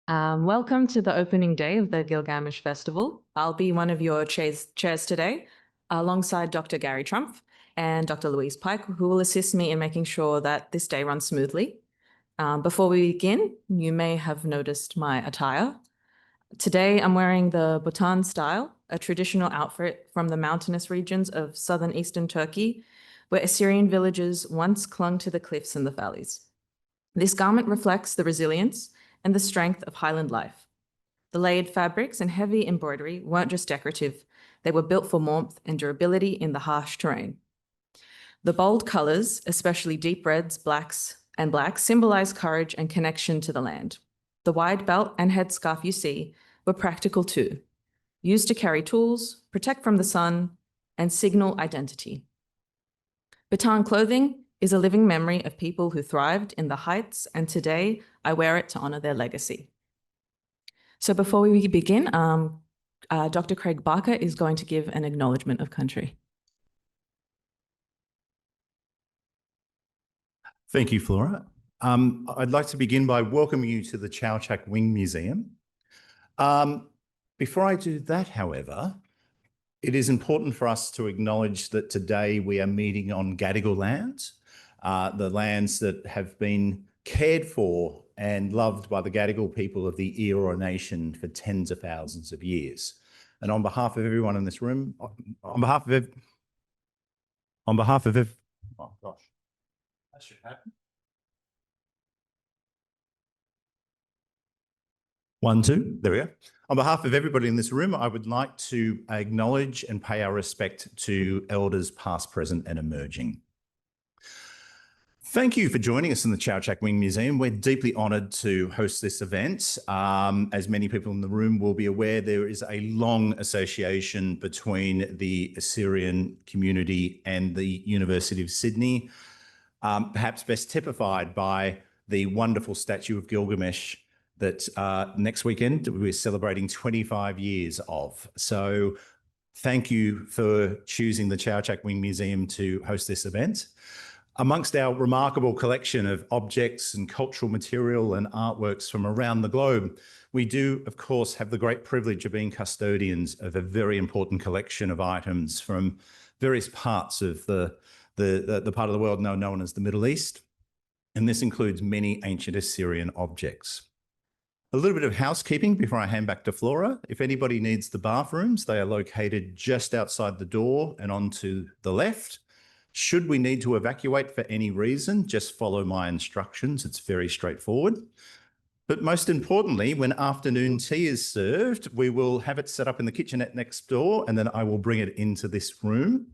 Welcome to the opening day of the Gilgamesh Festival. I'll be one of your chairs today, alongside Dr. Gary Trump and Dr. Louise Pike, who will assist me in making sure that this day runs smoothly. Before we begin, you may have noticed my attire. Today, I'm wearing the Bhutan style, a traditional outfit from the mountainous regions of southern eastern Turkey, where Assyrian villages once clung to the cliffs and the valleys. This garment reflects the resilience and the strength of highland life. The layered fabrics and heavy embroidery weren't just decorative, they were built for warmth and durability in the harsh terrain. The bold colors, especially deep reds, blacks, symbolize courage and connection to the land. The wide belt and headscarf you see were practical too, used to carry tools, protect from the sun, and signal identity. Bhutan clothing is a living memory of people who thrived in the heights, and today I wear it to honor their legacy. So before we begin, Dr. Craig Barker is going to give an acknowledgement of country. Thank you, Flora. I'd like to begin by welcoming you to the Chak Wing Museum. Before I do that, however, it is important for us to acknowledge that today we are meeting on Gadigal lands, the lands that have been cared for and loved by the Gadigal people of the Eora Nation for tens of thousands of years. And on behalf of everyone in this room, oh gosh, that should happen. 1, 2, there we go. On behalf of everybody in this room, I would like to acknowledge and pay our respect to elders past, present, and emerging. Thank you for joining us in the Chak Wing Museum. We're deeply honoured to host this event. As many people in the room will be aware, there is a long association between the Assyrian community and the University of Sydney, perhaps best typified by the wonderful Statue of Gilgamesh that next weekend we're celebrating 25 years of. So thank you for choosing the Chak Wing Museum to host this event. Amongst our remarkable collection of objects and cultural material and artworks from around the globe, we do, of course, have the great privilege of being custodians of a very important collection of items from various parts of the part of the world now known as the Middle East. And this includes many ancient Assyrian objects. A little bit of housekeeping before I hand back to Flora. If anybody needs the bathrooms, they are located just outside the door and onto the left. Should we need to evacuate for any reason, just follow my instructions. It's very straightforward. But most importantly, when afternoon tea is served, we will have it set up in the kitchenette next door, and then I will bring it into this room.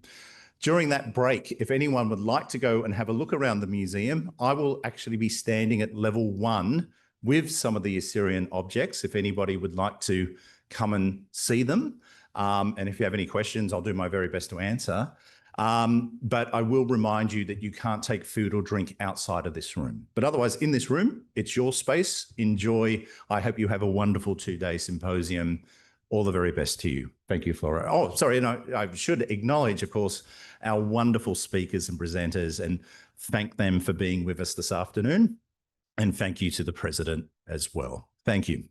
During that break, if anyone would like to go and have a look around the museum, I will actually be standing at level 1 with some of the Assyrian objects, if anybody would like to come and see them. And if you have any questions, I'll do my very best to answer. But I will remind you that you can't take food or drink outside of this room. But otherwise, in this room, it's your space. Enjoy. I hope you have a wonderful 2-day symposium. All the very best to you. Thank you, Flora. Oh, sorry, and I should acknowledge, of course, our wonderful speakers and presenters and thank them for being with us this afternoon. And thank you to the President as well. Thank you.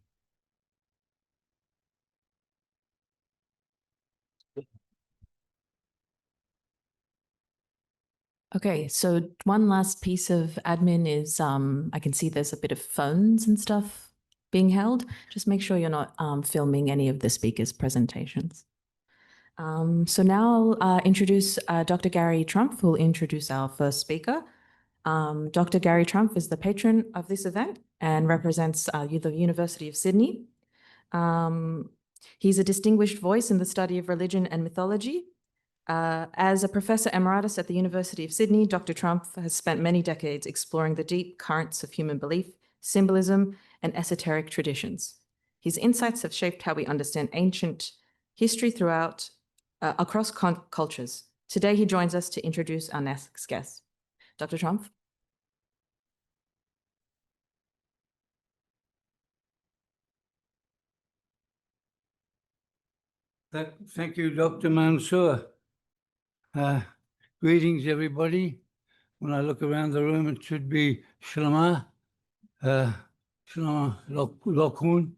Okay, so one last piece of admin is I can see there's a bit of phones and stuff being held. Just make sure you're not filming any of the speakers' presentations. So now I'll introduce Dr. Gary Trump, who will introduce our first speaker. Dr. Gary Trump is the patron of this event and represents the University of Sydney. He's a distinguished voice in the study of religion and mythology. As a professor emeritus at the University of Sydney, Dr. Trump has spent many decades exploring the deep currents of human belief, symbolism, and esoteric traditions. His insights have shaped how we understand ancient history across cultures. Today, he joins us to introduce our next guest. Dr. Trump. Thank you, Dr. Mansour. Greetings, everybody. When I look around the room, it should be Shlama. Shalom Lokhun.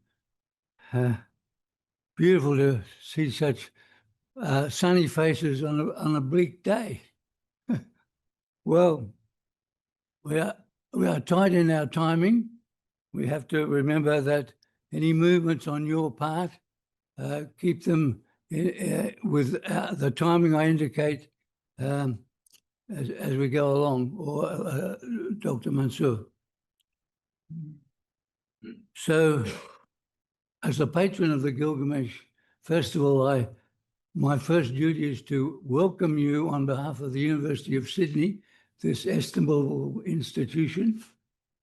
Beautiful to see such sunny faces on a bleak day. Well, we are tight in our timing. We have to remember that any movements on your part, keep them with the timing I indicate as we go along, or Dr. Mansour. So, as the patron of the Gilgamesh Festival, my first duty is to welcome you on behalf of the University of Sydney, this estimable institution.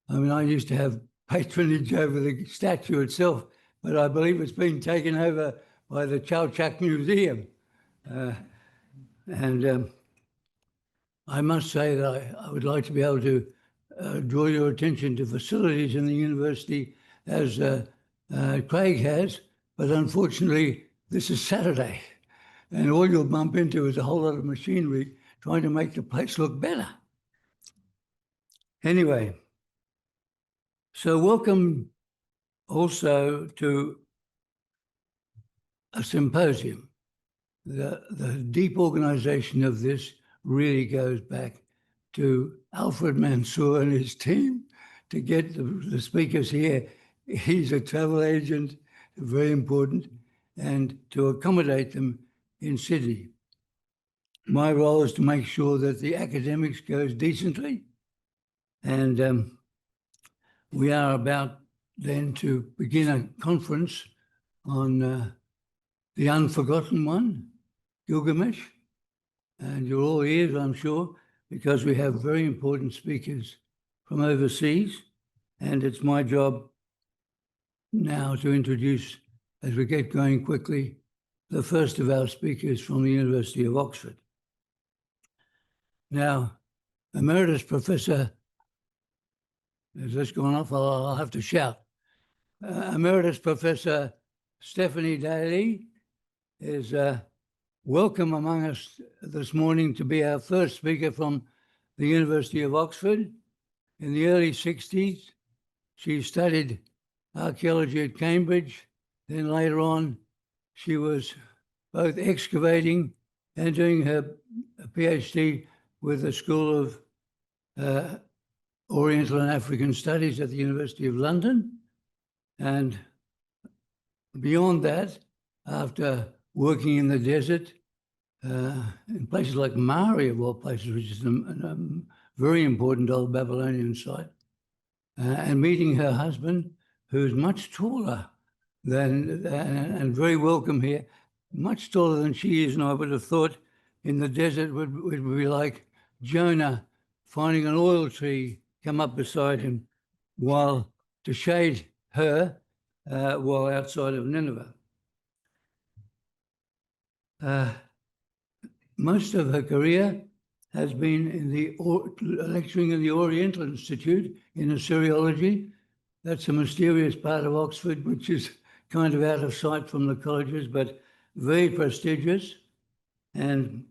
I mean, I used to have patronage over the statue itself, but I believe it's been taken over by the Chak Museum. I must say that I would like to be able to draw your attention to facilities in the university as Craig has, but unfortunately, this is Saturday, and all you'll bump into is a whole lot of machinery trying to make the place look better. Anyway, so welcome also to a symposium. The deep organization of this really goes back to Alfred Mansour and his team to get the speakers here. He's a travel agent, very important, and to accommodate them in Sydney. My role is to make sure that the academics goes decently, and we are about then to begin a conference on the unforgotten one, Gilgamesh, and you're all ears, I'm sure, because we have very important speakers from overseas, and it's my job now to introduce, as we get going quickly, the first of our speakers from the University of Oxford. Now, Emeritus Professor, has this gone off? I'll have to shout. Emeritus Professor Stephanie Dalley is welcome among us this morning to be our first speaker from the University of Oxford. In the early 60s, she studied archaeology at Cambridge. Then later on, she was both excavating and doing her PhD with the School of Oriental and African Studies at the University of London. And beyond that, after working in the desert, in places like Mari, of all places, which is a very important old Babylonian site, and meeting her husband, who's much taller than, and very welcome here, much taller than she is, and I would have thought in the desert would be like Jonah finding an oil tree come up beside him while to shade her while outside of Nineveh. Most of her career has been in the lecturing in the Oriental Institute in Assyriology. That's a mysterious part of Oxford, which is kind of out of sight from the colleges, but very prestigious. And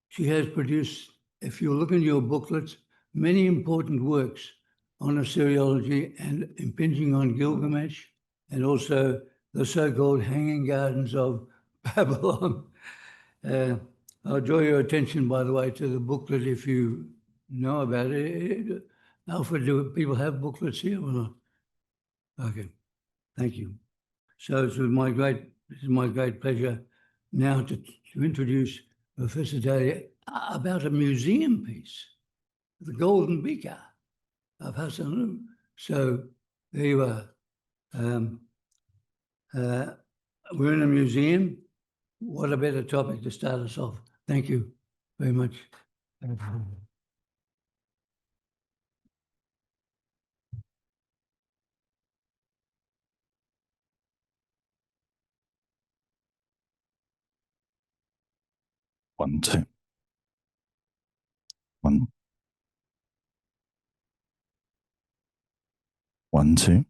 she has produced, if you look in your booklets, many important works on Assyriology and impinging on Gilgamesh, and also the so-called Hanging Gardens of Babylon. I'll draw your attention, by the way, to the booklet if you know about it. Alfred, do people have booklets here or not? Okay, thank you. So this is my great pleasure now to introduce Professor Dalley about a museum piece, the Golden Beaker of Hasanlu. So there you are. We're in a museum. What a better topic to start us off. Thank you very much. One, two. One. 1, 2.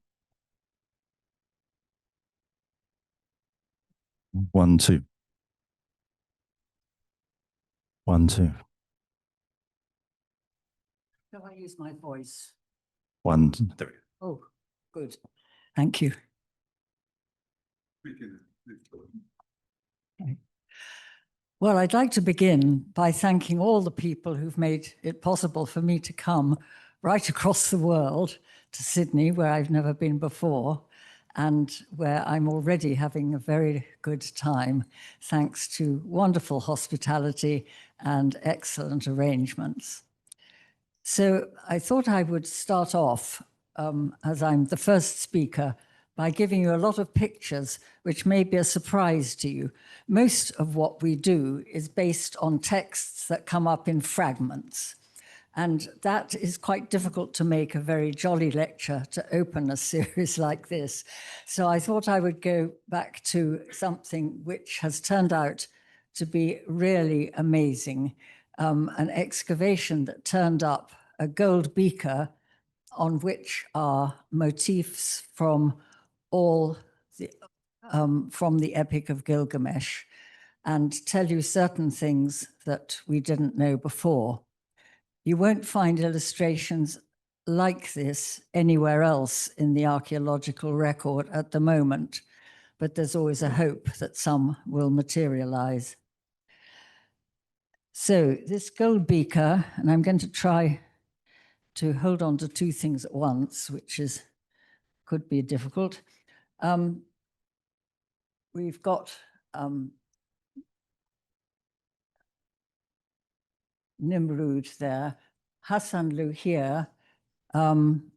1, 2. 1, 2. Shall I use my voice? One, there we go. Oh, good. Thank you. Okay. Well, I'd like to begin by thanking all the people who've made it possible for me to come right across the world to Sydney, where I've never been before, and where I'm already having a very good time, thanks to wonderful hospitality and excellent arrangements. So I thought I would start off, as I'm the first speaker, by giving you a lot of pictures which may be a surprise to you. Most of what we do is based on texts that come up in fragments. And that is quite difficult to make a very jolly lecture to open a series like this. So I thought I would go back to something which has turned out to be really amazing. An excavation that turned up a gold beaker on which are motifs from all the, from the Epic of Gilgamesh, and tell you certain things that we didn't know before. You won't find illustrations like this anywhere else in the archaeological record at the moment, but there's always a hope that some will materialize. So this gold beaker, and I'm going to try to hold on to two things at once, which could be difficult. We've got Nimrud there, Hasanlu here, and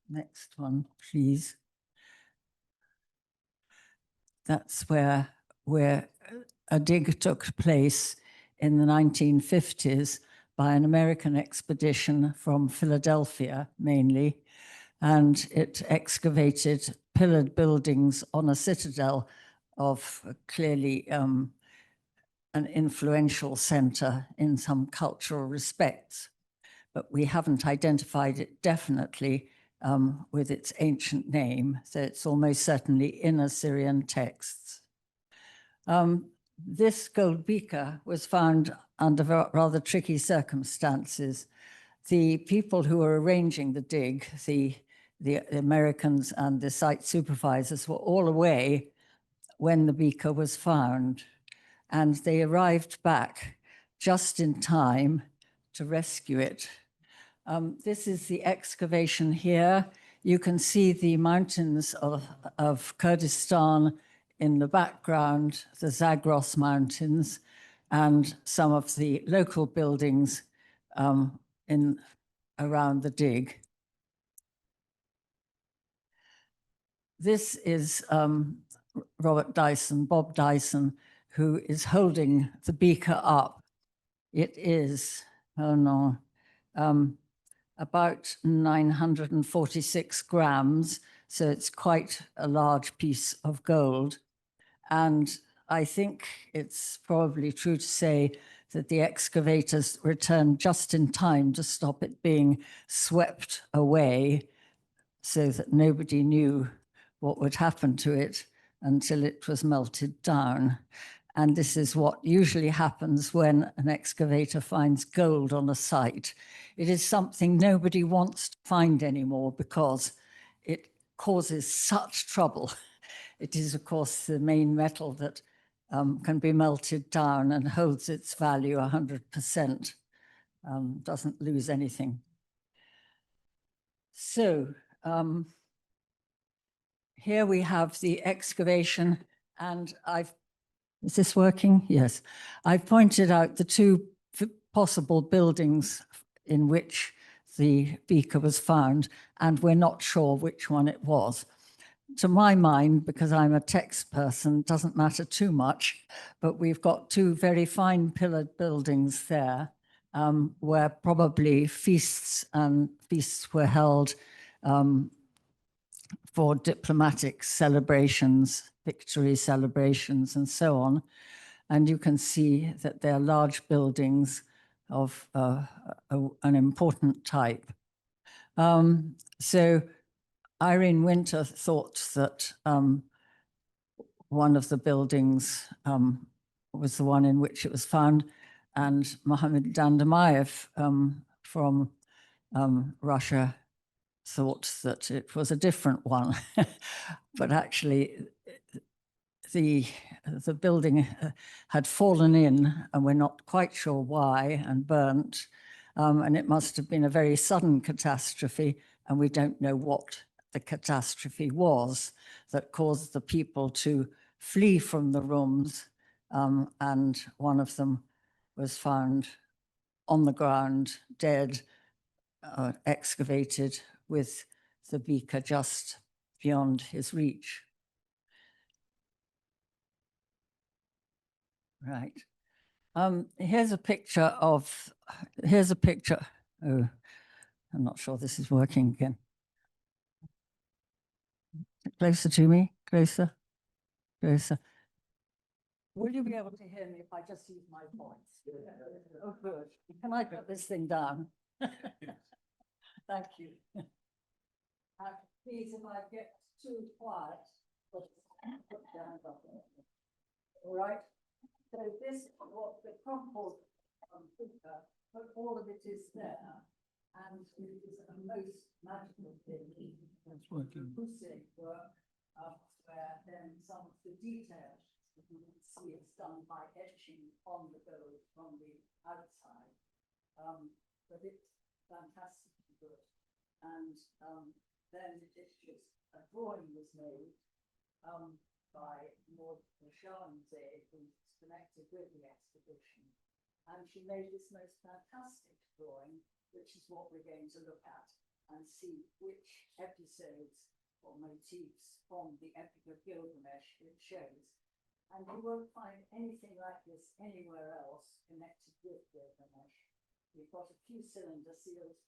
next one, please. That's where a dig took place in the 1950s by an American expedition from Philadelphia, mainly, and it excavated pillared buildings on a citadel of clearly an influential center in some cultural respects. But we haven't identified it definitely with its ancient name, so it's almost certainly in Assyrian texts. This gold beaker was found under rather tricky circumstances. The people who were arranging the dig, the Americans and the site supervisors, were all away when the beaker was found, and they arrived back just in time to rescue it. This is the excavation here. You can see the mountains of Kurdistan in the background, the Zagros Mountains, and some of the local buildings around the dig. This is Bob Dyson, who is holding the beaker up. It is, about 946 grams, so it's quite a large piece of gold. And I think it's probably true to say that the excavators returned just in time to stop it being swept away, so that nobody knew what would happen to it until it was melted down. And this is what usually happens when an excavator finds gold on a site. It is something nobody wants to find anymore because it causes such trouble. It is, of course, the main metal that can be melted down and holds its value 100%, doesn't lose anything. So here we have the excavation, and is this working? Yes. I've pointed out the two possible buildings in which the beaker was found, and we're not sure which one it was. To my mind, because I'm a text person, it doesn't matter too much, but we've got two very fine pillared buildings there where probably feasts were held for diplomatic celebrations, victory celebrations, and so on. And you can see that they're large buildings of an important type. So Irene Winter thought that one of the buildings was the one in which it was found, and Mohammed Dandamayev from Russia thought that it was a different one, but actually the building had fallen in, and we're not quite sure why, and burnt. And it must have been a very sudden catastrophe, and we don't know what the catastrophe was that caused the people to flee from the rooms, and one of them was found on the ground, dead, excavated with the beaker just beyond his reach. Right. Here's a picture. Oh, I'm not sure this is working again. Closer to me, closer. Will you be able to hear me if I just use my voice? Oh, good. Can I put this thing down? Thank you. Please, if I get too quiet, put down. All right. So this, what the crumpled Beaker, but all of it is there, and it is a most magical thing. That's working. Work, where then some of the details you can see it's done by etching on the gold from the outside, but it's fantastically good. And then it's just a drawing was made by Maud Chau, who's connected with the expedition, and she made this most fantastic drawing, which is what we're going to look at and see which episodes or motifs from the Epic of Gilgamesh it shows. And you won't find anything like this anywhere else connected with Gilgamesh. We've got a few cylinder seals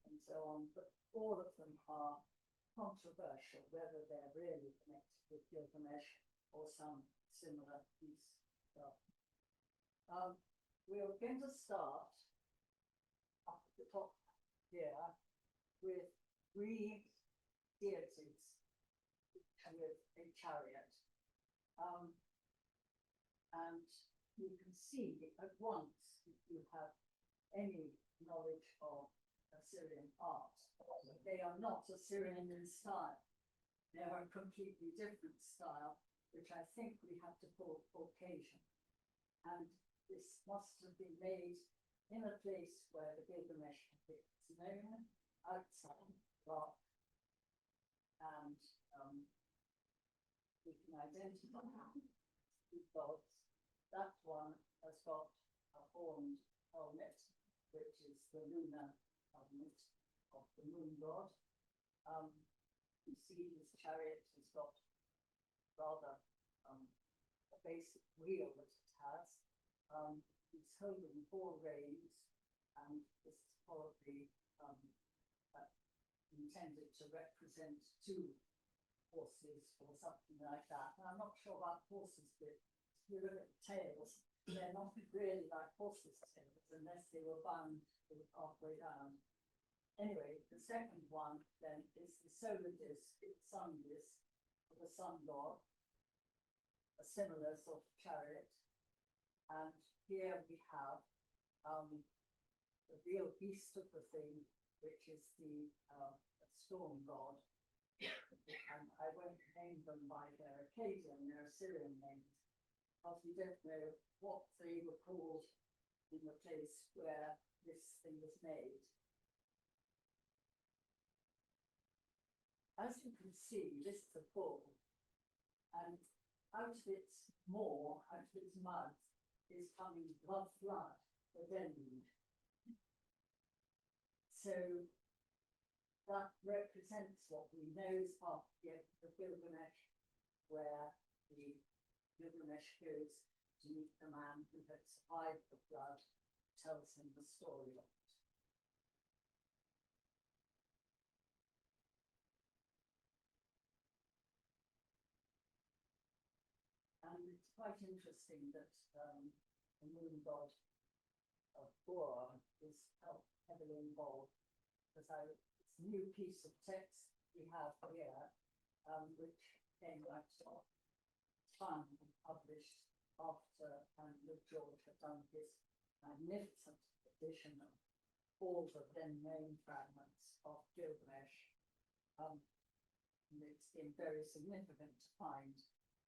and so on, but all of them are controversial, whether they're really connected with Gilgamesh or some similar piece of stuff. We're going to start up at the top here with 3 deities with a chariot. And you can see at once, if you have any knowledge of Assyrian art, they are not Assyrian in style. They are a completely different style, which I think we have to call Caucasian. And this must have been made in a place where the Gilgamesh is known, outside rock, and we can identify the gods. That one has got a horned helmet, which is the lunar helmet of the moon god. You see his chariot has got rather a basic wheel that it has. He's holding 4 reins, and this is probably intended to represent 2 horses or something like that. And I'm not sure about horses, but if you look at the tails, they're not really like horses' tails unless they were bound halfway down. Anyway, the second one then is the solar disk, sun disk of the sun god, a similar sort of chariot. And here we have the real beast of the thing, which is the storm god. And I won't name them by their Akkadian, their Assyrian names, because we don't know what they were called in the place where this thing was made. As you can see, this is a bull, and out of its maw, out of its mouth, is coming blood, the deluge. So that represents what we know is part of the Gilgamesh, where the Gilgamesh goes to meet the man who had survived the flood, tells him the story of it. And it's quite interesting that the moon god of Uruk is heavily involved, because it's a new piece of text we have here, which came out of found and published after George had done his magnificent edition of all the then known fragments of Gilgamesh. And it's been very significant to find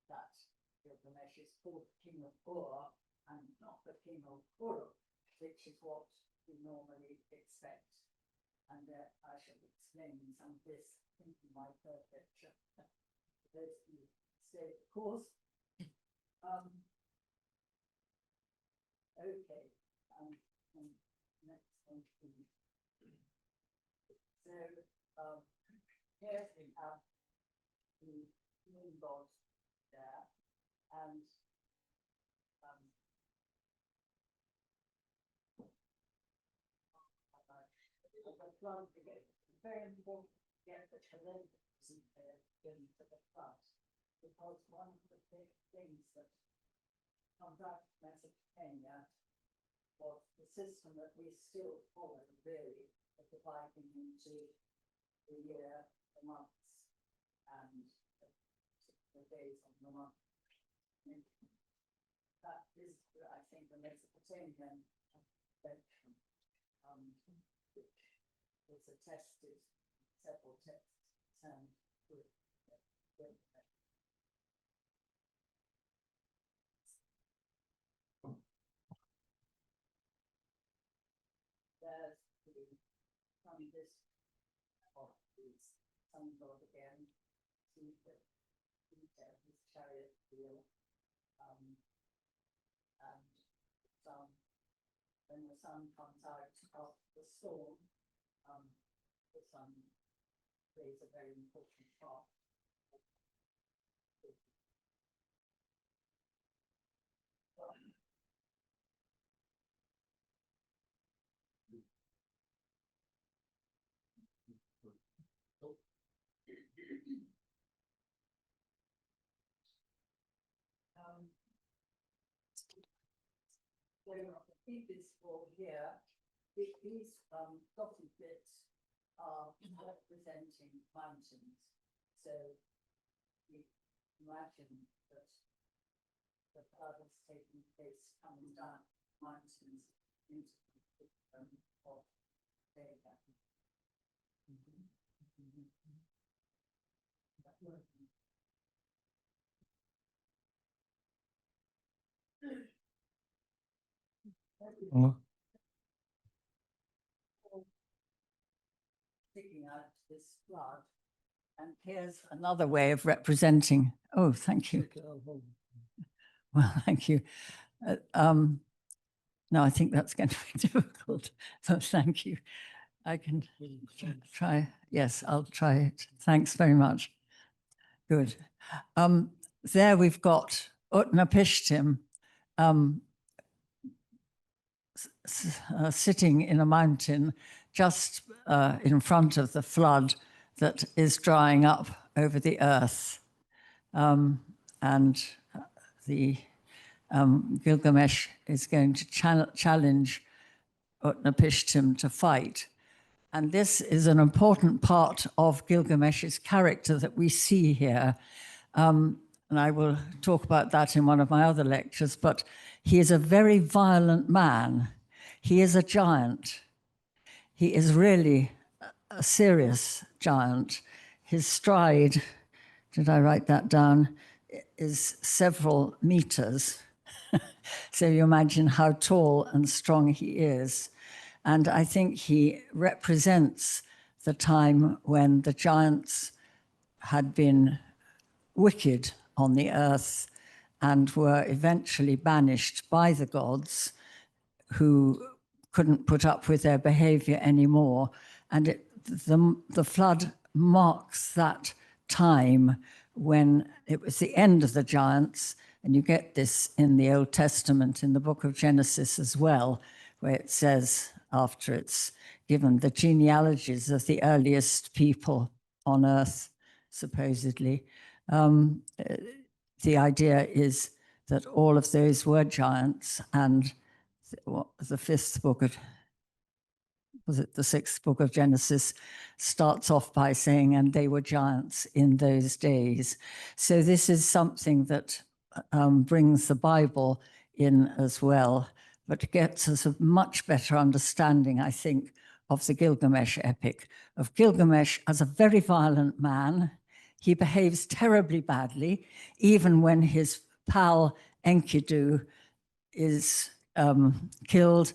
that Gilgamesh is called the king of Ur and not the king of Uruk, which is what we normally expect. And I shall explain some of this in my third lecture. Those of you stay the course. Okay, next one, please. So here we have the moon god there, and very important to get the calendar into the front, because one of the big things that comes out of Mesopotamia was the system that we still follow, really, of dividing into the year, the months, and the days of the month. That is, I think, the Mesopotamian convention, which was attested several texts and there's from this of these sun god again, see the detail his chariot wheel, and sun, when the sun comes out of the storm, the sun plays a very important part. So the previous wall here, these dotted bits are representing mountains. So we imagine that the flood is taking place coming down mountains into the of Beaker. Sticking out this flood, and here's another way of representing. Oh, thank you. Well, thank you. No, I think that's going to be difficult. So thank you. I can try. Yes, I'll try it. Thanks very much. Good. There we've got Utnapishtim sitting in a mountain just in front of the flood that is drying up over the earth. And the Gilgamesh is going to challenge Utnapishtim to fight. And this is an important part of Gilgamesh's character that we see here. And I will talk about that in one of my other lectures, but he is a very violent man. He is a giant. He is really a serious giant. His stride, did I write that down, is several meters. So you imagine how tall and strong he is. And I think he represents the time when the giants had been wicked on the earth and were eventually banished by the gods, who couldn't put up with their behavior anymore. And the flood marks that time when it was the end of the giants. And you get this in the Old Testament, in the book of Genesis as well, where it says, after it's given the genealogies of the earliest people on earth, supposedly, the idea is that all of those were giants, and the fifth book of, was it the sixth book of Genesis, starts off by saying, and they were giants in those days. So this is something that brings the Bible in as well, but gets us a much better understanding, I think, of the Gilgamesh epic, of Gilgamesh as a very violent man. He behaves terribly badly, even when his pal Enkidu is killed.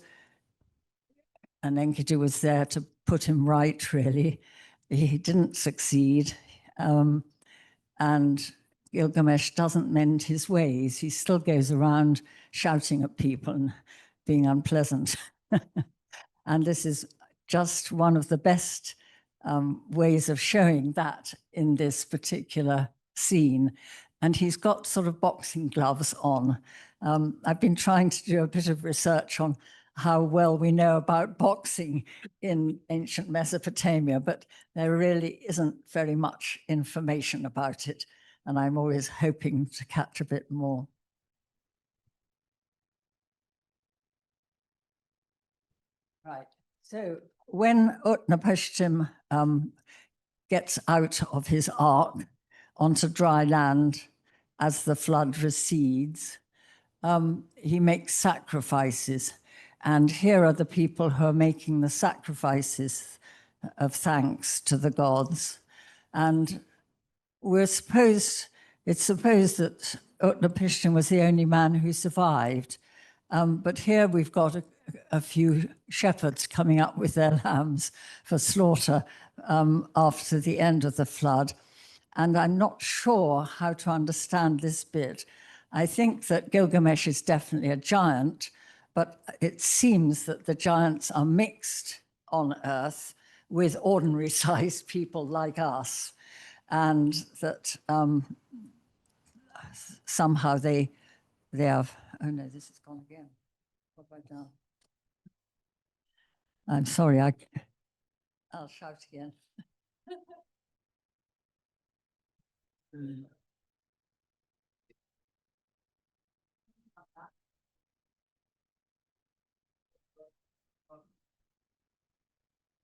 And Enkidu was there to put him right, really. He didn't succeed. And Gilgamesh doesn't mend his ways. He still goes around shouting at people and being unpleasant. And this is just one of the best ways of showing that in this particular scene. And he's got sort of boxing gloves on. I've been trying to do a bit of research on how well we know about boxing in ancient Mesopotamia, but there really isn't very much information about it. And I'm always hoping to catch a bit more. Right. So when Utnapishtim gets out of his ark onto dry land as the flood recedes, he makes sacrifices. And here are the people who are making the sacrifices of thanks to the gods. And it's supposed that Utnapishtim was the only man who survived. But here we've got a few shepherds coming up with their lambs for slaughter after the end of the flood. And I'm not sure how to understand this bit. I think that Gilgamesh is definitely a giant, but it seems that the giants are mixed on Earth with ordinary sized people like us, and that somehow they have, oh no, this has gone again. What have I done? I'm sorry, I'll shout again.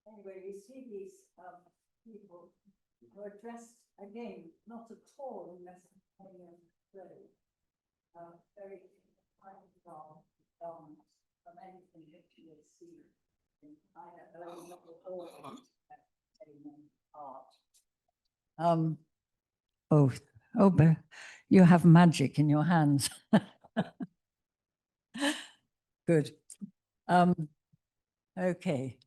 Anyway, you see these people who are dressed, again, not at all in Mesopotamian clothes, very kind of from anything that you would see in either not at all Mesopotamian art. But you have magic in your hands. Good. Okay.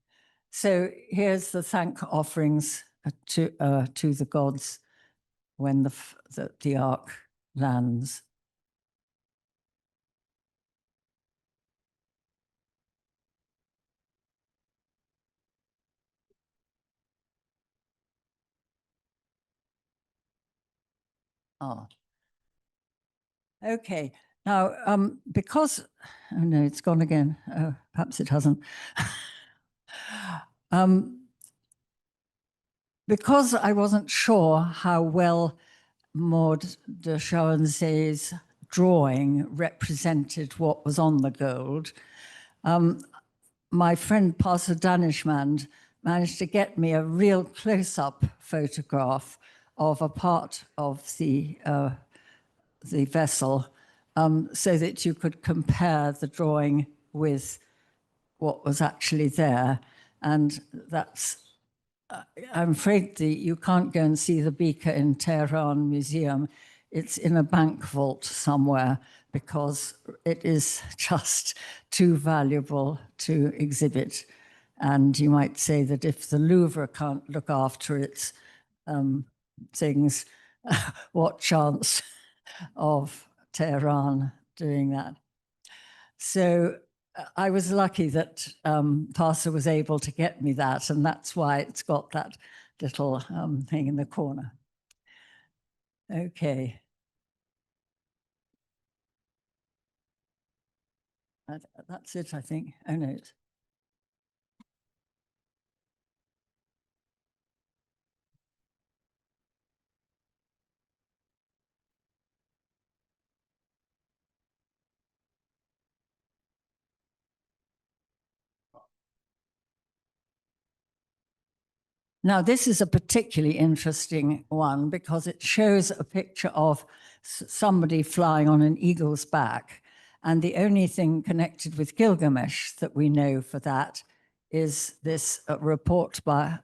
So here's the thank offerings to the gods when the ark lands. Okay. Now, because, oh no, it's gone again. Perhaps it hasn't. Because I wasn't sure how well Maud de Chauvanzé's drawing represented what was on the gold, my friend Pastor Danishmand managed to get me a real close-up photograph of a part of the vessel, so that you could compare the drawing with what was actually there. And that's, I'm afraid you can't go and see the Beaker in Tehran Museum. It's in a bank vault somewhere because it is just too valuable to exhibit. And you might say that if the Louvre can't look after its things, what chance of Tehran doing that? So I was lucky that Pastor was able to get me that, and that's why it's got that little thing in the corner. Okay. That's it, I think. Oh, no. Now, this is a particularly interesting one because it shows a picture of somebody flying on an eagle's back. And the only thing connected with Gilgamesh that we know for that is this report by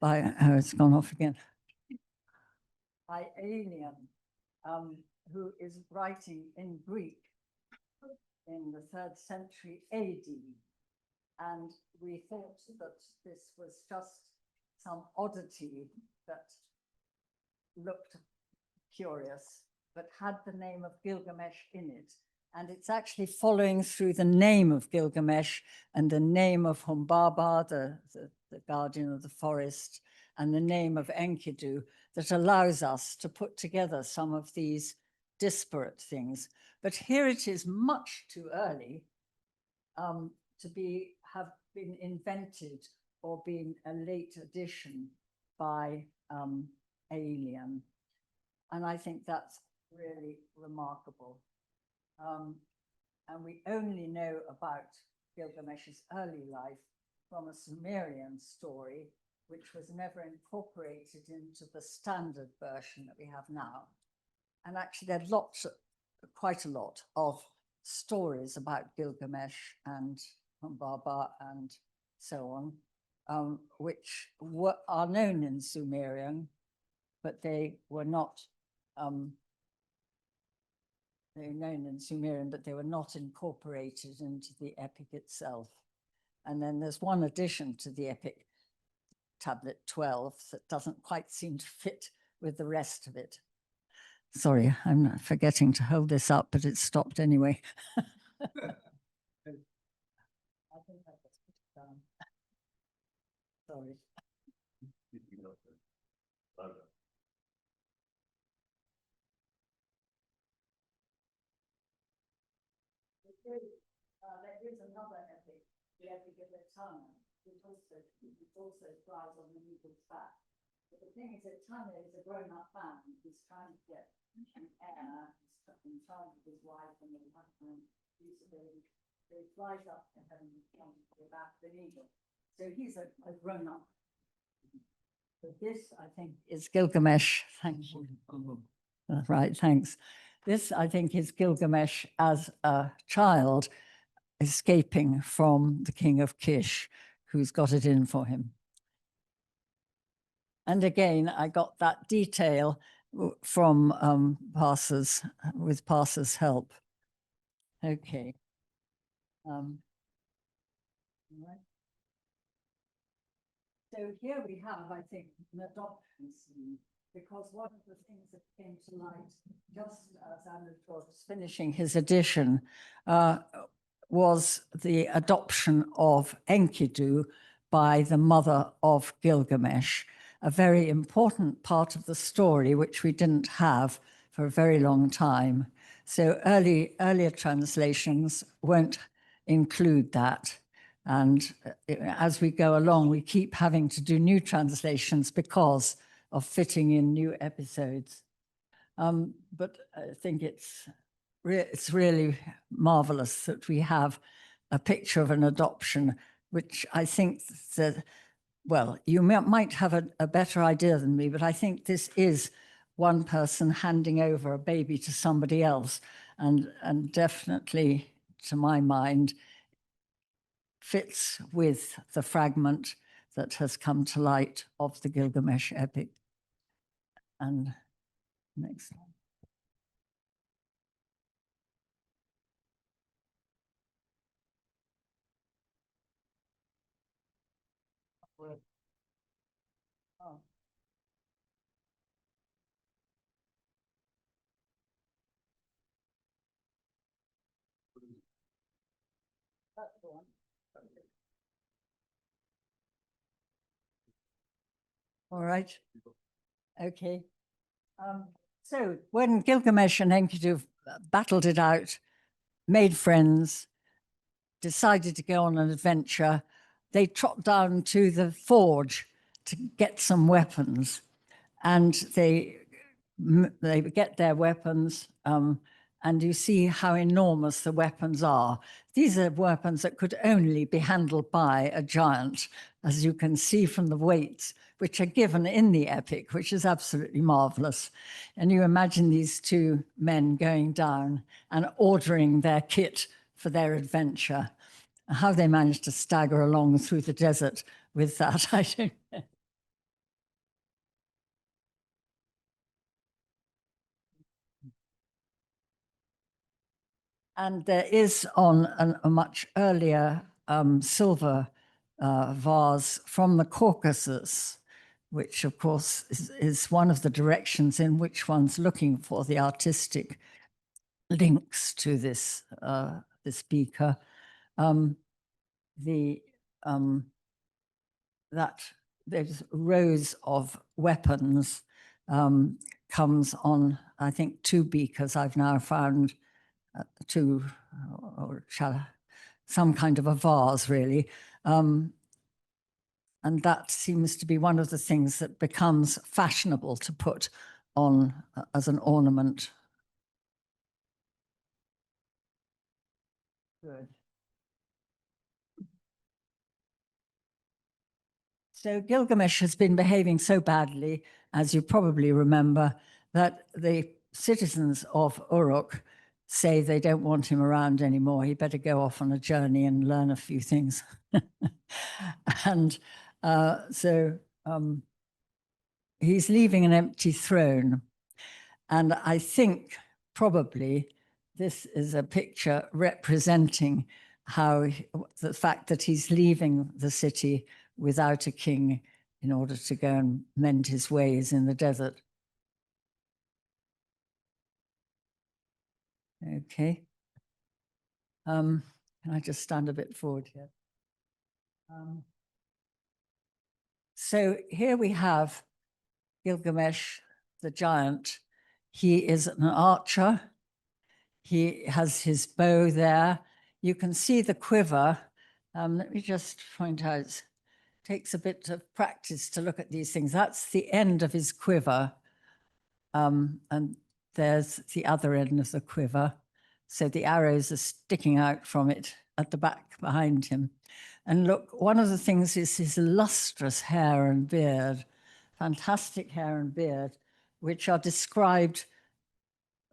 oh, it's gone off again, by Alien, who is writing in Greek in the 3rd century AD. And we thought that this was just some oddity that looked curious, but had the name of Gilgamesh in it. And it's actually following through the name of Gilgamesh and the name of Humbaba, the guardian of the forest, and the name of Enkidu that allows us to put together some of these disparate things. But here it is much too early to have been invented or been a late addition by Alien. And I think that's really remarkable. And we only know about Gilgamesh's early life from a Sumerian story, which was never incorporated into the standard version that we have now. And actually there are quite a lot of stories about Gilgamesh and Humbaba and so on, which are known in Sumerian, but they were not they were known in Sumerian, but they were not incorporated into the epic itself. And then there's one addition to the epic, tablet 12, that doesn't quite seem to fit with the rest of it. Sorry, I'm forgetting to hold this up, but it's stopped anyway. I think I just put it down. Sorry. There is another epic, the epic of Etana, which also flies on the eagle's back. But the thing is that Etana is a grown-up man who's trying to get an heir, he's trying with his wife and the husband, so he flies up to heaven and comes back the eagle. So he's a grown-up. But this, I think, is Gilgamesh. Thank you. Right, thanks. This, I think, is Gilgamesh as a child escaping from the king of Kish, who's got it in for him. And again, I got that detail from Parser's, with Parser's help. Okay. Right. So here we have, I think, an adoption scene, because one of the things that came to light just as Andrew was finishing his edition was the adoption of Enkidu by the mother of Gilgamesh, a very important part of the story which we didn't have for a very long time. So earlier translations won't include that. And as we go along, we keep having to do new translations because of fitting in new episodes. But I think it's really marvelous that we have a picture of an adoption, which I think that, well, you might have a better idea than me, but I think this is one person handing over a baby to somebody else, and definitely, to my mind, fits with the fragment that has come to light of the Gilgamesh epic. And next slide. Oh. That's the one. All right. Okay. So when Gilgamesh and Enkidu battled it out, made friends, decided to go on an adventure, they trot down to the forge to get some weapons, and they get their weapons, and you see how enormous the weapons are. These are weapons that could only be handled by a giant, as you can see from the weights, which are given in the epic, which is absolutely marvelous. And you imagine these two men going down and ordering their kit for their adventure. How they managed to stagger along through the desert with that, I don't know. And there is on a much earlier silver vase from the Caucasus, which of course is one of the directions in which one's looking for the artistic links to this this beaker. That there's rows of weapons comes on, I think, 2 beakers I've now found, some kind of a vase, really. And that seems to be one of the things that becomes fashionable to put on as an ornament. Good. So Gilgamesh has been behaving so badly, as you probably remember, that the citizens of Uruk say they don't want him around anymore. He better go off on a journey and learn a few things. And so he's leaving an empty throne. And I think probably this is a picture representing how the fact that he's leaving the city without a king in order to go and mend his ways in the desert. Okay. Can I just stand a bit forward here? So here we have Gilgamesh, the giant. He is an archer. He has his bow there. You can see the quiver. Let me just point out, it takes a bit of practice to look at these things. That's the end of his quiver. And there's the other end of the quiver. So the arrows are sticking out from it at the back behind him. And look, one of the things is his lustrous hair and beard, fantastic hair and beard, which are described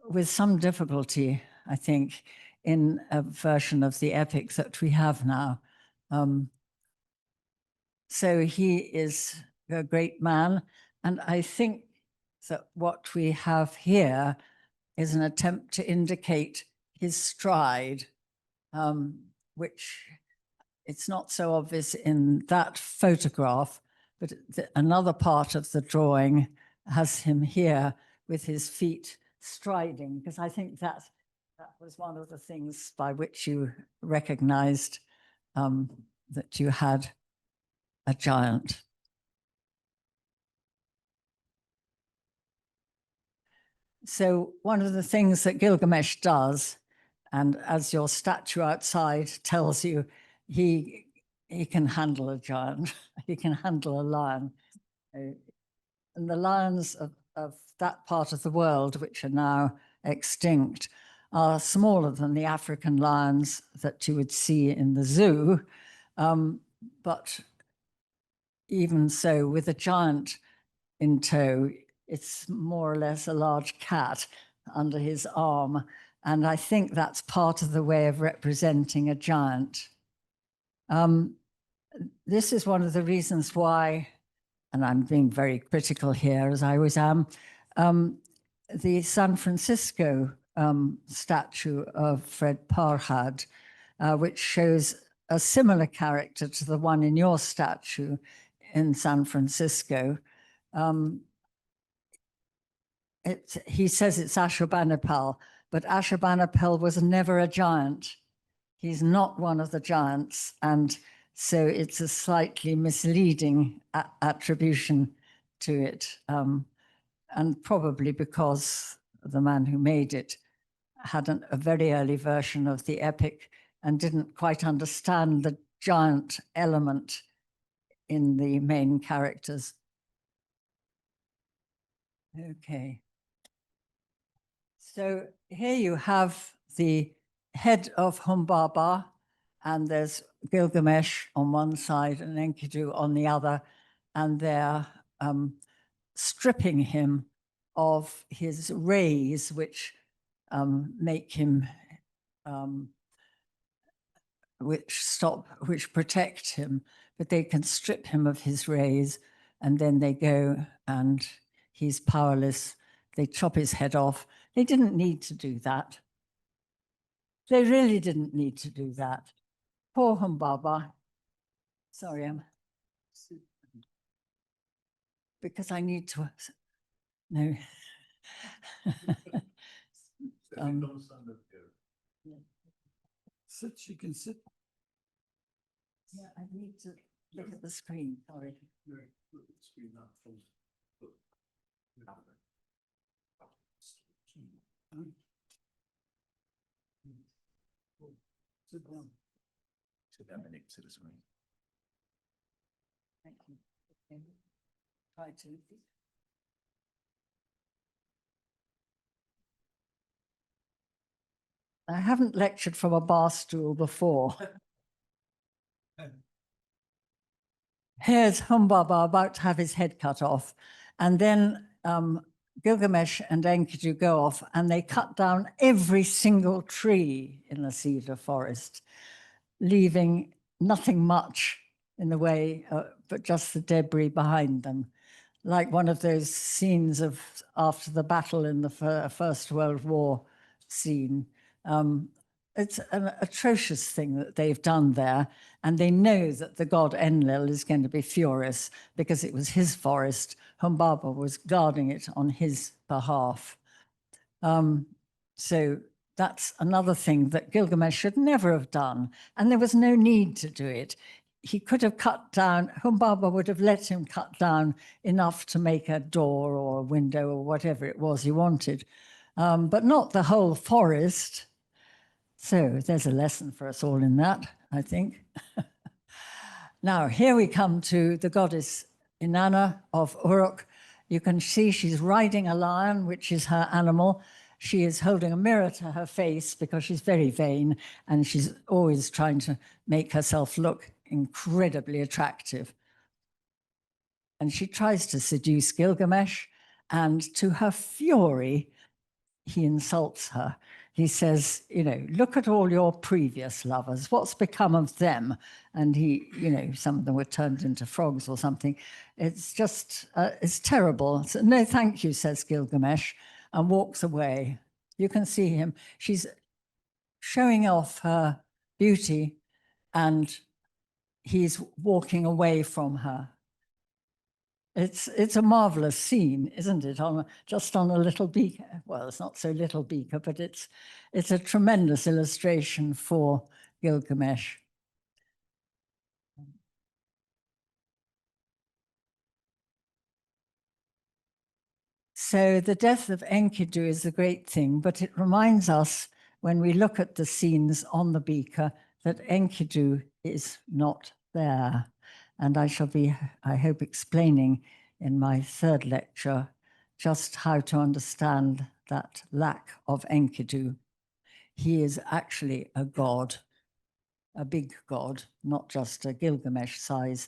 with some difficulty, I think, in a version of the epic that we have now. So he is a great man. And I think that what we have here is an attempt to indicate his stride, which it's not so obvious in that photograph, but another part of the drawing has him here with his feet striding, because I think that was one of the things by which you recognized that you had a giant. So one of the things that Gilgamesh does, and as your statue outside tells you, he can handle a giant, he can handle a lion. And the lions of that part of the world, which are now extinct, are smaller than the African lions that you would see in the zoo. But even so, with a giant in tow, it's more or less a large cat under his arm. And I think that's part of the way of representing a giant. This is one of the reasons why, and I'm being very critical here, as I always am, the San Francisco statue of Fred Parhad, which shows a similar character to the one in your statue in San Francisco. He says it's Ashurbanipal, but Ashurbanipal was never a giant. He's not one of the giants, and so it's a slightly misleading attribution to it, and probably because the man who made it had a very early version of the epic and didn't quite understand the giant element in the main characters. Okay. So here you have the head of Humbaba, and there's Gilgamesh on one side and Enkidu on the other, and they're stripping him of his rays, which make him which protect him, but they can strip him of his rays, and then they go and he's powerless. They chop his head off. They didn't need to do that. They really didn't need to do that. Poor Humbaba. Sorry, because I need to, no. Sit, she can sit. Yeah, I need to look at the screen, sorry. Sit down. Sit down next to the screen. Thank you. Okay. Try to. I haven't lectured from a bar stool before. Here's Humbaba about to have his head cut off. And then Gilgamesh and Enkidu go off and they cut down every single tree in the cedar forest, leaving nothing much in the way, but just the debris behind them. Like one of those scenes of after the battle in the First World War scene. It's an atrocious thing that they've done there. And they know that the god Enlil is going to be furious because it was his forest. Humbaba was guarding it on his behalf. So that's another thing that Gilgamesh should never have done. And there was no need to do it. He could have cut down, Humbaba would have let him cut down enough to make a door or a window or whatever it was he wanted, but not the whole forest. So there's a lesson for us all in that, I think. Now, here we come to the goddess Inanna of Uruk. You can see she's riding a lion, which is her animal. She is holding a mirror to her face because she's very vain and she's always trying to make herself look incredibly attractive. And she tries to seduce Gilgamesh, and to her fury, he insults her. He says, you know, look at all your previous lovers. What's become of them? And he, you know, some of them were turned into frogs or something. It's just, it's terrible. So, no, thank you, says Gilgamesh, and walks away. You can see him. She's showing off her beauty, and he's walking away from her. It's a marvelous scene, isn't it? Just on a little beaker. Well, it's not so little beaker, but it's a tremendous illustration for Gilgamesh. So the death of Enkidu is a great thing, but it reminds us when we look at the scenes on the beaker that Enkidu is not there. And I shall be, I hope, explaining in my third lecture just how to understand that lack of Enkidu. He is actually a god, a big god, not just a Gilgamesh size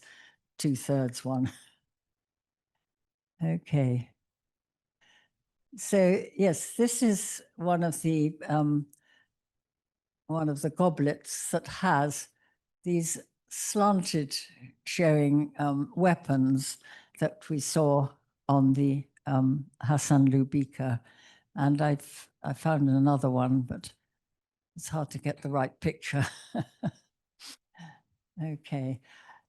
2/3 one. Okay. So yes, this is one of the goblets that has these slanted showing weapons that we saw on the Hasanlu beaker. And I found another one, but it's hard to get the right picture. Okay.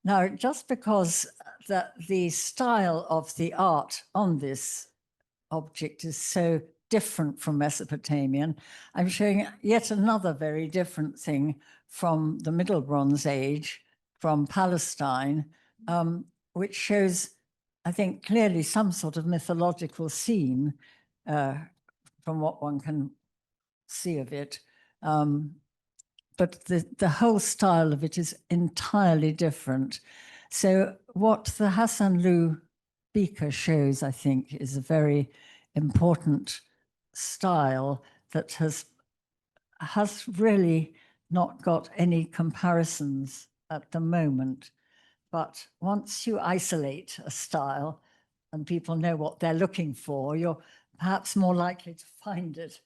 Now, just because the style of the art on this object is so different from Mesopotamian, I'm showing yet another very different thing from the Middle Bronze Age, from Palestine, which shows, I think, clearly some sort of mythological scene from what one can see of it. But the whole style of it is entirely different. So what the Hasanlu beaker shows, I think, is a very important style that has really not got any comparisons at the moment. But once you isolate a style and people know what they're looking for, you're perhaps more likely to find it.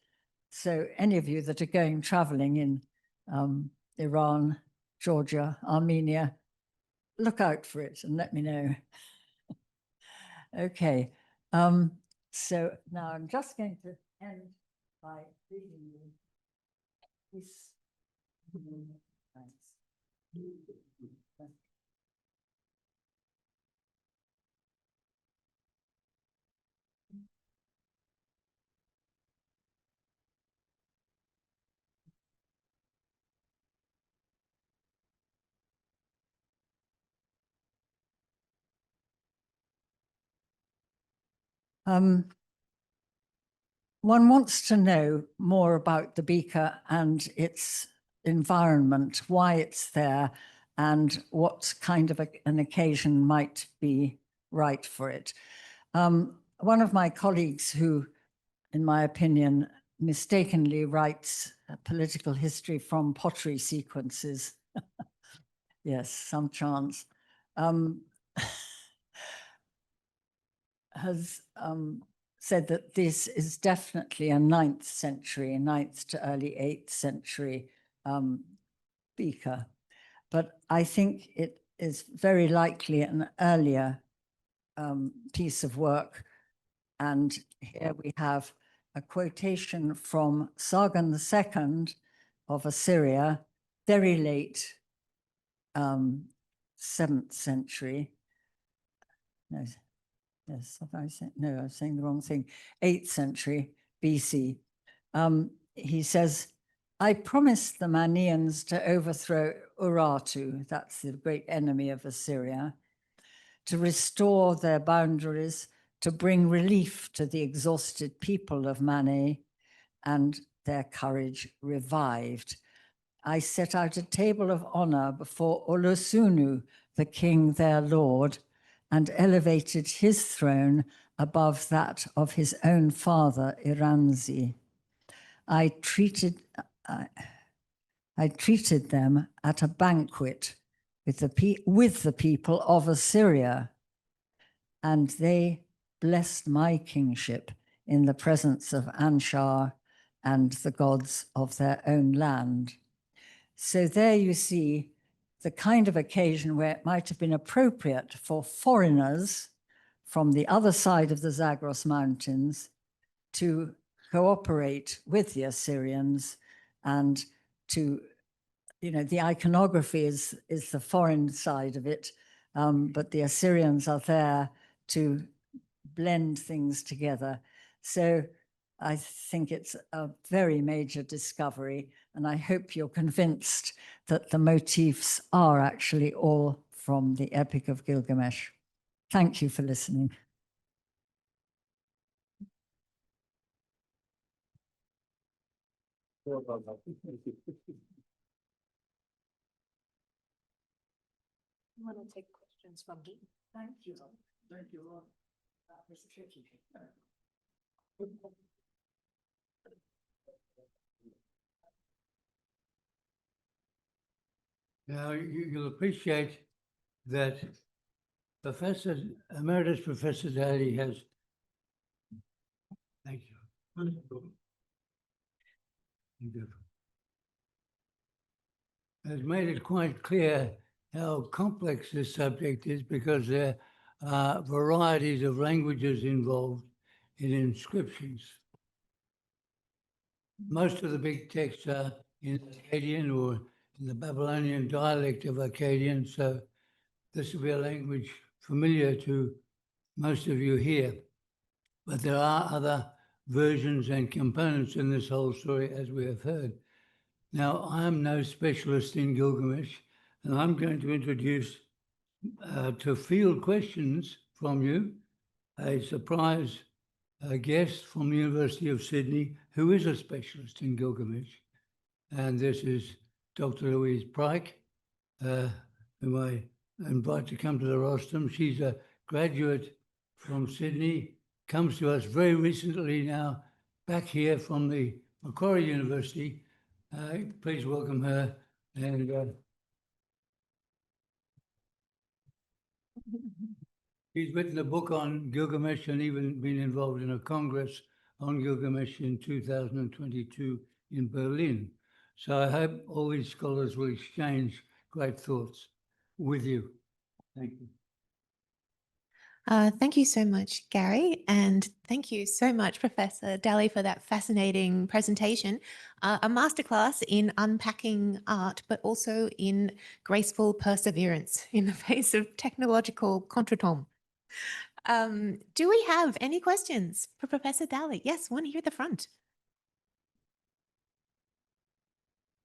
So any of you that are going traveling in Iran, Georgia, Armenia. Look out for it and let me know. Okay. So now I'm just going to end by reading you this. Thanks. One wants to know more about the Beaker and its environment, why it's there, and what kind of an occasion might be right for it. One of my colleagues who, in my opinion, mistakenly writes political history from pottery sequences. Yes, some chance. Has said that this is definitely a 9th century, 9th to early 8th century Beaker. But I think it is very likely an earlier piece of work. And here we have a quotation from Sargon II of Assyria, very late 7th century. No, yes, have I said, no, I was saying the wrong thing. 8th century BC. He says, I promised the Manians to overthrow Urartu, that's the great enemy of Assyria, to restore their boundaries, to bring relief to the exhausted people of Mane, and their courage revived. I set out a table of honor before Olosunu, the king, their lord, and elevated his throne above that of his own father, Iranzi. I treated them at a banquet with the people of Assyria, and they blessed my kingship in the presence of Anshar and the gods of their own land. So there you see the kind of occasion where it might have been appropriate for foreigners from the other side of the Zagros Mountains to cooperate with the Assyrians and to, you know, the iconography is the foreign side of it, but the Assyrians are there to blend things together. So I think it's a very major discovery, and I hope you're convinced that the motifs are actually all from the Epic of Gilgamesh. Thank you for listening. I want to take questions from you. Thank you. Thank you. That was tricky. Now, you'll appreciate that Emeritus Professor Dalley has, thank you. Has made it quite clear how complex this subject is, because there are varieties of languages involved in inscriptions. Most of the big texts are in Akkadian or in the Babylonian dialect of Akkadian, so this will be a language familiar to most of you here. But there are other versions and components in this whole story, as we have heard. Now, I'm no specialist in Gilgamesh, and I'm going to introduce to field questions from you a surprise guest from the University of Sydney who is a specialist in Gilgamesh. And this is Dr. Louise Pike, whom I invite to come to the rostrum. She's a graduate from Sydney, comes to us very recently now, back here from the Macquarie University. Please welcome her. And she's written a book on Gilgamesh and even been involved in a congress on Gilgamesh in 2022 in Berlin. So I hope all these scholars will exchange great thoughts with you. Thank you. Thank you so much, Gary, and thank you so much, Professor Dalley, for that fascinating presentation. A masterclass in unpacking art, but also in graceful perseverance in the face of technological contretemps. Do we have any questions for Professor Dalley? Yes, one here at the front.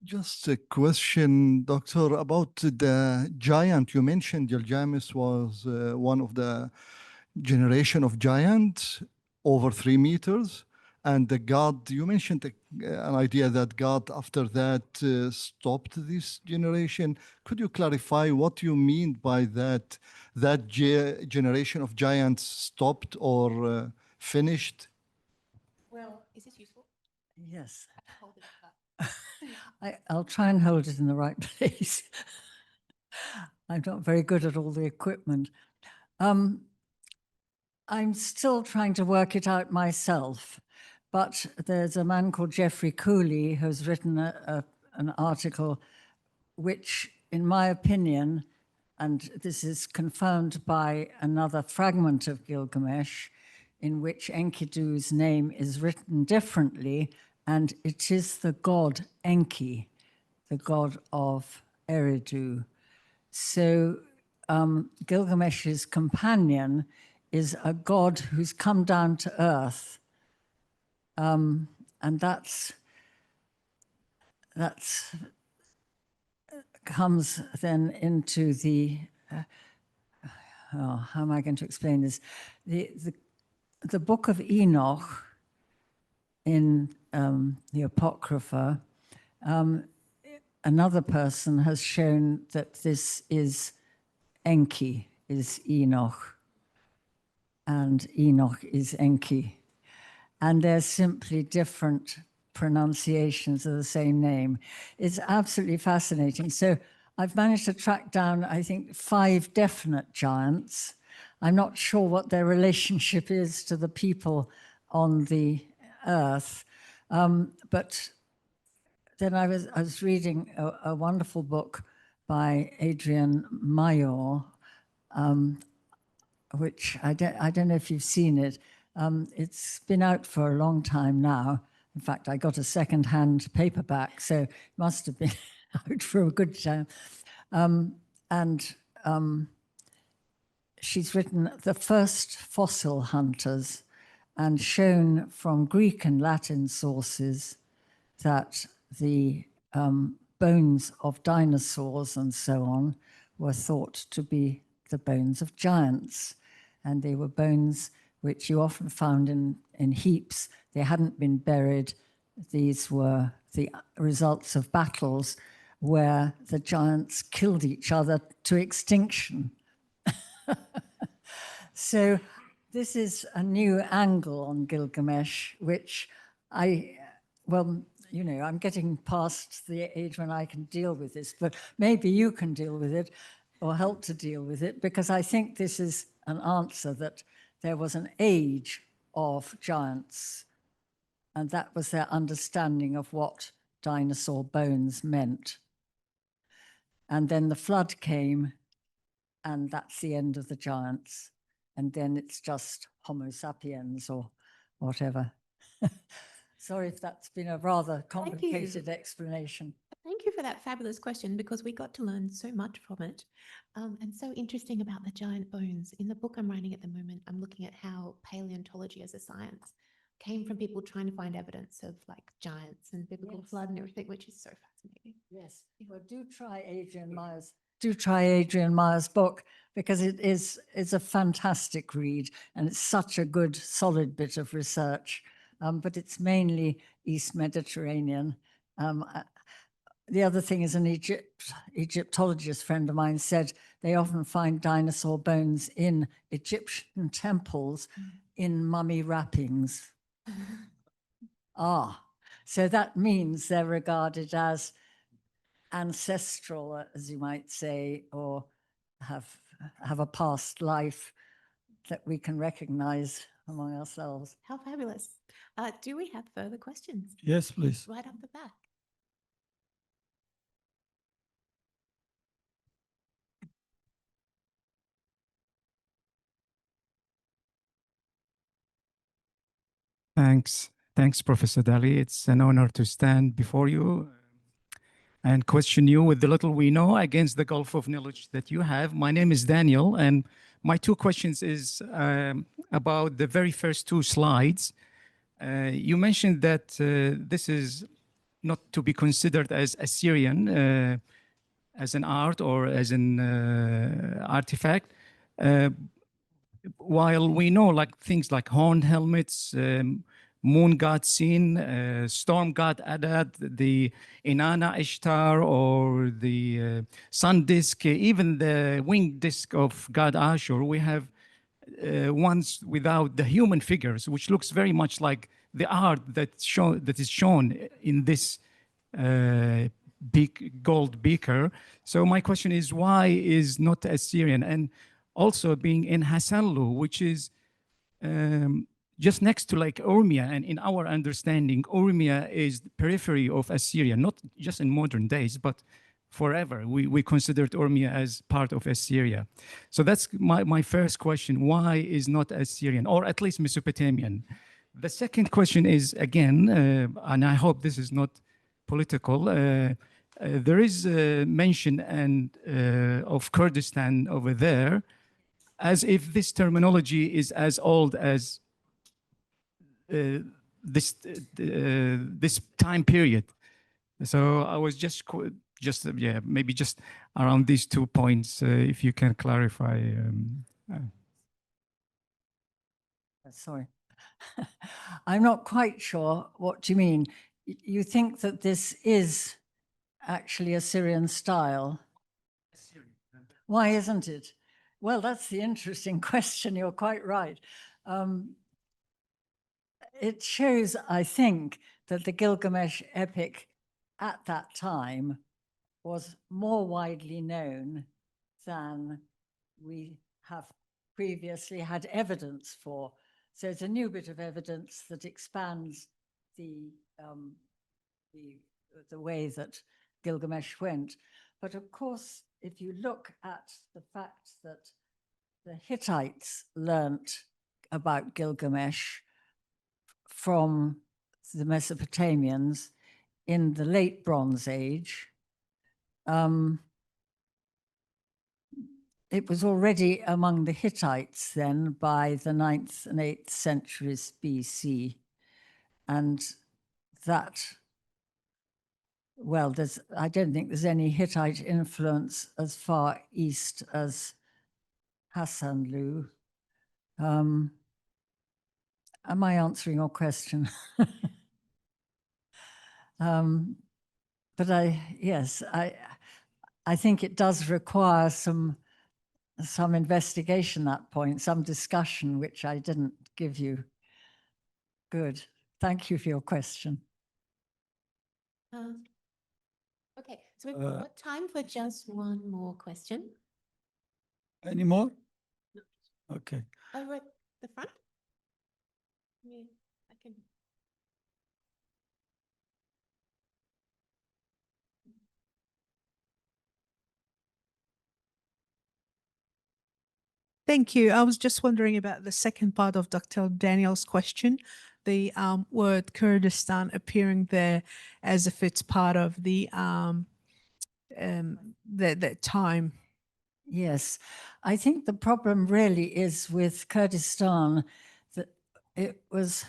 Just a question, Doctor, about the giant. You mentioned Gilgamesh was one of the generation of giants over 3 meters. And the God, you mentioned an idea that God after that stopped this generation. Could you clarify what you mean by that, that generation of giants stopped or finished? Well, is this useful? Yes. Hold it up. I'll try and hold it in the right place. I'm not very good at all the equipment. I'm still trying to work it out myself, but there's a man called Geoffrey Cooley who's written an article which, in my opinion, and this is confirmed by another fragment of Gilgamesh, in which Enkidu's name is written differently, and it is the god Enki, the god of Eridu. So Gilgamesh's companion is a god who's come down to earth, and that's comes then into the how am I going to explain this? The book of Enoch in the Apocrypha, another person has shown that this is Enki, is Enoch, and Enoch is Enki. And they're simply different pronunciations of the same name. It's absolutely fascinating. So I've managed to track down, I think, 5 definite giants. I'm not sure what their relationship is to the people on the earth. But then I was reading a wonderful book by Adrian Mayor, which I don't know if you've seen it. It's been out for a long time now. In fact, I got a second-hand paperback, so it must have been out for a good time. She's written The First Fossil Hunters and shown from Greek and Latin sources that the bones of dinosaurs and so on were thought to be the bones of giants. And they were bones which you often found in heaps. They hadn't been buried. These were the results of battles where the giants killed each other to extinction. So this is a new angle on Gilgamesh, which well, you know, I'm getting past the age when I can deal with this, but maybe you can deal with it or help to deal with it, because I think this is an answer that there was an age of giants, and that was their understanding of what dinosaur bones meant. And then the flood came, and that's the end of the giants. And then it's just Homo sapiens or whatever. Sorry if that's been a rather complicated explanation. Thank you for that fabulous question, because we got to learn so much from it. And so interesting about the giant bones. In the book I'm writing at the moment, I'm looking at how paleontology as a science came from people trying to find evidence of like giants and biblical flood and everything, which is so fascinating. Yes, well, do try Adrian Meyer's book, because it's a fantastic read, and it's such a good, solid bit of research. But it's mainly East Mediterranean. The other thing is, an Egyptologist friend of mine said they often find dinosaur bones in Egyptian temples in mummy wrappings. So that means they're regarded as ancestral, as you might say, or have a past life that we can recognize among ourselves. How fabulous. Do we have further questions? Yes, please. Right up the back. Thanks, Professor Dalley. It's an honor to stand before you and question you with the little we know against the gulf of knowledge that you have. My name is Daniel, and my two questions is about the very first two slides. You mentioned that this is not to be considered as Assyrian, as an art or as an artifact, while we know like things like horned helmets, moon god Sin, storm god Adad, the Inanna Ishtar, or the sun disk, even the winged disk of god Ashur, we have ones without the human figures, which looks very much like the art that is shown in this big gold beaker. So my question is, why is not Assyrian? And also being in Hasanlu, which is just next to Lake Urmia, and in our understanding, Urmia is the periphery of Assyria, not just in modern days, but forever. We considered Urmia as part of Assyria. So that's my first question. Why is not Assyrian, or at least Mesopotamian? The second question is, again, and I hope this is not political, there is a mention of Kurdistan over there, as if this terminology is as old as this time period. So I was just maybe just around these 2 points, if you can clarify. Sorry. I'm not quite sure what you mean. You think that this is actually Assyrian style? Why isn't it? Well, that's the interesting question. You're quite right. It shows, I think, that the Gilgamesh epic at that time was more widely known than we have previously had evidence for. So it's a new bit of evidence that expands the way that Gilgamesh went. But of course, if you look at the fact that the Hittites learnt about Gilgamesh from the Mesopotamians in the late Bronze Age, it was already among the Hittites then by the 9th and 8th centuries BC. And that, well, I don't think there's any Hittite influence as far east as Hasanlu. Am I answering your question? But yes, I think it does require some investigation at that point, some discussion, which I didn't give you. Good. Thank you for your question. Okay, so we've got time for just one more question. Any more? Okay. Over at the front. Yeah, I can. Thank you. I was just wondering about the second part of Dr. Daniel's question, the word Kurdistan appearing there as if it's part of the time. Yes, I think the problem really is with Kurdistan that it's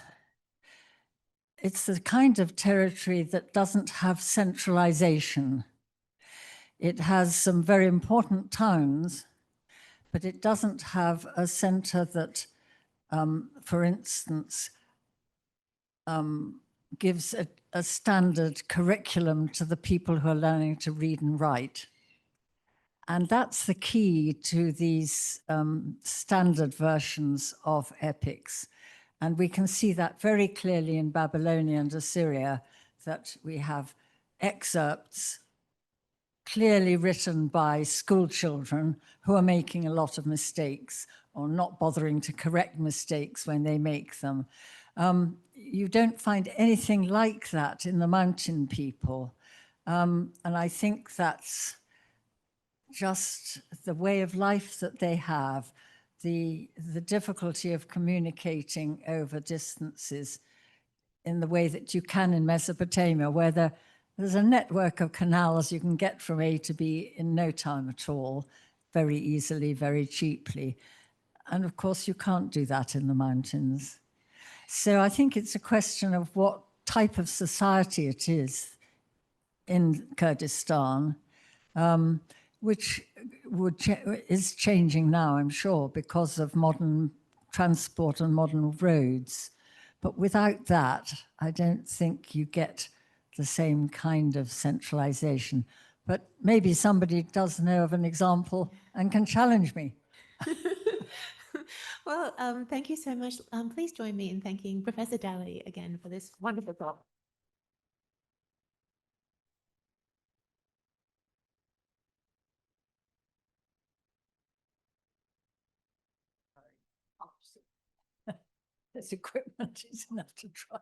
the kind of territory that doesn't have centralization. It has some very important towns, but it doesn't have a center that, for instance, gives a standard curriculum to the people who are learning to read and write. And that's the key to these standard versions of epics. And we can see that very clearly in Babylonia and Assyria, that we have excerpts clearly written by school children who are making a lot of mistakes or not bothering to correct mistakes when they make them. You don't find anything like that in the mountain people. And I think that's just the way of life that they have, the difficulty of communicating over distances in the way that you can in Mesopotamia, where there's a network of canals you can get from A to B in no time at all, very easily, very cheaply. And of course, you can't do that in the mountains. So I think it's a question of what type of society it is in Kurdistan, which is changing now, I'm sure, because of modern transport and modern roads. But without that, I don't think you get the same kind of centralization. But maybe somebody does know of an example and can challenge me. Well, thank you so much. Please join me in thanking Professor Dalley again for this wonderful talk. This equipment is enough to try.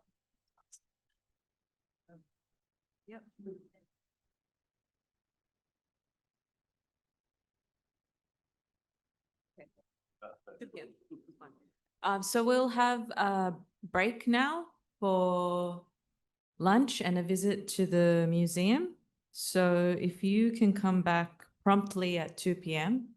Yep. So we'll have a break now for lunch and a visit to the museum. So if you can come back promptly at 2 p.m.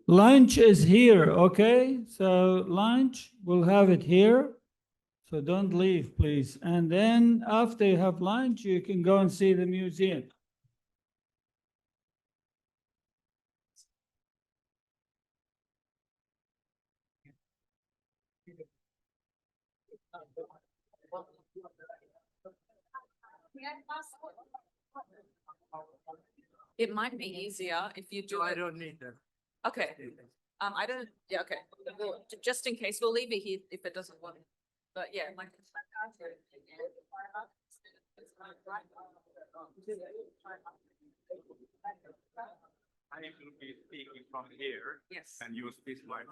Lunch is here, okay? So lunch, we'll have it here. So don't leave, please. And then after you have lunch, you can go and see the museum. It might be easier if you do I it. don't need that. Okay. I don't, yeah, okay. Just in case, we'll leave it here if it doesn't work. But yeah, like. I will be speaking from here. Yes. And you speak like.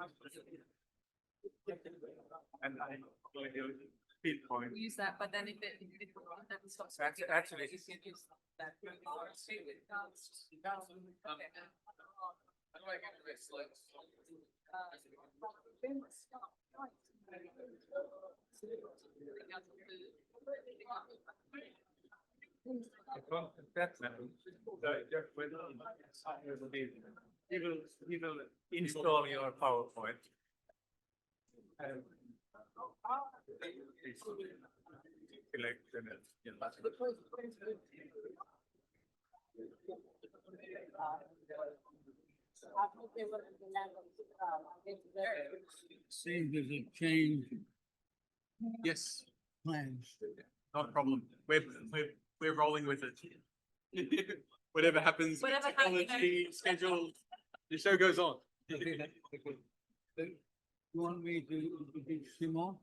And I will pinpoint. Use that, but then if it stops. That's working, actually- you can use that. He will install your PowerPoint. And select the Seems there's a change Yes, plans. not a problem. We're rolling with it. Whatever happens, Whatever technology, schedule, the show goes on. You want me to introduce Simo?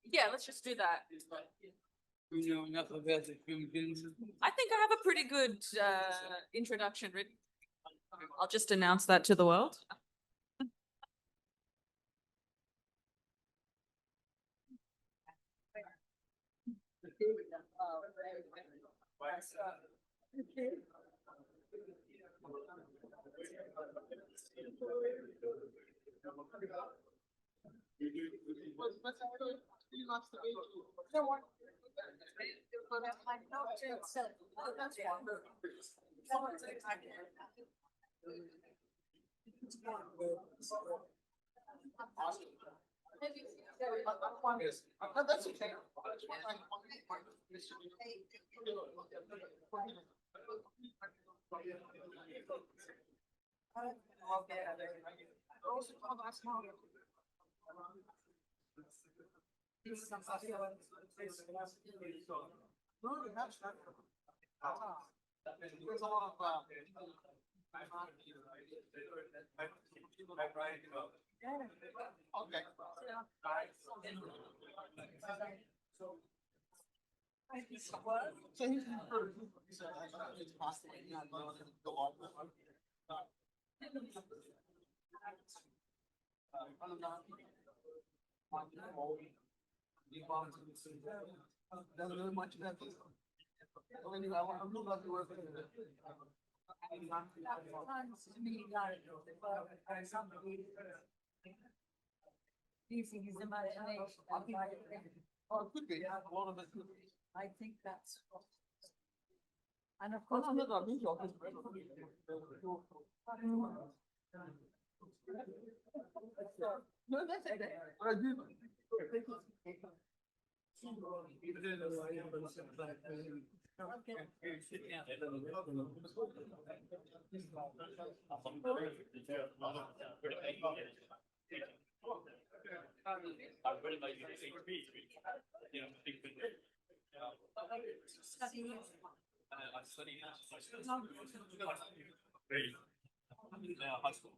Yeah, let's just do that. You know enough about the Philippines? I think I have a pretty good introduction written. I'll just announce that to the world. Using his imagination. Oh, it could be. A lot of it could be. I think that's what. And of Oh, course, no, no, no, these are- No, that's okay. I do. High school.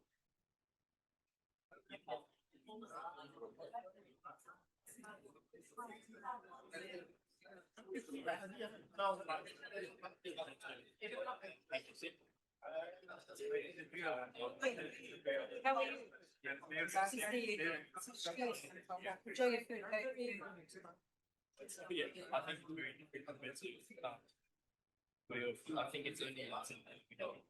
enjoy your food. Yeah, I think it's very expensive. I think it's only we don't.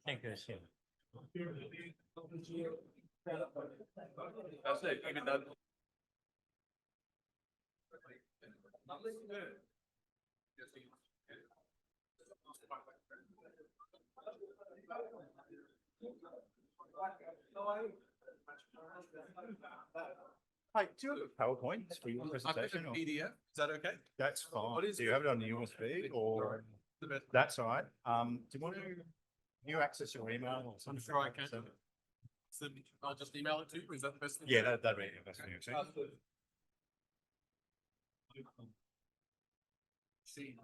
Thank you, Sim. That's it, even though. Hi, do you have a PowerPoint for your I've got a presentation? or- PDF, is that okay? That's fine. What is Do you have it on the USB or? The best. That's all right. Do you want to, can you access your email or I'm something? sure I can. So I'll just email it to you, is that the best thing? Yeah, that'd be the best thing, actually. See.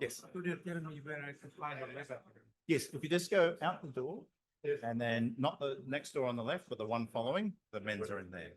Yes. Could you tell me where I can find a letter? Yes, if you just go out the door and then not the next door on the left, but the one following, the men's are in there.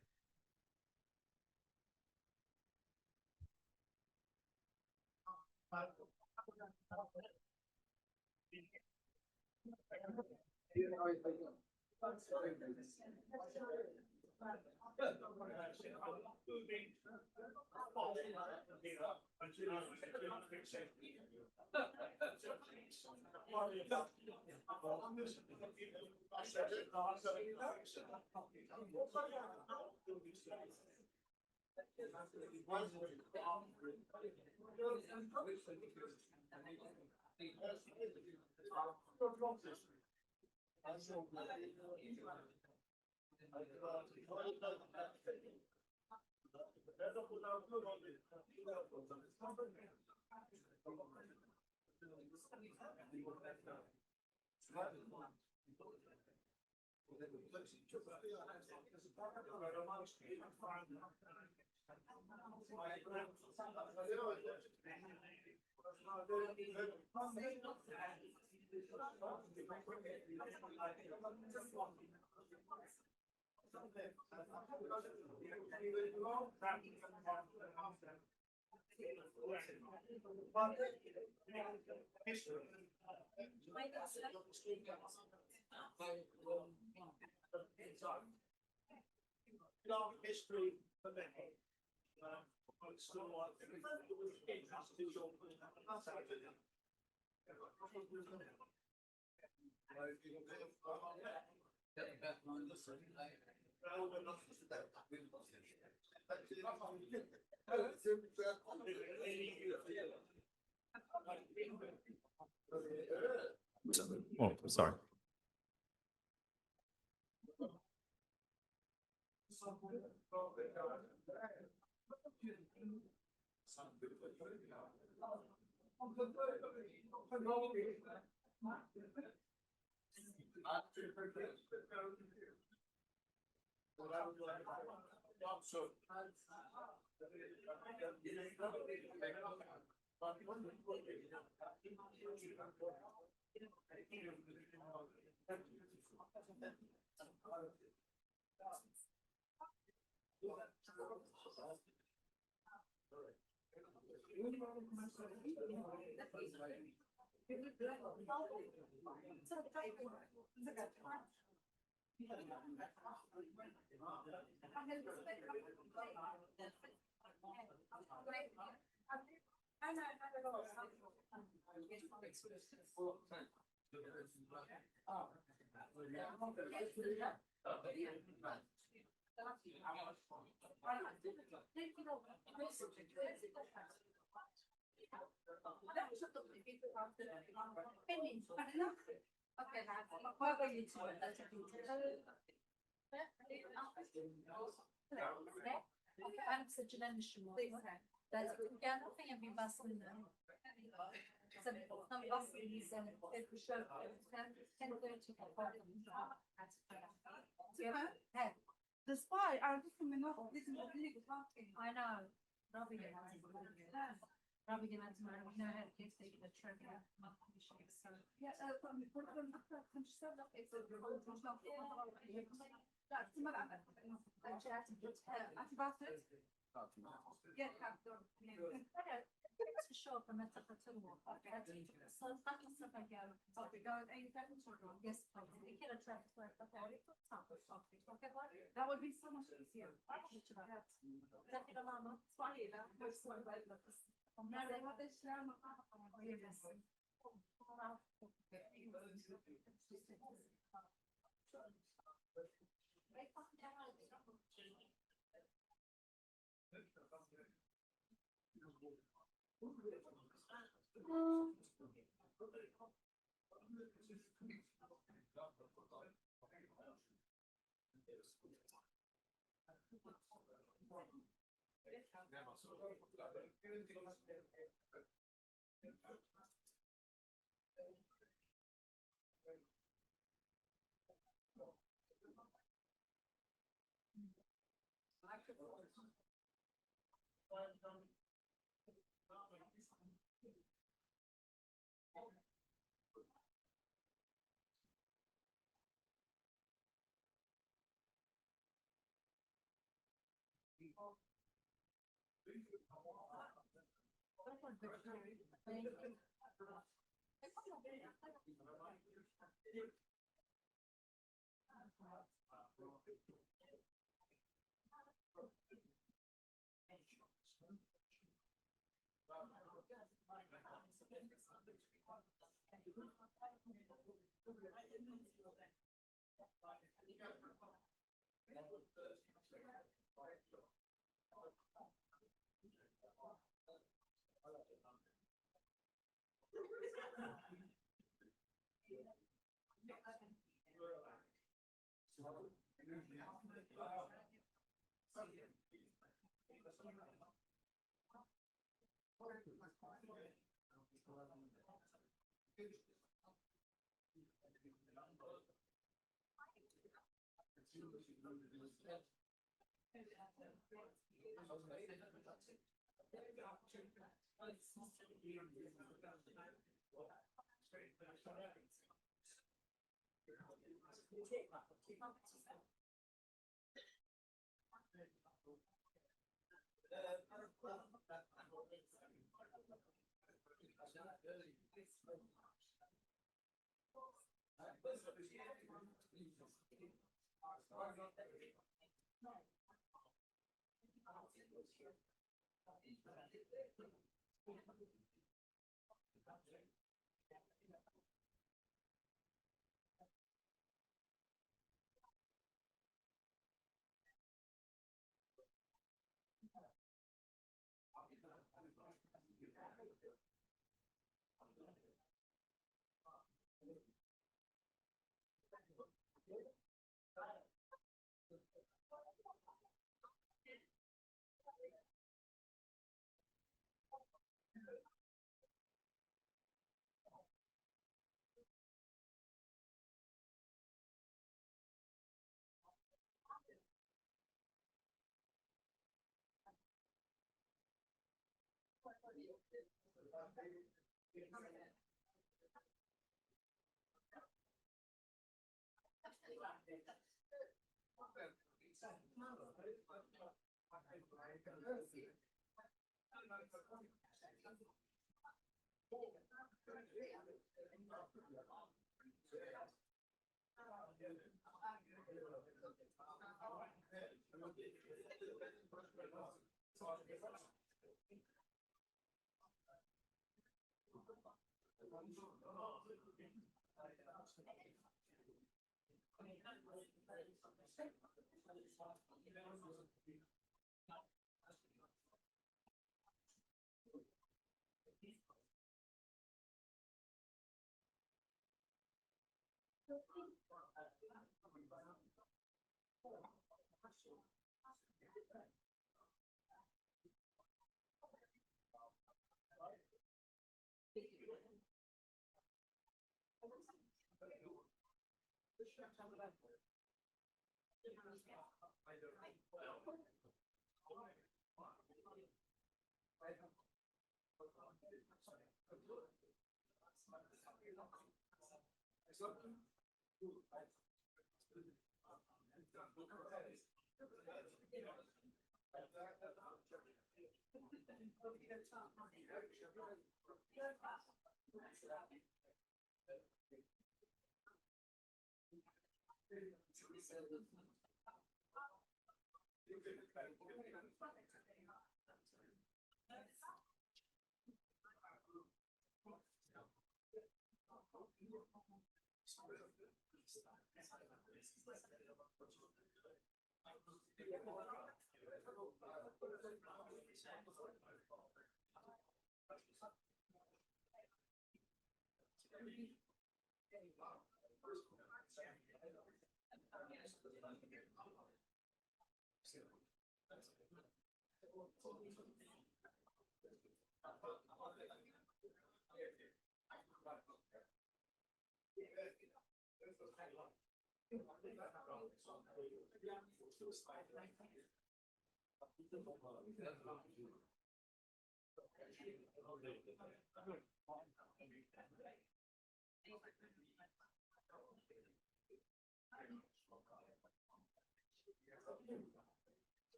Oh, sorry. Despite I know. That would be so much easier.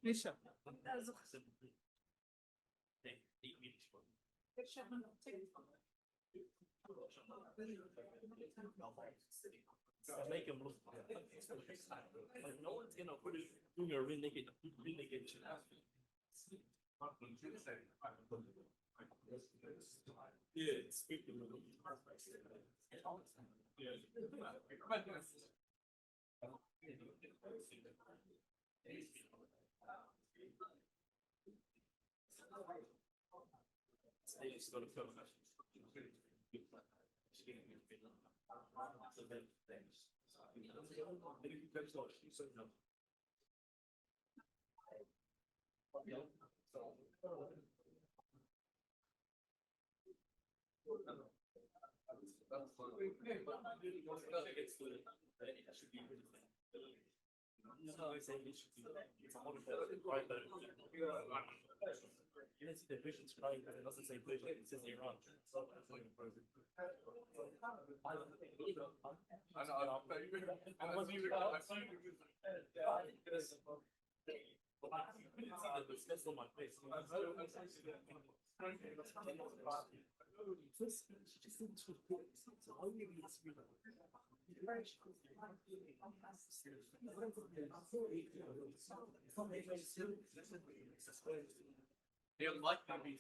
Lisa. Make him look. Like no one's gonna put it doing a real naked. Yeah, it's speaking. The vision's crying, but it doesn't say vision, it says Iran. They're likely to be.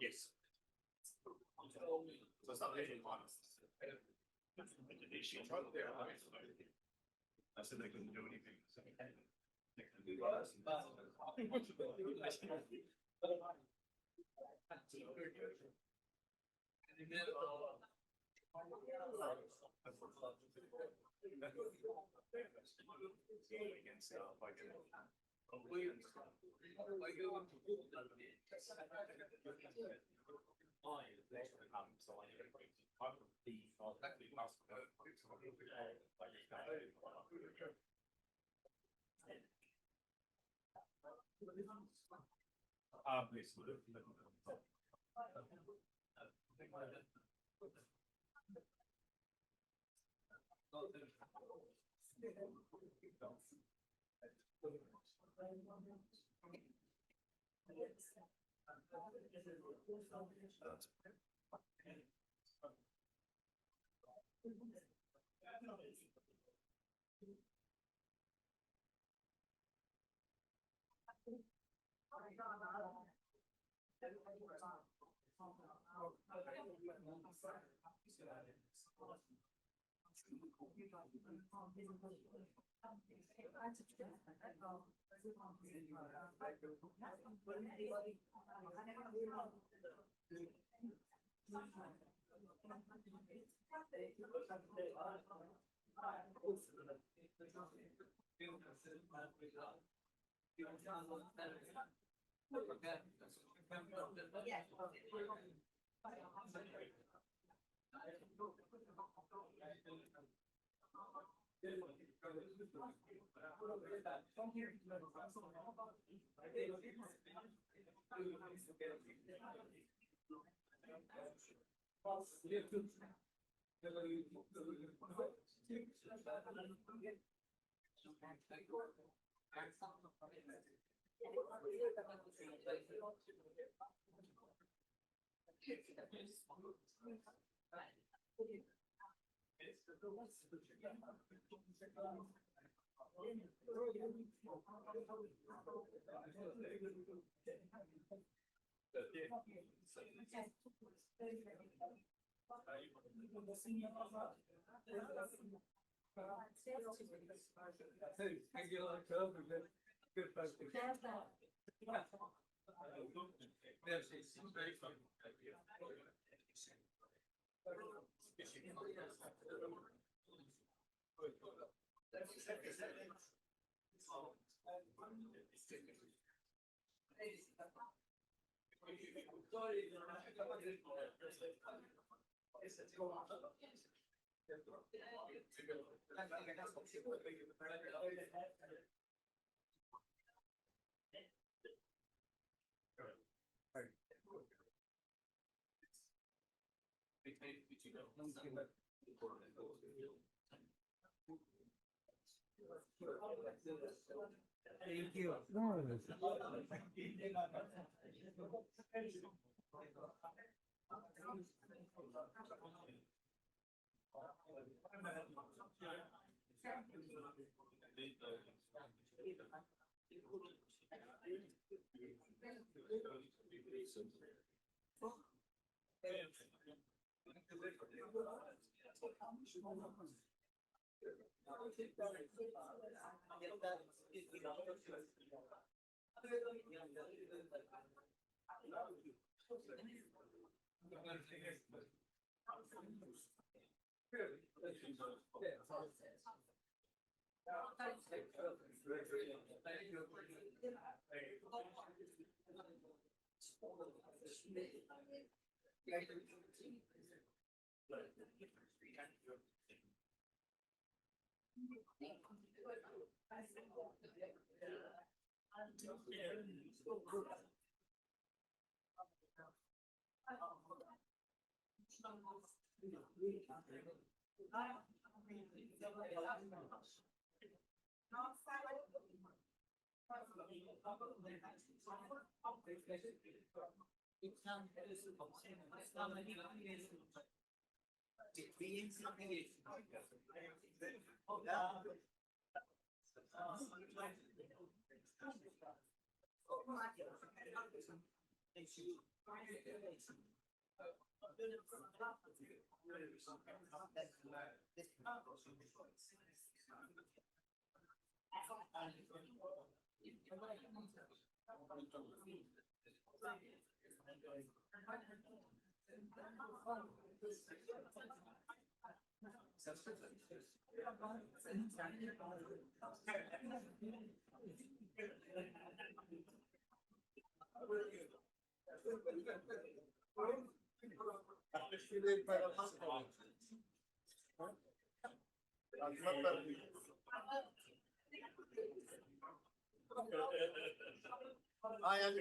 Yes. So it's not really honest. I said they couldn't do anything. They couldn't do Thank you. I am a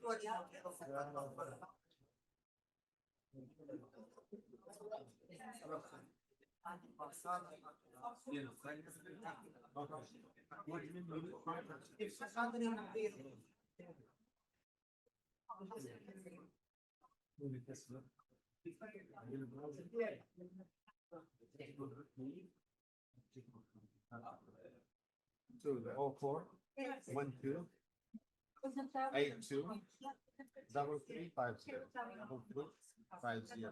George House. So the 04 1 2 8 2 double 3 5 0 double 3 5 0.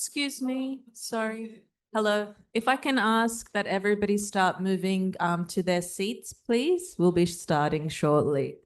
Excuse me, sorry. Hello, if I can ask that everybody start moving to their seats, please. We'll be starting shortly.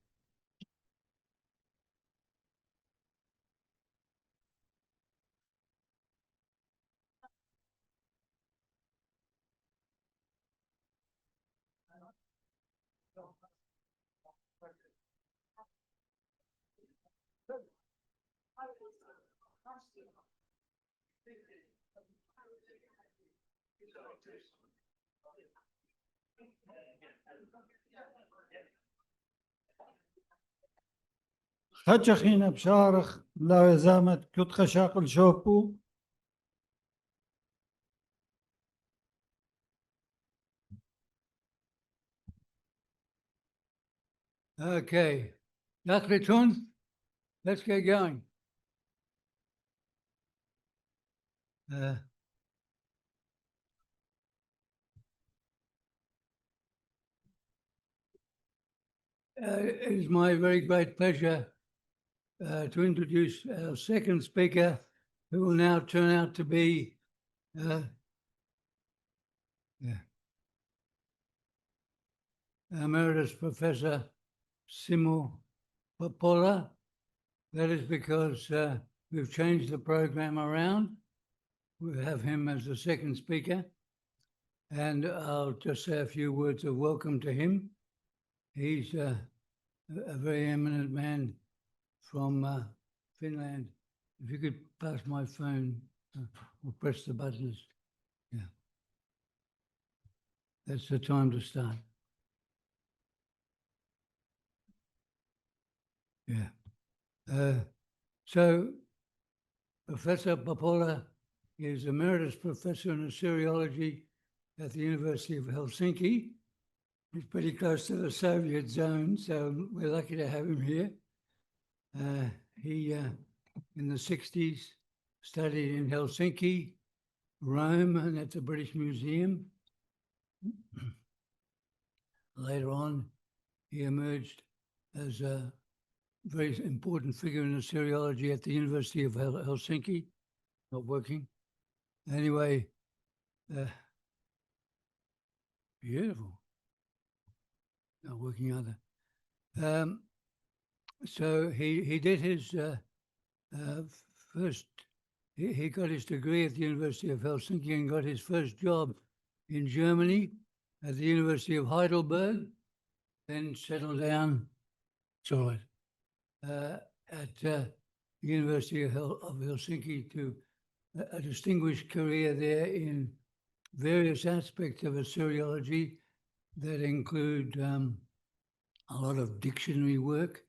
خجخين بشارخ لا زامت كت خشاقل شوبو. Okay. Nachritun, let's get going. It is my very great pleasure to introduce our second speaker, who will now turn out to be Emeritus Professor Simo Parpola. That is because we've changed the program around. We have him as the second speaker, and I'll just say a few words of welcome to him. He's a very eminent man from Finland. If you could pass my phone or press the buttons. Yeah. That's the time to start. Yeah. So Professor Parpola He is Emeritus Professor in Assyriology at the University of Helsinki. He's pretty close to the Soviet zone, so we're lucky to have him here. He, in the 60s, studied in Helsinki, Rome, and at the British Museum. Later on, he emerged as a very important figure in Assyriology at the University of Helsinki, not working. Anyway, beautiful. Not working either. So he did his first, he got his degree at the University of Helsinki and got his first job in Germany at the University of Heidelberg, then settled down, at the University of Helsinki to a distinguished career there in various aspects of Assyriology that include a lot of dictionary work,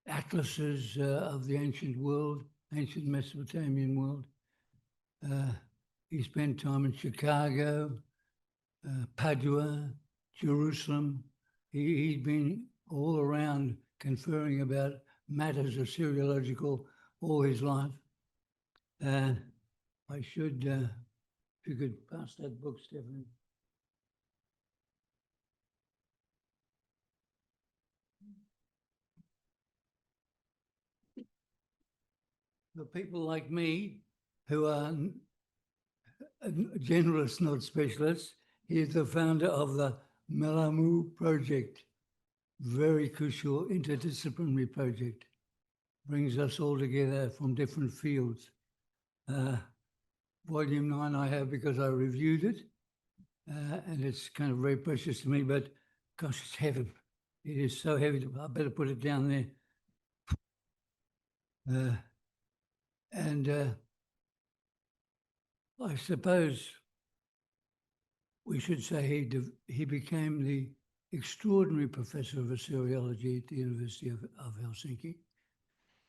atlases of the ancient world, ancient Mesopotamian world. He spent time in Chicago, Padua, Jerusalem. He'd been all around conferring about matters Assyriological all his life. I should, if you could pass that book, Stephanie. For people like me who are generalists, not specialists, he is the founder of the Melamu project, very crucial interdisciplinary project, brings us all together from different fields. Volume 9 I have because I reviewed it, and it's kind of very precious to me, but gosh, it's heavy. It is so heavy, I better put it down there. I suppose we should say he became the extraordinary professor of Assyriology at the University of Helsinki,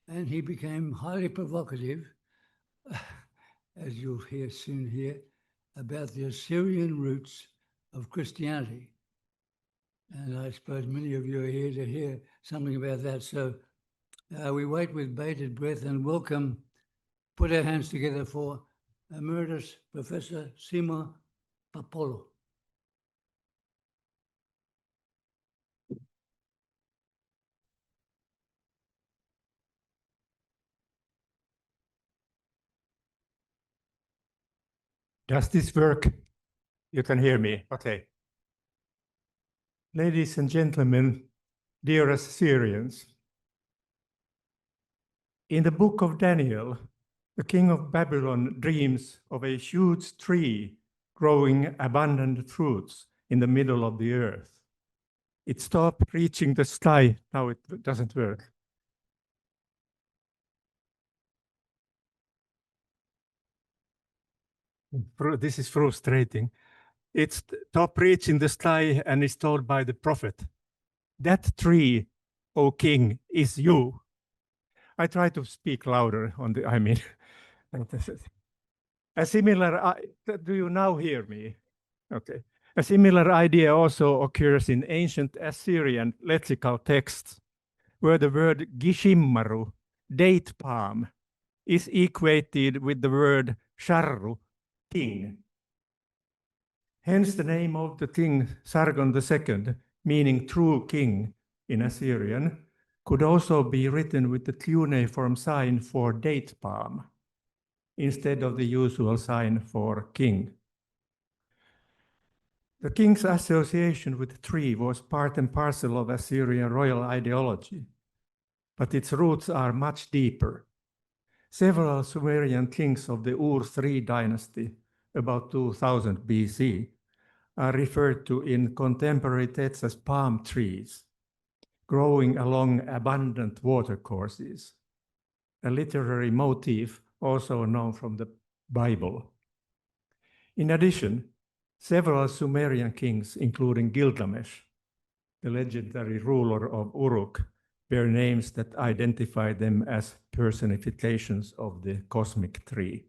and he became highly provocative, as you'll hear soon here, about the Assyrian roots of Christianity. And I suppose many of you are here to hear something about that. So we wait with bated breath and welcome, put our hands together for Emeritus Professor Simo Parpola. Does this work? You can hear me, okay. Ladies and gentlemen, dear Assyrians, in the book of Daniel, the king of Babylon dreams of a huge tree growing abundant fruits in the middle of the earth. It stopped reaching the sky. Now it doesn't work. This is frustrating. It's top reaching the sky and is told by the prophet, that tree, O king, is you. I try to speak louder on the, a similar, do you now hear me? Okay. A similar idea also occurs in ancient Assyrian lexical texts, where the word gishimmaru, date palm, is equated with the word sharru, king. Hence the name of the king, Sargon II, meaning true king in Assyrian, could also be written with the cuneiform sign for date palm, instead of the usual sign for king. The king's association with the tree was part and parcel of Assyrian royal ideology, but its roots are much deeper. Several Sumerian kings of the Ur III dynasty, about 2000 BC, are referred to in contemporary texts as palm trees, growing along abundant watercourses, a literary motif also known from the Bible. In addition, several Sumerian kings, including Gilgamesh, the legendary ruler of Uruk, bear names that identify them as personifications of the cosmic tree.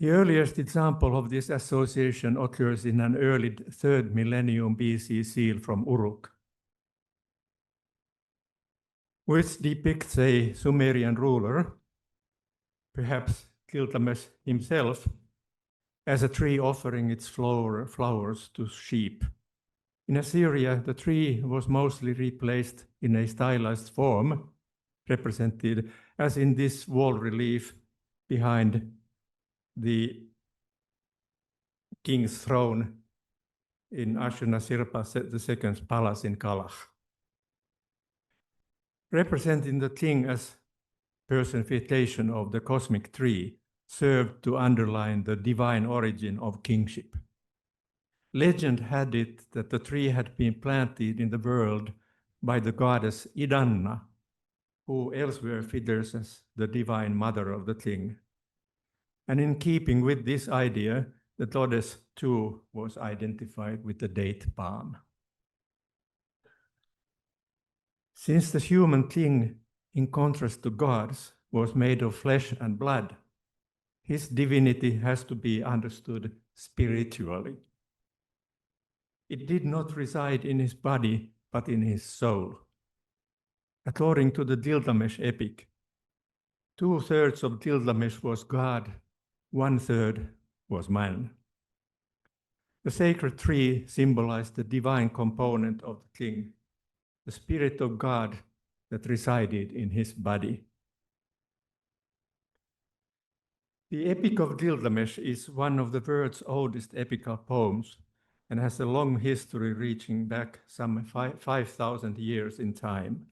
The earliest example of this association occurs in an early 3rd millennium BC seal from Uruk, which depicts a Sumerian ruler, perhaps Gilgamesh himself, as a tree offering its flowers to sheep. In Assyria, the tree was mostly replaced in a stylized form, represented as in this wall relief behind the king's throne in Ashurnasirpa II's palace in Kalach. Representing the king as personification of the cosmic tree served to underline the divine origin of kingship. Legend had it that the tree had been planted in the world by the goddess Idanna, who elsewhere figures as the divine mother of the king. And in keeping with this idea, the goddess Chau was identified with the date palm. Since the human king, in contrast to gods, was made of flesh and blood, his divinity has to be understood spiritually. It did not reside in his body, but in his soul. According to the Gilgamesh epic, 2/3 of Gilgamesh was God, 1/3 was man. The sacred tree symbolized the divine component of the king, the spirit of God that resided in his body. The Epic of Gilgamesh is one of the world's oldest epical poems and has a long history reaching back some 5,000 years in time.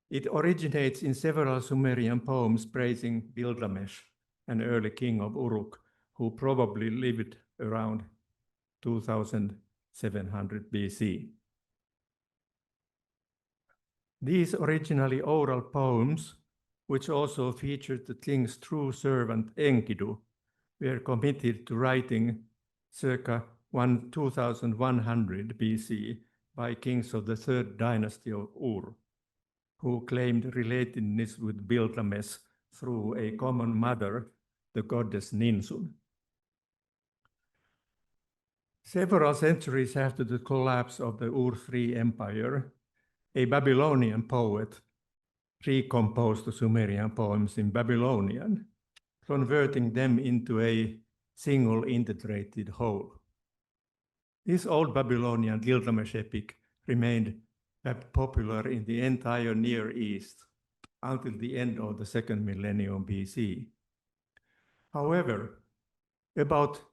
It originates in several Sumerian poems praising Gilgamesh, an early king of Uruk, who probably lived around 2700 BC. These originally oral poems, which also featured the king's true servant Enkidu, were committed to writing circa 2100 BC by kings of the 3rd dynasty of Ur, who claimed relatedness with Gilgamesh through a common mother, the goddess Ninsun. Several centuries after the collapse of the Ur III Empire, a Babylonian poet recomposed the Sumerian poems in Babylonian, converting them into a single integrated whole. This old Babylonian Gilgamesh epic remained popular in the entire Near East until the end of the 2nd millennium BC. However, about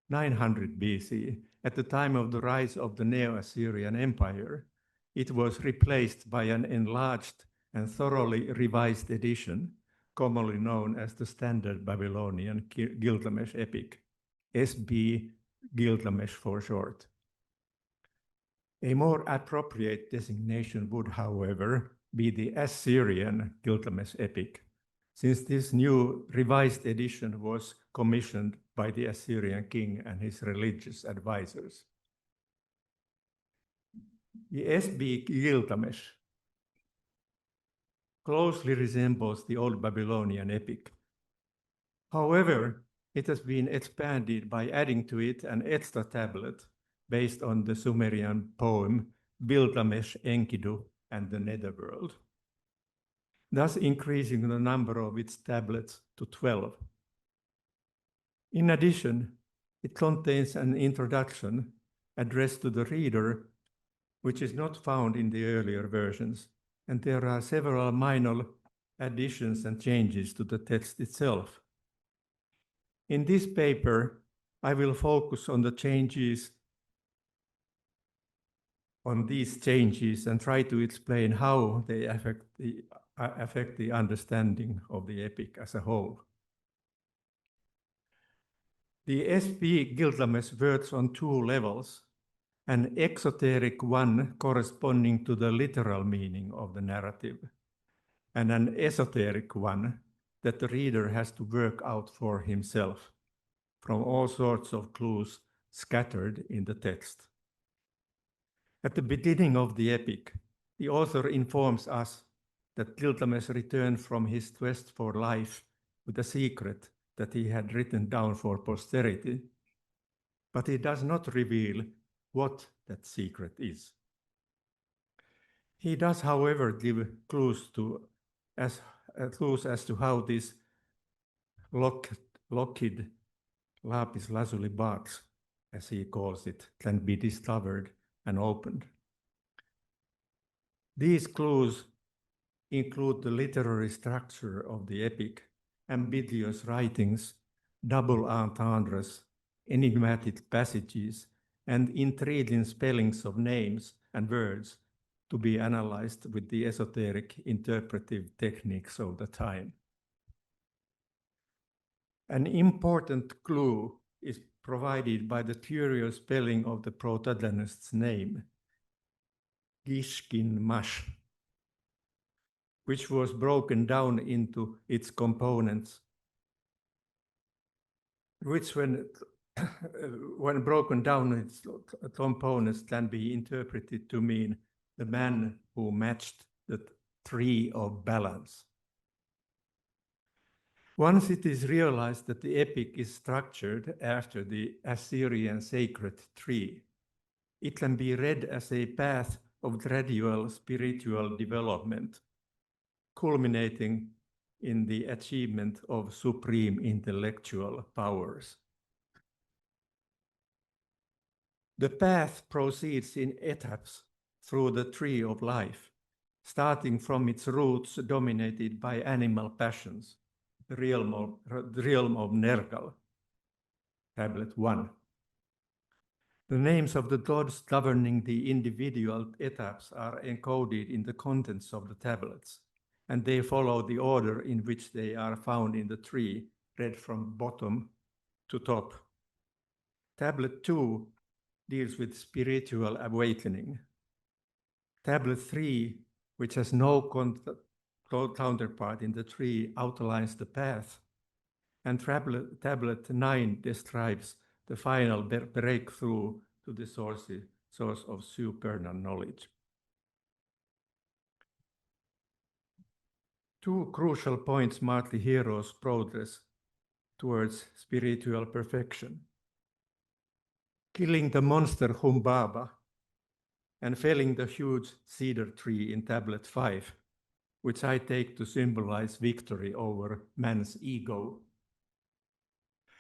900 BC, at the time of the rise of the Neo-Assyrian Empire, it was replaced by an enlarged and thoroughly revised edition, commonly known as the Standard Babylonian Gilgamesh Epic, SB Gilgamesh for short. A more appropriate designation would, however, be the Assyrian Gilgamesh Epic, since this new revised edition was commissioned by the Assyrian king and his religious advisors. The SB Gilgamesh closely resembles the old Babylonian epic. However, it has been expanded by adding to it an extra tablet based on the Sumerian poem Gilgamesh, Enkidu, and the Netherworld, thus increasing the number of its tablets to 12. In addition, it contains an introduction addressed to the reader, which is not found in the earlier versions, and there are several minor additions and changes to the text itself. In this paper, I will focus on the changes, on these changes, and try to explain how they affect the understanding of the epic as a whole. The SB Gilgamesh works on 2 levels, an exoteric one corresponding to the literal meaning of the narrative, and an esoteric one that the reader has to work out for himself from all sorts of clues scattered in the text. At the beginning of the epic, the author informs us that Gilgamesh returned from his quest for life with a secret that he had written down for posterity, but he does not reveal what that secret is. He does, however, give clues as to how this locked lapis lazuli box, as he calls it, can be discovered and opened. These clues include the literary structure of the epic, ambiguous writings, double entendres, enigmatic passages, and intriguing spellings of names and words to be analyzed with the esoteric interpretive techniques of the time. An important clue is provided by the curious spelling of the protagonist's name, Gishkin-mash, which was broken down into its components, which when broken down, its components can be interpreted to mean the man who matched the tree of balance. Once it is realized that the epic is structured after the Assyrian sacred tree, it can be read as a path of gradual spiritual development, culminating in the achievement of supreme intellectual powers. The path proceeds in etaps through the tree of life, starting from its roots dominated by animal passions, the realm of Nergal, Tablet 1. The names of the gods governing the individual etaps are encoded in the contents of the tablets, and they follow the order in which they are found in the tree, read from bottom to top. Tablet 2 deals with spiritual awakening. Tablet 3, which has no counterpart in the tree, outlines the path. And tablet 9 describes the final breakthrough to the source of supernal knowledge. Two crucial points mark the hero's progress towards spiritual perfection: killing the monster Humbaba and felling the huge cedar tree in Tablet 5, which I take to symbolize victory over man's ego,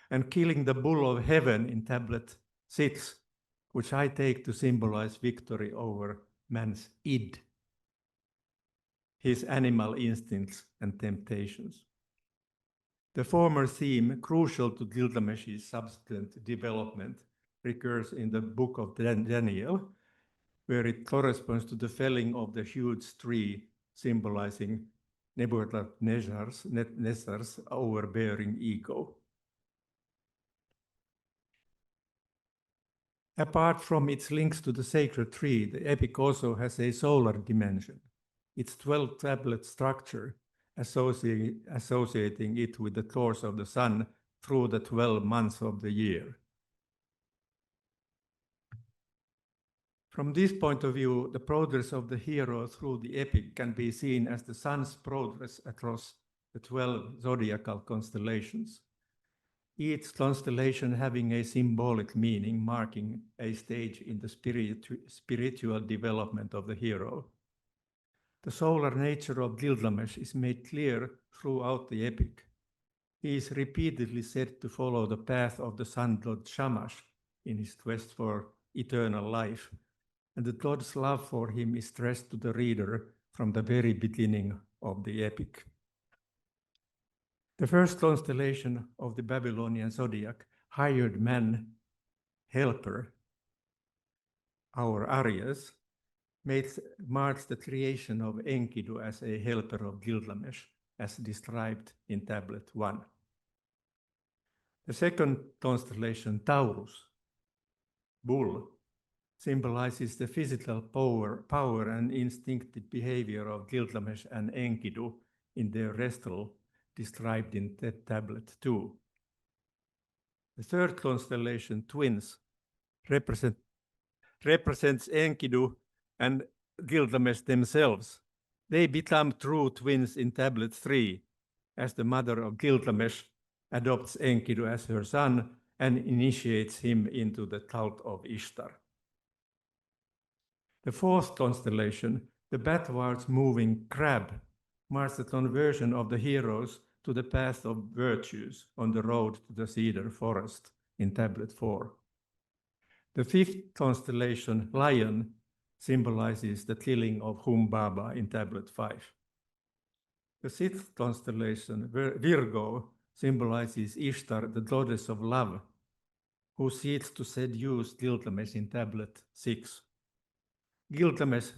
and killing the bull of heaven in Tablet 6, which I take to symbolize victory over man's id, his animal instincts and temptations. The former theme, crucial to Gilgamesh's subsequent development, recurs in the book of Daniel, where it corresponds to the felling of the huge tree, symbolizing Nebuchadnezzar's overbearing ego. Apart from its links to the sacred tree, the epic also has a solar dimension. Its 12-tablet structure, associating it with the course of the sun through the 12 months of the year. From this point of view, the progress of the hero through the epic can be seen as the sun's progress across the 12 zodiacal constellations, each constellation having a symbolic meaning, marking a stage in the spiritual development of the hero. The solar nature of Gilgamesh is made clear throughout the epic. He is repeatedly said to follow the path of the sun god Shamash in his quest for eternal life, and the god's love for him is stressed to the reader from the very beginning of the epic. The first constellation of the Babylonian zodiac, hired man, helper, our Arias, marks the creation of Enkidu as a helper of Gilgamesh, as described in Tablet 1. The second constellation, Taurus, bull, symbolizes the physical power and instinctive behavior of Gilgamesh and Enkidu in their wrestle, described in Tablet 2. The third constellation, Twins, represents Enkidu and Gilgamesh themselves, They become true twins in tablet 3, as the mother of Gilgamesh adopts Enkidu as her son and initiates him into the cult of Ishtar. The fourth constellation, the backwards moving crab, marks the conversion of the heroes to the path of virtues on the road to the cedar forest in tablet 4. The fifth constellation, lion, symbolizes the killing of Humbaba in tablet 5. The sixth constellation, Virgo, symbolizes Ishtar, the goddess of love, who seeks to seduce Gilgamesh in tablet 6. Gilgamesh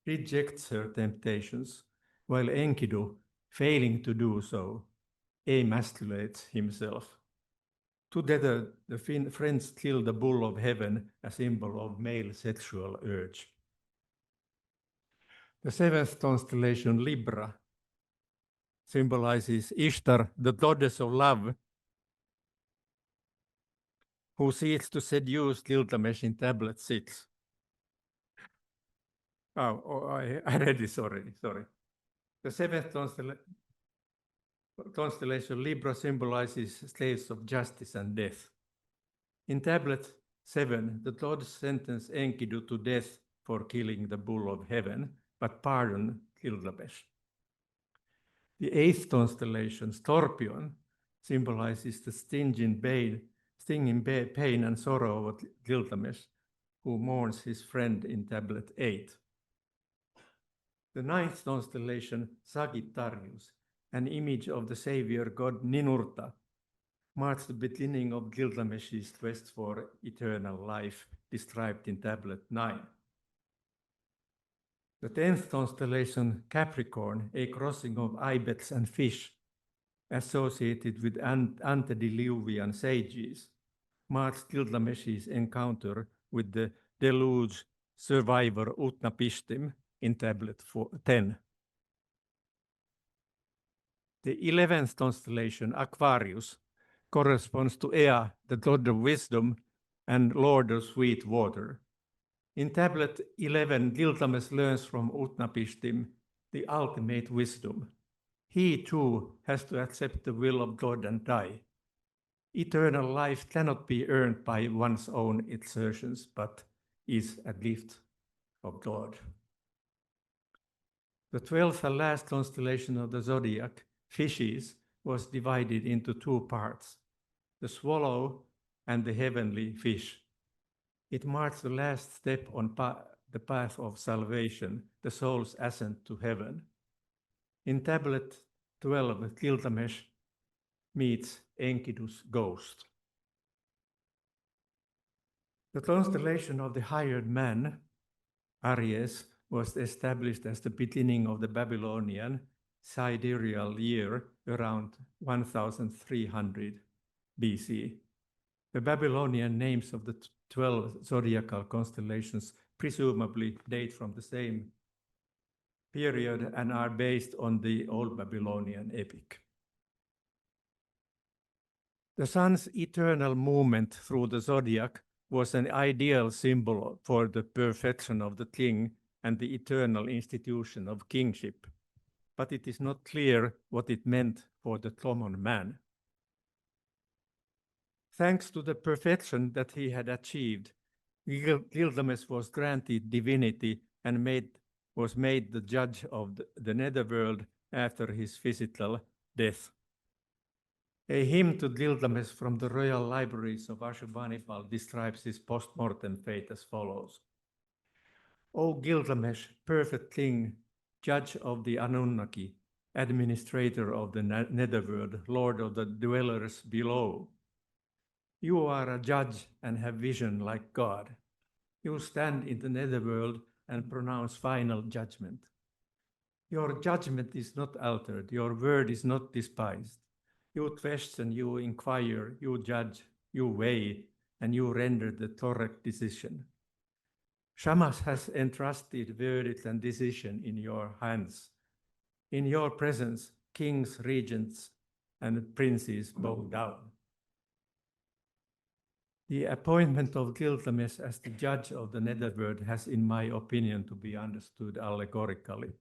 rejects her temptations, while Enkidu, failing to do so, emasculates himself. Together, the friends kill the bull of heaven, a symbol of male sexual urge. The seventh constellation, Libra, symbolizes Ishtar, the goddess of love, who seeks to seduce Gilgamesh in tablet 6. I read this already, sorry. The seventh constellation, Libra, symbolizes states of justice and death. In tablet 7, the gods sentence Enkidu to death for killing the bull of heaven, but pardon Gilgamesh. The eighth constellation, Scorpion, symbolizes the stinging pain and sorrow of Gilgamesh, who mourns his friend in tablet 8. The ninth constellation, Sagittarius, an image of the savior god Ninurta, marks the beginning of Gilgamesh's quest for eternal life, described in tablet 9. The 10th constellation, Capricorn, a crossing of ibex and fish, associated with antediluvian sages, marks Gilgamesh's encounter with the deluge survivor Utnapishtim in tablet 10. The 11th constellation, Aquarius, corresponds to Ea, the god of wisdom and lord of sweet water. In tablet 11, Gilgamesh learns from Utnapishtim the ultimate wisdom. He too has to accept the will of God and die. Eternal life cannot be earned by one's own exertions, but is a gift of God. The 12th and last constellation of the zodiac, Fishes, was divided into two parts, the swallow and the heavenly fish. It marks the last step on the path of salvation, the soul's ascent to heaven. In tablet 12, Gilgamesh meets Enkidu's ghost. The constellation of the hired man, Aries, was established as the beginning of the Babylonian sidereal year around 1300 BC. The Babylonian names of the 12 zodiacal constellations presumably date from the same period and are based on the Old Babylonian epic. The sun's eternal movement through the zodiac was an ideal symbol for the perfection of the king and the eternal institution of kingship, but it is not clear what it meant for the common man. Thanks to the perfection that he had achieved, Gilgamesh was granted divinity and was made the judge of the netherworld after his physical death. A hymn to Gilgamesh from the royal libraries of Ashurbanipal describes his post-mortem fate as follows. O Gilgamesh, perfect king, judge of the Anunnaki, administrator of the netherworld, lord of the dwellers below, you are a judge and have vision like God. You stand in the netherworld and pronounce final judgment. Your judgment is not altered. Your word is not despised. You question, you inquire, you judge, you weigh, and you render the correct decision. Shamash has entrusted verdict and decision in your hands. In your presence, kings, regents, and princes bow down. The appointment of Gilgamesh as the judge of the netherworld has, in my opinion, to be understood allegorically.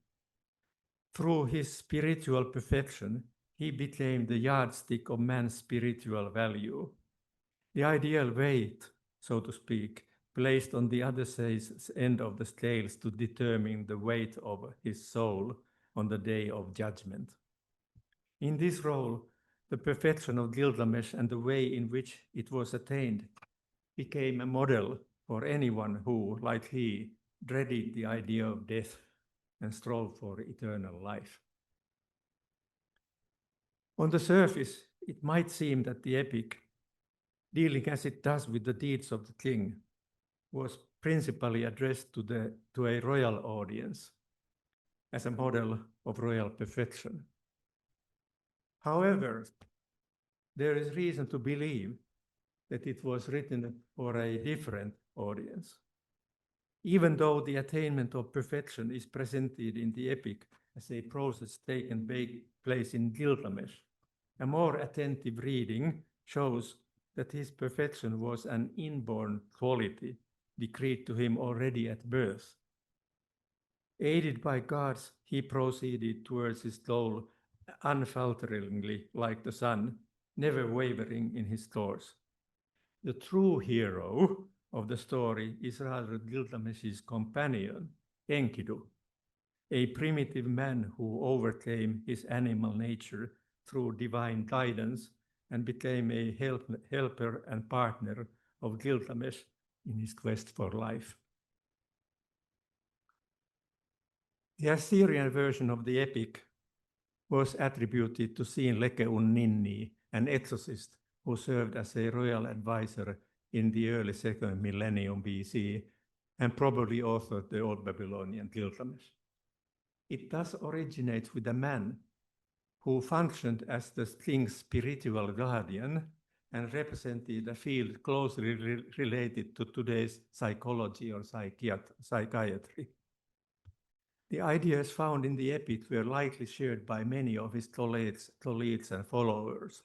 Through his spiritual perfection, he became the yardstick of man's spiritual value. The ideal weight, so to speak, placed on the other end of the scales to determine the weight of his soul on the day of judgment. In this role, the perfection of Gilgamesh and the way in which it was attained became a model for anyone who, like he, dreaded the idea of death and strove for eternal life. On the surface, it might seem that the epic, dealing as it does with the deeds of the king, was principally addressed to a royal audience as a model of royal perfection. However, there is reason to believe that it was written for a different audience. Even though the attainment of perfection is presented in the epic as a process taking place in Gilgamesh, a more attentive reading shows that his perfection was an inborn quality decreed to him already at birth. Aided by gods, he proceeded towards his goal unfalteringly like the sun, never wavering in his course. The true hero of the story is rather Gilgamesh's companion, Enkidu, a primitive man who overcame his animal nature through divine guidance and became a helper and partner of Gilgamesh in his quest for life. The Assyrian version of the epic was attributed to Sinleke-Ninni, an ethicist who served as a royal advisor in the early 2nd millennium BC and probably authored the Old Babylonian Gilgamesh. It thus originates with a man who functioned as the king's spiritual guardian and represented a field closely related to today's psychology or psychiatry. The ideas found in the epic were likely shared by many of his colleagues and followers.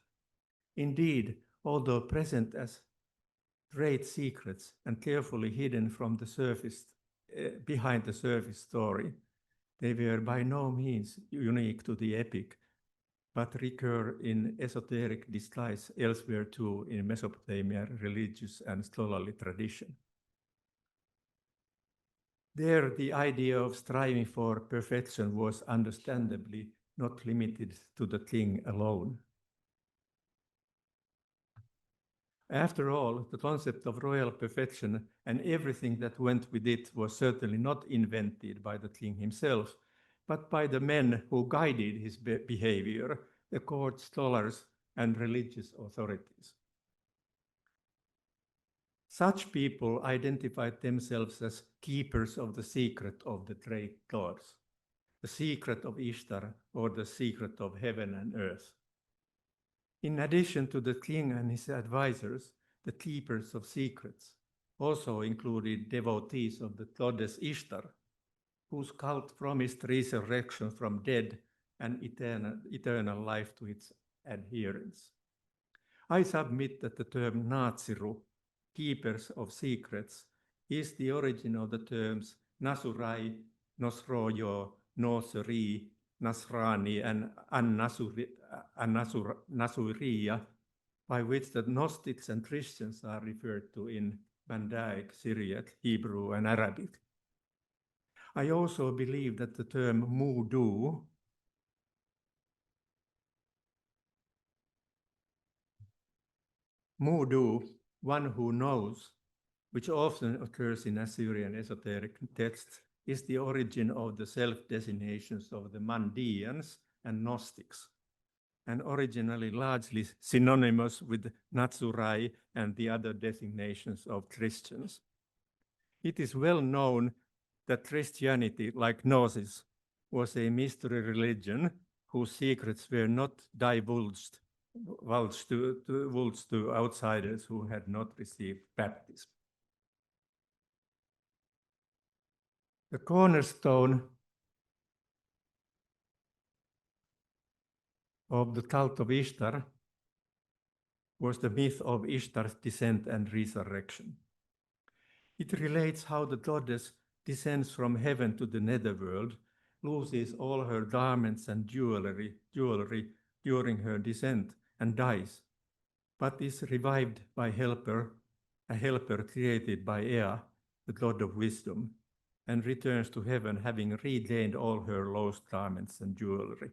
Indeed, although present as great secrets and carefully hidden from the surface, behind the surface story, they were by no means unique to the epic, but recur in esoteric disguise elsewhere too in Mesopotamian religious and scholarly tradition. There, the idea of striving for perfection was understandably not limited to the king alone. After all, the concept of royal perfection and everything that went with it was certainly not invented by the king himself, but by the men who guided his behavior, the court scholars and religious authorities. Such people identified themselves as keepers of the secret of the great gods, the secret of Ishtar or the secret of heaven and earth. In addition to the king and his advisors, the keepers of secrets also included devotees of the goddess Ishtar, whose cult promised resurrection from dead and eternal life to its adherents. I submit that the term Natsiru, keepers of secrets, is the origin of the terms Nasurai, Nosroyo, Nosri, Nasrani, and Nasuriya, by which the Gnostics and Christians are referred to in Mandaic, Syriac, Hebrew, and Arabic. I also believe that the term Mudu, one who knows, which often occurs in Assyrian esoteric texts, is the origin of the self-designations of the Mandeans and Gnostics, and originally largely synonymous with Natsurai and the other designations of Christians. It is well known that Christianity, like Gnosis, was a mystery religion whose secrets were not divulged to outsiders who had not received baptism. The cornerstone of the cult of Ishtar was the myth of Ishtar's descent and resurrection. It relates how the goddess descends from heaven to the netherworld loses all her garments and jewelry during her descent and dies, but is revived by a helper created by Ea, the god of wisdom, and returns to heaven having regained all her lost garments and jewelry.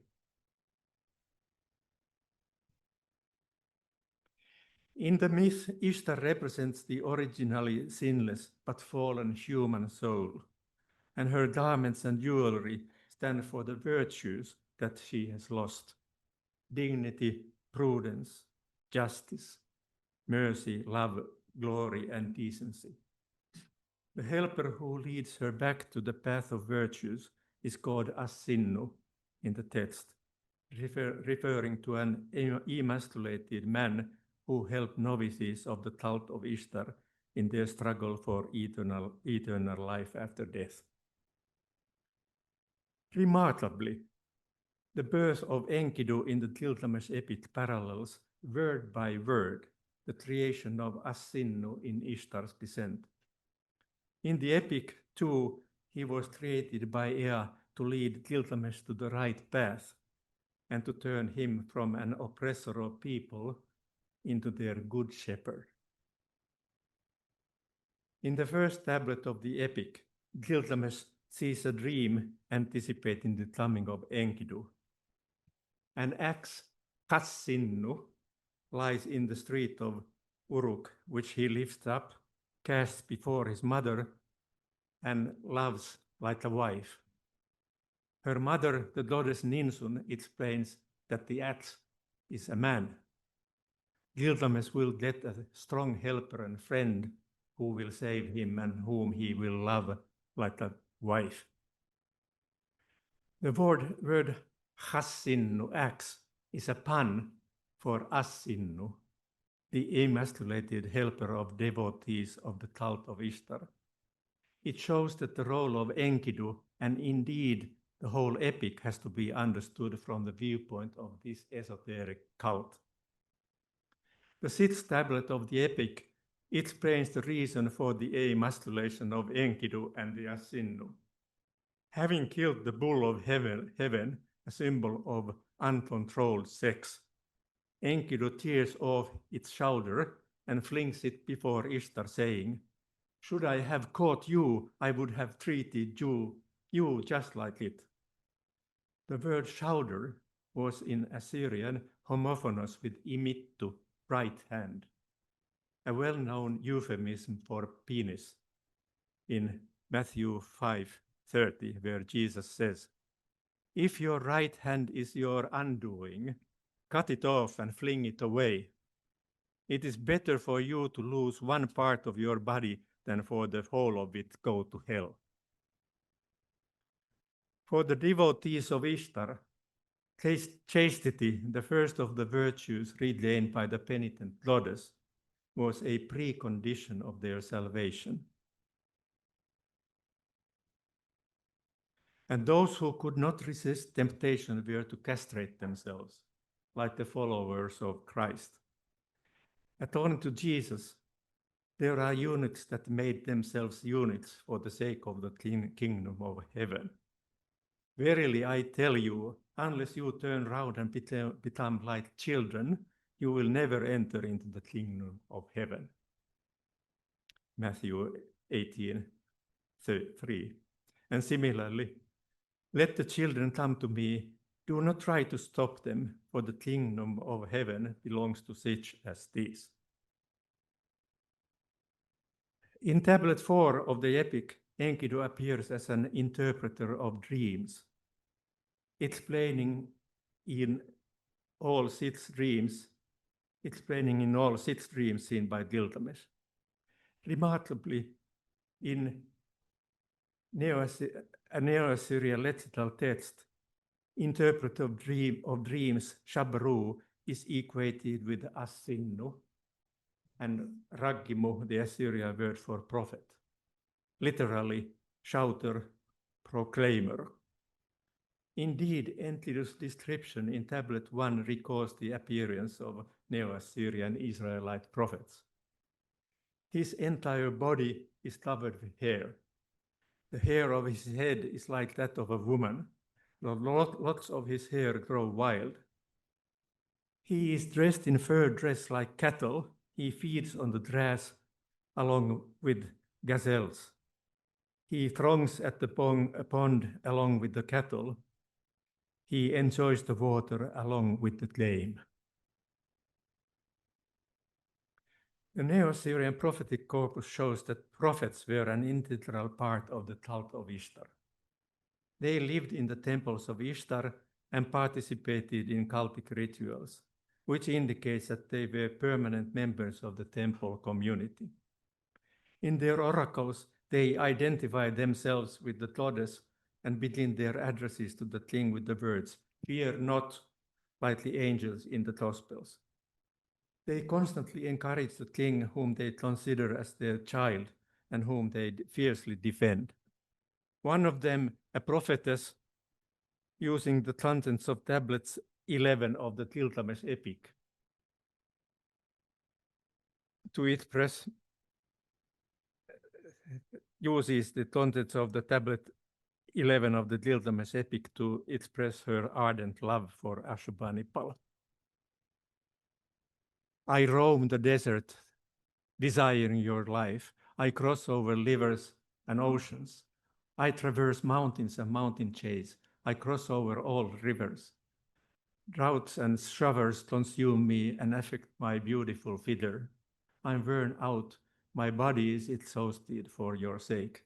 In the myth, Ishtar represents the originally sinless but fallen human soul, and her garments and jewelry stand for the virtues that she has lost: dignity, prudence, justice, mercy, love, glory, and decency. The helper who leads her back to the path of virtues is called Assyrian in the text, referring to an emasculated man who helped novices of the cult of Ishtar in their struggle for eternal life after death. Remarkably, the birth of Enkidu in the Gilgamesh epic parallels word by word the creation of Assyrian in Ishtar's descent. In the epic, too, he was created by Ea to lead Gilgamesh to the right path and to turn him from an oppressor of people into their good shepherd. In the first tablet of the epic, Gilgamesh sees a dream anticipating the coming of Enkidu. An axe, Hasanlu, lies in the street of Uruk, which he lifts up, casts before his mother, and loves like a wife. Her mother, the goddess Ninsun, explains that the axe is a man. Gilgamesh will get a strong helper and friend who will save him and whom he will love like a wife. The word Hasanlu, axe, is a pun for Assyrian, the emasculated helper of devotees of the cult of Ishtar. It shows that the role of Enkidu, and indeed the whole epic, has to be understood from the viewpoint of this esoteric cult. The sixth tablet of the epic explains the reason for the emasculation of Enkidu and the Assyrian. Having killed the bull of heaven, a symbol of uncontrolled sex, Enkidu tears off its shoulder and flings it before Ishtar, saying, "Should I have caught you, I would have treated you just like it." The word shoulder was in Assyrian homophonous with imittu, right hand, a well-known euphemism for penis in Matthew 5:30, where Jesus says, "If your right hand is your undoing, cut it off and fling it away. It is better for you to lose one part of your body than for the whole of it go to hell." For the devotees of Ishtar, chastity, the first of the virtues regained by the penitent goddess, was a precondition of their salvation. And those who could not resist temptation were to castrate themselves, like the followers of Christ. According to Jesus, there are eunuchs that made themselves eunuchs for the sake of the kingdom of heaven. Verily, I tell you, unless you turn round and become like children, you will never enter into the kingdom of heaven. Matthew 18:3. And similarly, let the children come to me. Do not try to stop them, for the kingdom of heaven belongs to such as these. In tablet 4 of the epic, Enkidu appears as an interpreter of dreams, explaining in all six dreams seen by Gilgamesh. Remarkably, in a Neo-Assyrian lexical text, interpreter of dreams, Shabaru, is equated with Assyrian, and Ragimu, the Assyrian word for prophet, literally shouter, proclaimer. Indeed, Enkidu's description in tablet 1 recalls the appearance of Neo-Assyrian Israelite prophets. His entire body is covered with hair. The hair of his head is like that of a woman, The locks of his hair grow wild. He is dressed in fur dress like cattle. He feeds on the grass along with gazelles. He throngs at the pond along with the cattle. He enjoys the water along with the game. The Neo-Assyrian prophetic corpus shows that prophets were an integral part of the cult of Ishtar. They lived in the temples of Ishtar and participated in cultic rituals, which indicates that they were permanent members of the temple community. In their oracles, they identified themselves with the goddess and begin their addresses to the king with the words, "Fear not," like the angels in the Gospels. They constantly encourage the king whom they consider as their child and whom they fiercely defend. One of them, a prophetess, using the contents of tablets 11 of the Gilgamesh epic to express, uses the contents of the tablet 11 of the Gilgamesh epic to express her ardent love for Ashurbanipal. I roam the desert, desiring your life. I cross over rivers and oceans. I traverse mountains and mountain chains. I cross over all rivers. Droughts and showers consume me and affect my beautiful figure. I'm worn out. My body is exhausted for your sake.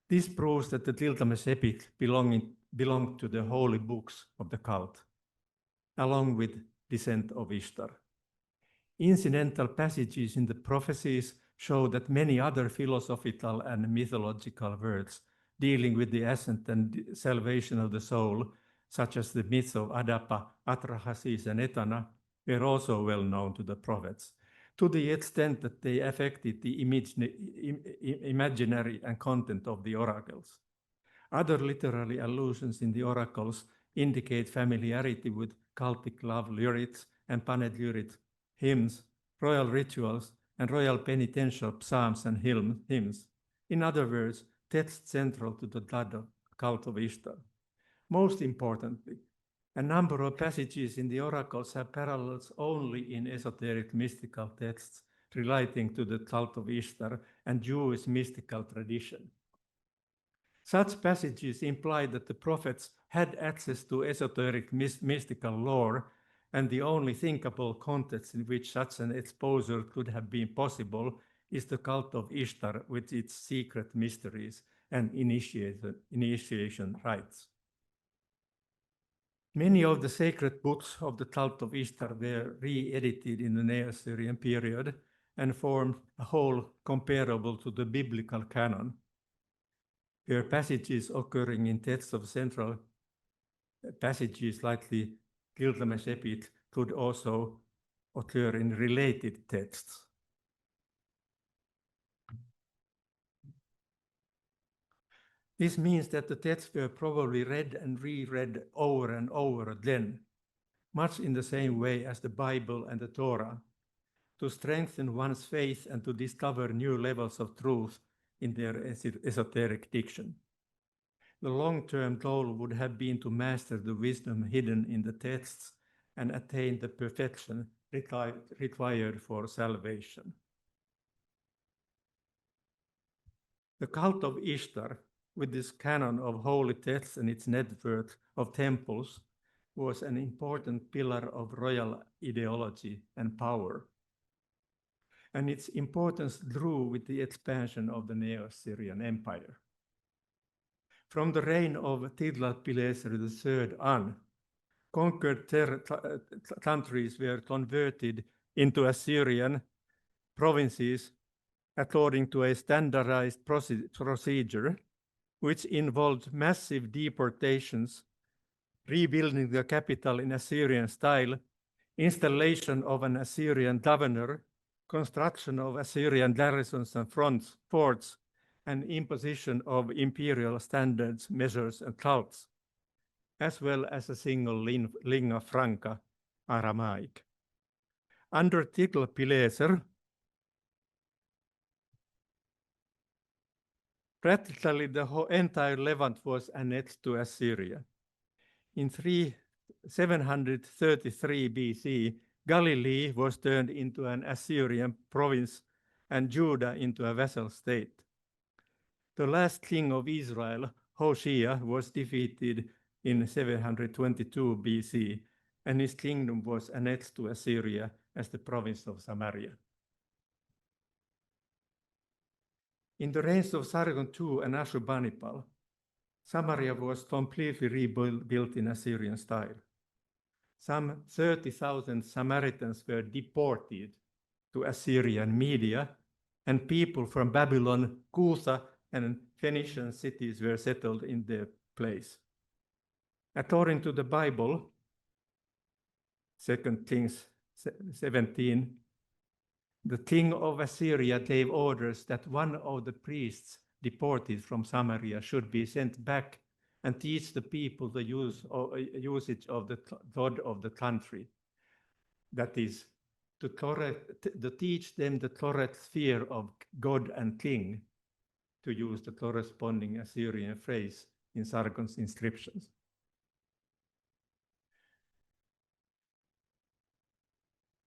This proves that the Gilgamesh epic belonged to the holy books of the cult, along with Descent of Ishtar. Incidental passages in the prophecies show that many other philosophical and mythological words dealing with the ascent and salvation of the soul, such as the myths of Adapa, Atrahasis, and Etana, were also well known to the prophets, to the extent that they affected the imaginary and content of the oracles. Other literary allusions in the oracles indicate familiarity with cultic love lyrics and panegyric hymns, royal rituals, and royal penitential psalms and hymns. In other words, texts central to the cult of Ishtar. Most importantly, a number of passages in the oracles have parallels only in esoteric mystical texts relating to the cult of Ishtar and Jewish mystical tradition. Such passages imply that the prophets had access to esoteric mystical lore, and the only thinkable context in which such an exposure could have been possible is the cult of Ishtar with its secret mysteries and initiation rites. Many of the sacred books of the cult of Ishtar were re-edited in the Neo-Assyrian period and formed a whole comparable to the biblical canon, where passages occurring in texts of central passages like the Gilgamesh epic could also occur in related texts. This means that the texts were probably read and reread over and over again, much in the same way as the Bible and the Torah, to strengthen one's faith and to discover new levels of truth in their esoteric diction. The long-term goal would have been to master the wisdom hidden in the texts and attain the perfection required for salvation. The cult of Ishtar, with this canon of holy texts and its network of temples, was an important pillar of royal ideology and power. And its importance grew with the expansion of the Neo-Assyrian Empire. From the reign of Tiglath-Pileser III on, conquered countries were converted into Assyrian provinces according to a standardized procedure, which involved massive deportations, rebuilding the capital in Assyrian style, installation of an Assyrian governor, construction of Assyrian garrisons and forts, and imposition of imperial standards, measures, and cults, as well as a single lingua franca, Aramaic. Under Tiglath-Pileser, Practically, the whole entire Levant was annexed to Assyria. In 733 BC, Galilee was turned into an Assyrian province and Judah into a vassal state. The last king of Israel, Hoshea, was defeated in 722 BC, and his kingdom was annexed to Assyria as the province of Samaria. In the reigns of Sargon II and Ashurbanipal, Samaria was completely rebuilt in Assyrian style. Some 30,000 Samaritans were deported to Assyrian Media, and people from Babylon, Cutha, and Phoenician cities were settled in their place. According to the Bible, 2 Kings 17, the king of Assyria gave orders that one of the priests deported from Samaria should be sent back and teach the people the usage of the God of the country. That is, to teach them the correct fear of God and king, to use the corresponding Assyrian phrase in Sargon's inscriptions.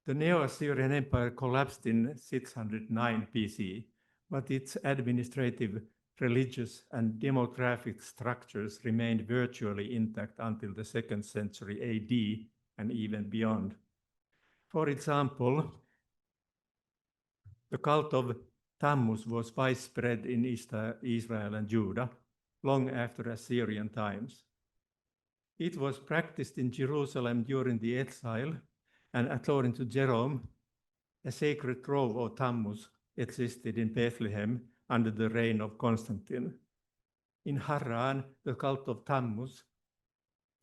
The Neo-Assyrian Empire collapsed in 609 BC, but its administrative, religious, and demographic structures remained virtually intact until the 2nd century AD and even beyond. For example, the cult of Tammuz was widespread in Israel and Judah long after Assyrian times. It was practiced in Jerusalem during the exile, and according to Jerome, a sacred grove of Tammuz existed in Bethlehem under the reign of Constantine. In Haran, the cult of Tammuz,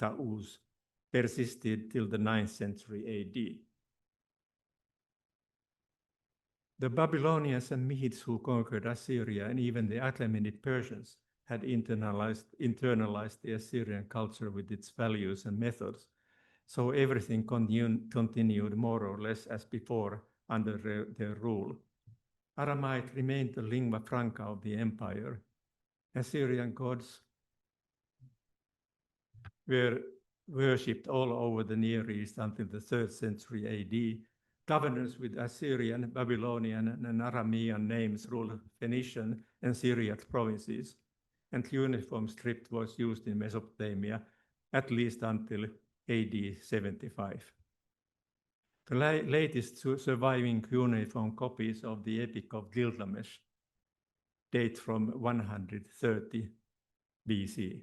Tauz, persisted till the 9th century AD. The Babylonians and Medes who conquered Assyria, and even the Achaemenid Persians, had internalized the Assyrian culture with its values and methods, so everything continued more or less as before under their rule. Aramaic remained the lingua franca of the empire. Assyrian gods were worshipped all over the Near East until the 3rd century AD. Governors with Assyrian, Babylonian, and Aramean names ruled Phoenician and Syriac provinces, and uniform script was used in Mesopotamia at least until AD 75. The latest surviving cuneiform copies of the Epic of Gilgamesh date from 130 BC.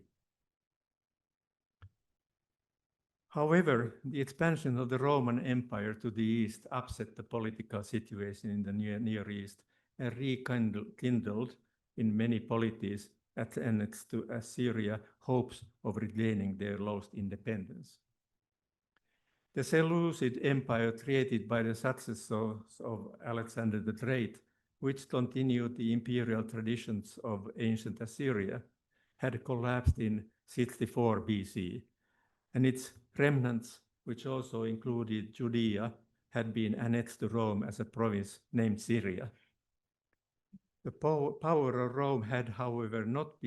However, the expansion of the Roman Empire to the east upset the political situation in the Near East and rekindled in many polities annexed to Assyria hopes of regaining their lost independence. The Seleucid Empire, created by the successors of Alexander the Great, which continued the imperial traditions of ancient Assyria, had collapsed in 64 BC, and its remnants, which also included Judea, had been annexed to Rome as a province named Syria. The power of Rome had, however, not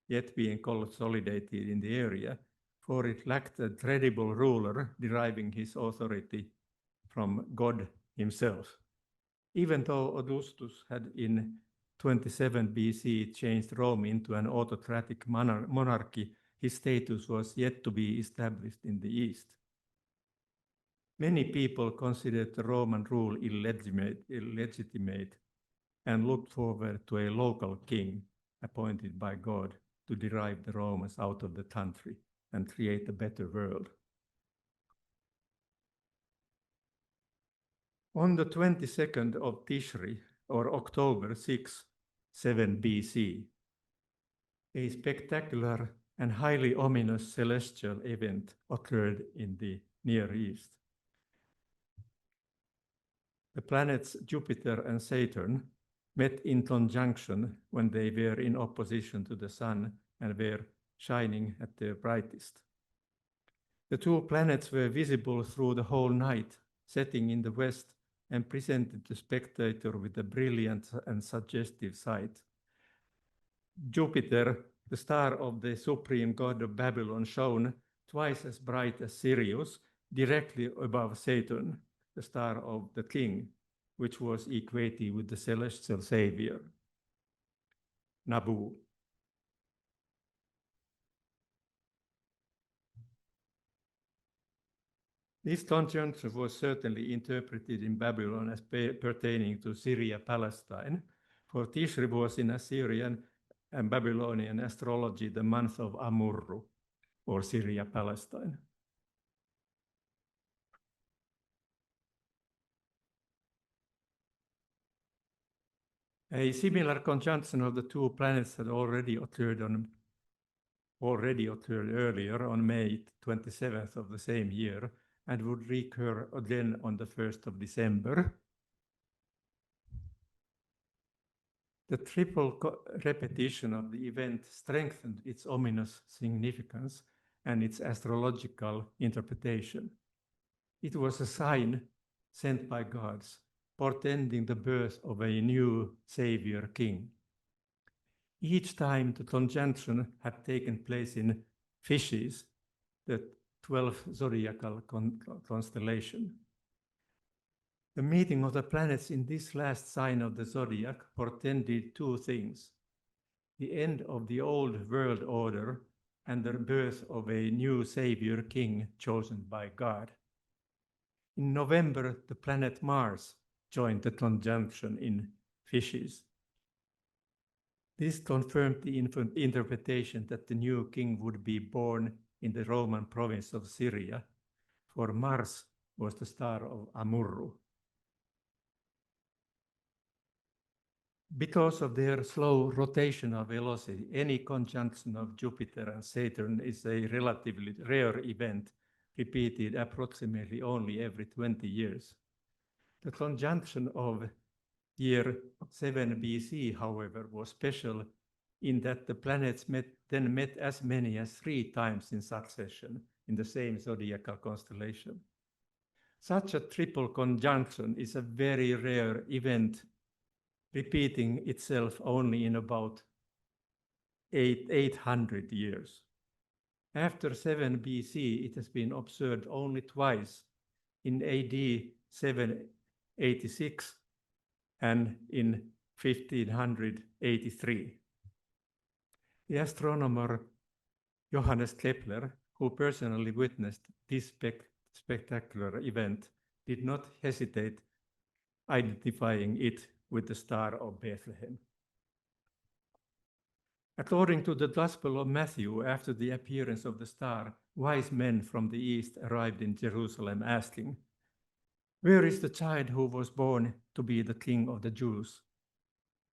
yet been consolidated in the area, for it lacked a credible ruler deriving his authority from God himself. Even though Augustus had in 27 BC changed Rome into an autocratic monarchy, his status was yet to be established in the East. Many people considered the Roman rule illegitimate and looked forward to a local king appointed by God to drive the Romans out of the country and create a better world. On the 22nd of Tishri, or October 7 BC, a spectacular and highly ominous celestial event occurred in the Near East. The planets Jupiter and Saturn met in conjunction when they were in opposition to the sun and were shining at their brightest. The two planets were visible through the whole night, setting in the west, and presented the spectator with a brilliant and suggestive sight. Jupiter, the star of the supreme god of Babylon, shone twice as bright as Sirius, directly above Saturn, the star of the king, which was equated with the celestial savior, Nabu. This conjunction was certainly interpreted in Babylon as pertaining to Syria-Palestine, for Tishri was in Assyrian and Babylonian astrology the month of Amurru, or Syria-Palestine. A similar conjunction of the two planets had already occurred earlier on May 27th of the same year, and would recur again on the 1st of December. The triple repetition of the event strengthened its ominous significance and its astrological interpretation. It was a sign sent by gods, portending the birth of a new savior king. Each time the conjunction had taken place in Fishes, the 12th zodiacal constellation. The meeting of the planets in this last sign of the zodiac portended two things: the end of the old world order and the birth of a new savior king chosen by God. In November, the planet Mars joined the conjunction in Fishes. This confirmed the interpretation that the new king would be born in the Roman province of Syria, for Mars was the star of Amurru. Because of their slow rotational velocity, any conjunction of Jupiter and Saturn is a relatively rare event, repeated approximately only every 20 years. The conjunction of year 7 BC, however, was special in that the planets met as many as 3 times in succession in the same zodiacal constellation. Such a triple conjunction is a very rare event, repeating itself only in about 800 years. After 7 BC, it has been observed only twice, in AD 786 and in 1583. The astronomer Johannes Kepler, who personally witnessed this spectacular event, did not hesitate identifying it with the Star of Bethlehem. According to the Gospel of Matthew, after the appearance of the star, wise men from the east arrived in Jerusalem asking, "Where is the child who was born to be the King of the Jews?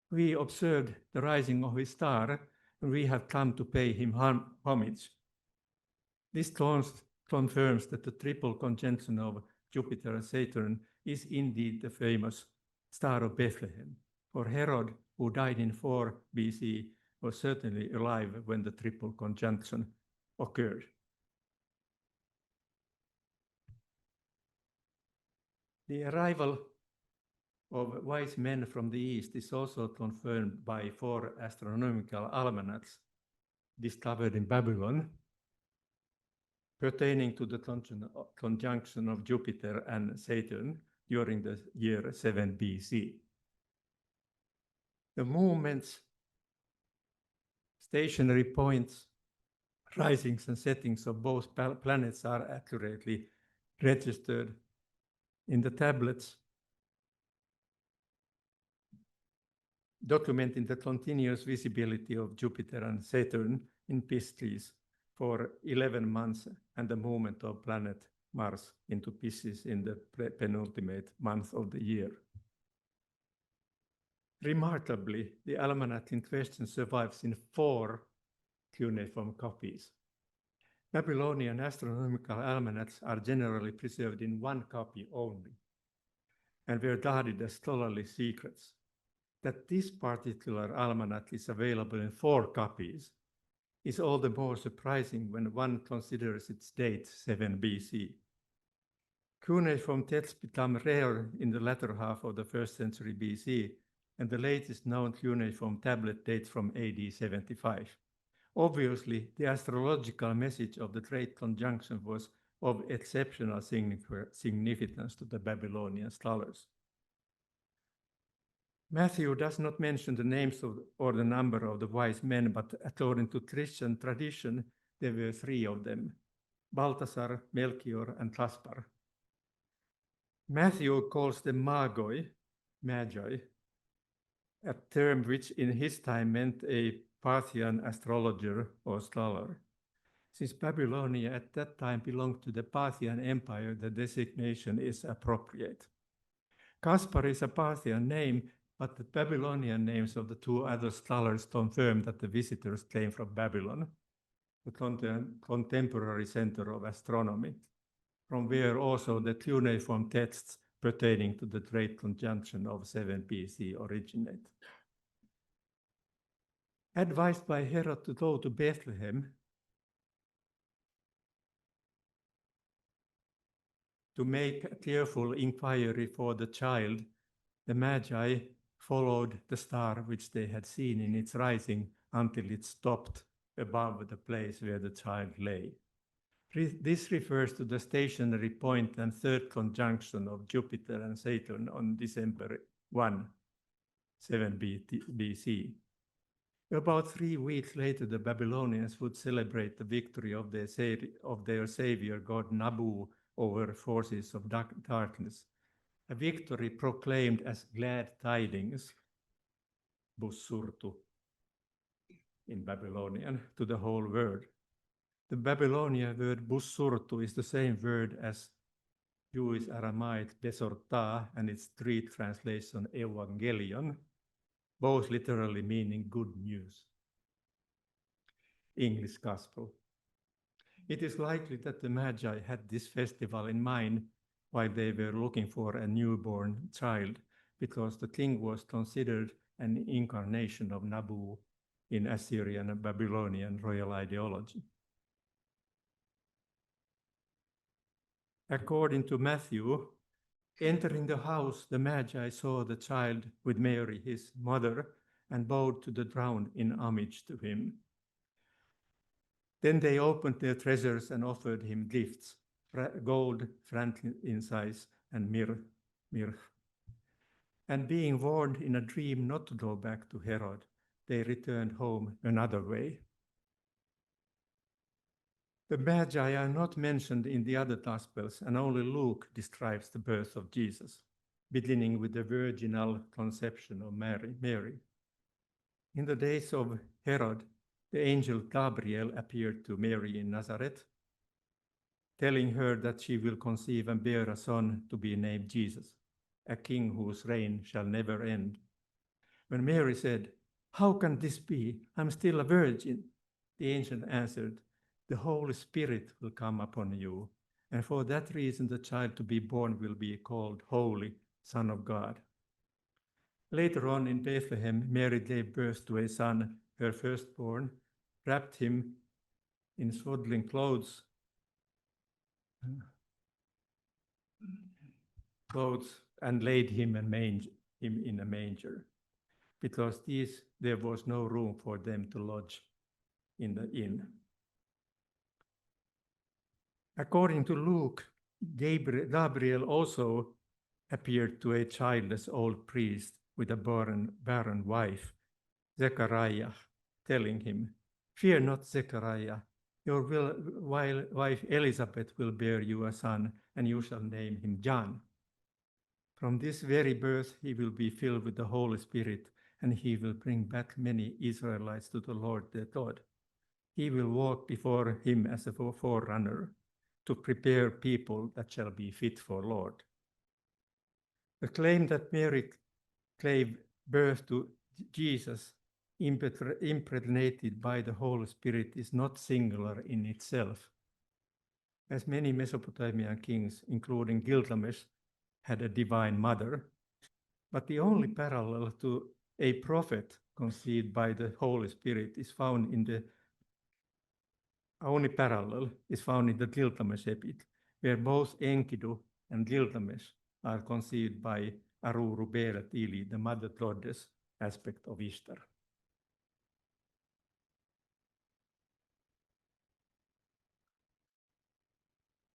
We observed the rising of his star, and we have come to pay him homage." This confirms that the triple conjunction of Jupiter and Saturn is indeed the famous Star of Bethlehem. For Herod, who died in 4 BC, was certainly alive when the triple conjunction occurred. The arrival of wise men from the east is also confirmed by 4 astronomical almanacs discovered in Babylon, pertaining to the conjunction of Jupiter and Saturn during the year 7 BC. The movements, stationary points, risings and settings of both planets are accurately registered in the tablets, documenting the continuous visibility of Jupiter and Saturn in Pisces for 11 months and the movement of planet Mars into Pisces in the penultimate month of the year. Remarkably, the almanac in question survives in 4 cuneiform copies. Babylonian astronomical almanacs are generally preserved in 1 copy only, and were guarded as scholarly secrets. That this particular almanac is available in 4 copies is all the more surprising when one considers its date, 7 BC. Cuneiform texts become rare in the latter half of the 1st century BC, and the latest known cuneiform tablet dates from AD 75. Obviously, the astrological message of the Great Conjunction was of exceptional significance to the Babylonian scholars. Matthew does not mention the names or the number of the wise men, but according to Christian tradition, there were three of them: Balthasar, Melchior, and Caspar. Matthew calls them magi, a term which in his time meant a Parthian astrologer or scholar. Since Babylonia at that time belonged to the Parthian Empire, the designation is appropriate. Caspar is a Parthian name, but the Babylonian names of the two other scholars confirm that the visitors came from Babylon, the contemporary center of astronomy, from where also the cuneiform texts pertaining to the Great Conjunction of 7 BC originate. Advised by Herod to go to Bethlehem to make a careful inquiry for the child, the Magi followed the star which they had seen in its rising until it stopped above the place where the child lay. This refers to the stationary point and third conjunction of Jupiter and Saturn on December 1, 7 BC. About 3 weeks later, the Babylonians would celebrate the victory of their savior, god Nabu, over forces of darkness, a victory proclaimed as glad tidings, bussurtu in Babylonian, to the whole world. The Babylonian word bussurtu is the same word as Jewish Aramaic besorta and its Greek translation evangelion, both literally meaning good news. English gospel. It is likely that the Magi had this festival in mind while they were looking for a newborn child, because the king was considered an incarnation of Nabu in Assyrian and Babylonian royal ideology. According to Matthew, entering the house, the Magi saw the child with Mary, his mother, and bowed to the ground in homage to him. Then they opened their treasures and offered him gifts, gold, frankincense, and myrrh. And being warned in a dream not to go back to Herod, they returned home another way. The Magi are not mentioned in the other Gospels, and only Luke describes the birth of Jesus, beginning with the virginal conception of Mary. In the days of Herod, the angel Gabriel appeared to Mary in Nazareth, telling her that she will conceive and bear a son to be named Jesus, a king whose reign shall never end. When Mary said, "How can this be? I'm still a virgin," the angel answered, "The Holy Spirit will come upon you, and for that reason the child to be born will be called Holy, Son of God." Later on in Bethlehem, Mary gave birth to a son, her firstborn, wrapped him in swaddling clothes and laid him in a manger, because there was no room for them to lodge in the inn. According to Luke, Gabriel also appeared to a childless old priest with a barren wife, Zechariah, telling him, "Fear not, Zechariah, your wife Elizabeth will bear you a son, and you shall name him John. From this very birth he will be filled with the Holy Spirit, and he will bring back many Israelites to the Lord their God. He will walk before him as a forerunner, to prepare people that shall be fit for Lord." The claim that Mary gave birth to Jesus, impregnated by the Holy Spirit, is not singular in itself, as many Mesopotamian kings, including Gilgamesh, had a divine mother. But the only parallel to a prophet conceived by the Holy Spirit is found in the Gilgamesh epic, where both Enkidu and Gilgamesh are conceived by Aruru Beeret Ili, the mother goddess aspect of Ishtar.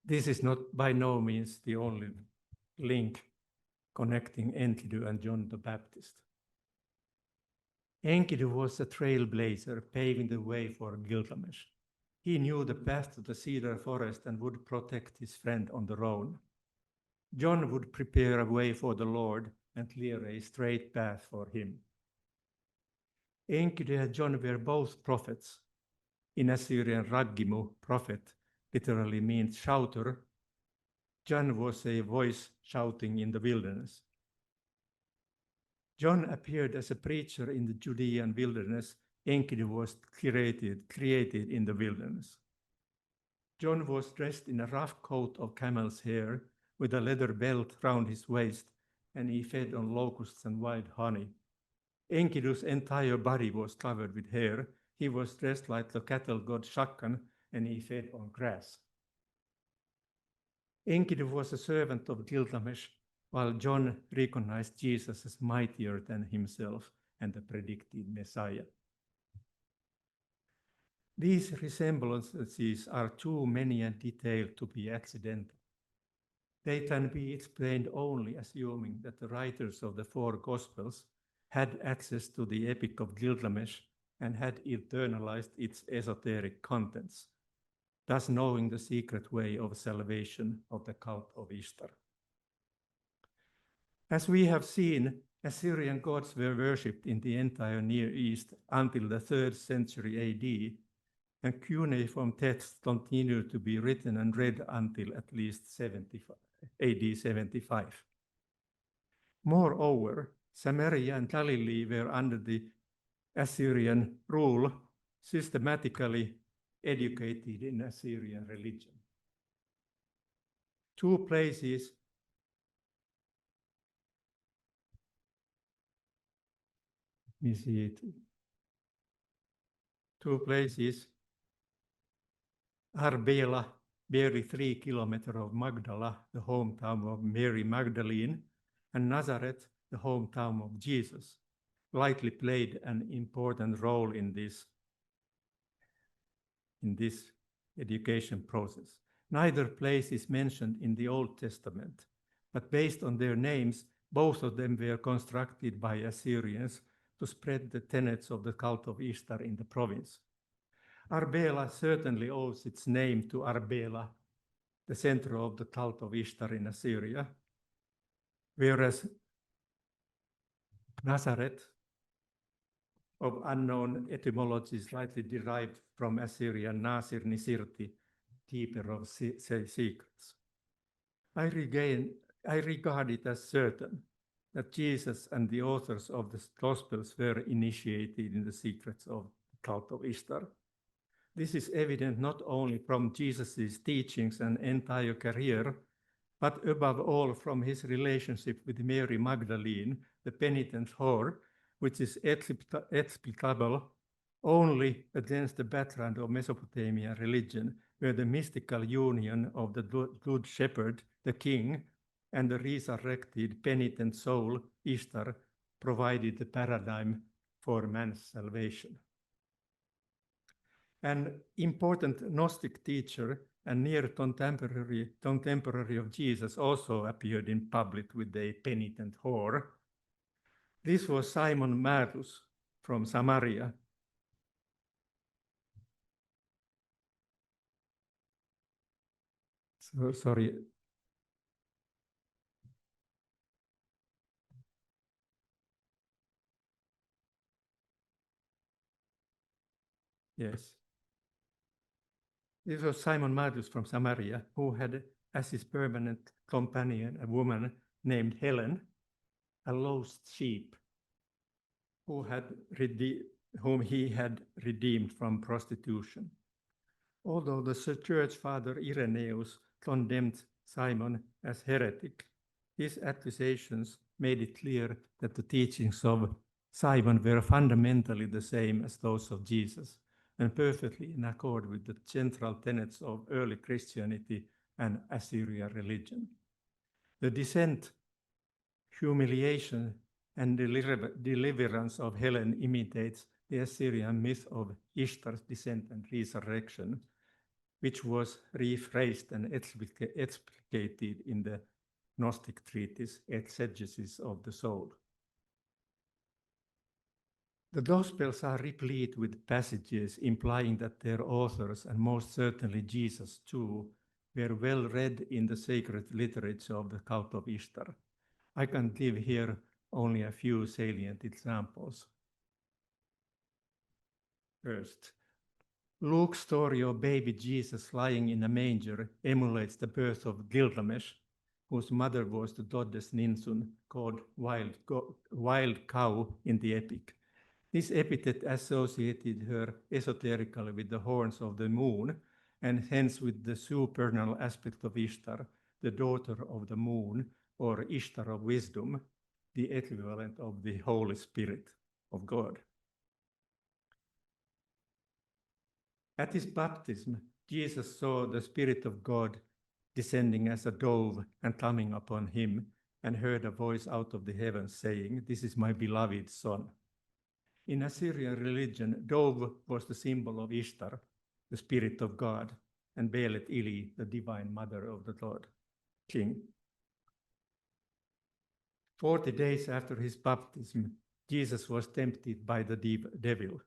This is not by no means the only link connecting Enkidu and John the Baptist. Enkidu was a trailblazer paving the way for Gilgamesh. He knew the path to the cedar forest and would protect his friend on the road. John would prepare a way for the Lord and clear a straight path for him. Enkidu and John were both prophets. In Assyrian Raggimu, prophet literally means shouter. John was a voice shouting in the wilderness. John appeared as a preacher in the Judean wilderness. Enkidu was created in the wilderness. John was dressed in a rough coat of camel's hair with a leather belt round his waist, and he fed on locusts and wild honey. Enkidu's entire body was covered with hair. He was dressed like the cattle god Chak, and he fed on grass. Enkidu was a servant of Gilgamesh, while John recognized Jesus as mightier than himself and the predicted Messiah. These resemblances are too many and detailed to be accidental. They can be explained only assuming that the writers of the four Gospels had access to the Epic of Gilgamesh and had internalized its esoteric contents, thus knowing the secret way of salvation of the cult of Ishtar. As we have seen, Assyrian gods were worshipped in the entire Near East until the 3rd century AD, and cuneiform texts continued to be written and read until at least AD 75. Moreover, Samaria and Galilee were under the Assyrian rule, systematically educated in Assyrian religion. Two places Arbela, barely 3 kilometers of Magdala, the hometown of Mary Magdalene, and Nazareth, the hometown of Jesus, likely played an important role in this education process. Neither place is mentioned in the Old Testament, but based on their names, both of them were constructed by Assyrians to spread the tenets of the cult of Ishtar in the province. Arbela certainly owes its name to Arbela, the center of the cult of Ishtar in Assyria, whereas Nazareth, of unknown etymology, is likely derived from Assyrian Nasir Nisirti, keeper of secrets. I regard it as certain that Jesus and the authors of the Gospels were initiated in the secrets of the cult of Ishtar. This is evident not only from Jesus' teachings and entire career, but above all from his relationship with Mary Magdalene, the penitent whore, which is explicable only against the background of Mesopotamian religion, where the mystical union of the good shepherd, the king, and the resurrected penitent soul, Ishtar, provided the paradigm for man's salvation. An important Gnostic teacher and near contemporary of Jesus also appeared in public with a penitent whore. This was Simon Magus from Samaria. Sorry. Yes. This was Simon Magus from Samaria, who had as his permanent companion a woman named Helen, a lost sheep, whom he had redeemed from prostitution. Although the church father Irenaeus condemned Simon as heretic, his accusations made it clear that the teachings of Simon were fundamentally the same as those of Jesus, and perfectly in accord with the central tenets of early Christianity and Assyrian religion. The descent humiliation and deliverance of Helen imitates the Assyrian myth of Ishtar's descent and resurrection, which was rephrased and explicated in the Gnostic treatise Exegesis of the Soul. The Gospels are replete with passages implying that their authors, and most certainly Jesus too, were well read in the sacred literature of the cult of Ishtar. I can give here only a few salient examples. First, Luke's story of baby Jesus lying in a manger emulates the birth of Gilgamesh, whose mother was the goddess Ninsun, called wild cow in the epic. This epithet associated her esoterically with the horns of the moon, and hence with the supernal aspect of Ishtar, the daughter of the moon, or Ishtar of wisdom, the equivalent of the Holy Spirit of God. At his baptism, Jesus saw the Spirit of God descending as a dove and coming upon him, and heard a voice out of the heavens saying, "This is my beloved Son." In Assyrian religion, dove was the symbol of Ishtar, the spirit of God, and Belet Ili, the divine mother of the God, king. 40 days after his baptism, Jesus was tempted by the devil.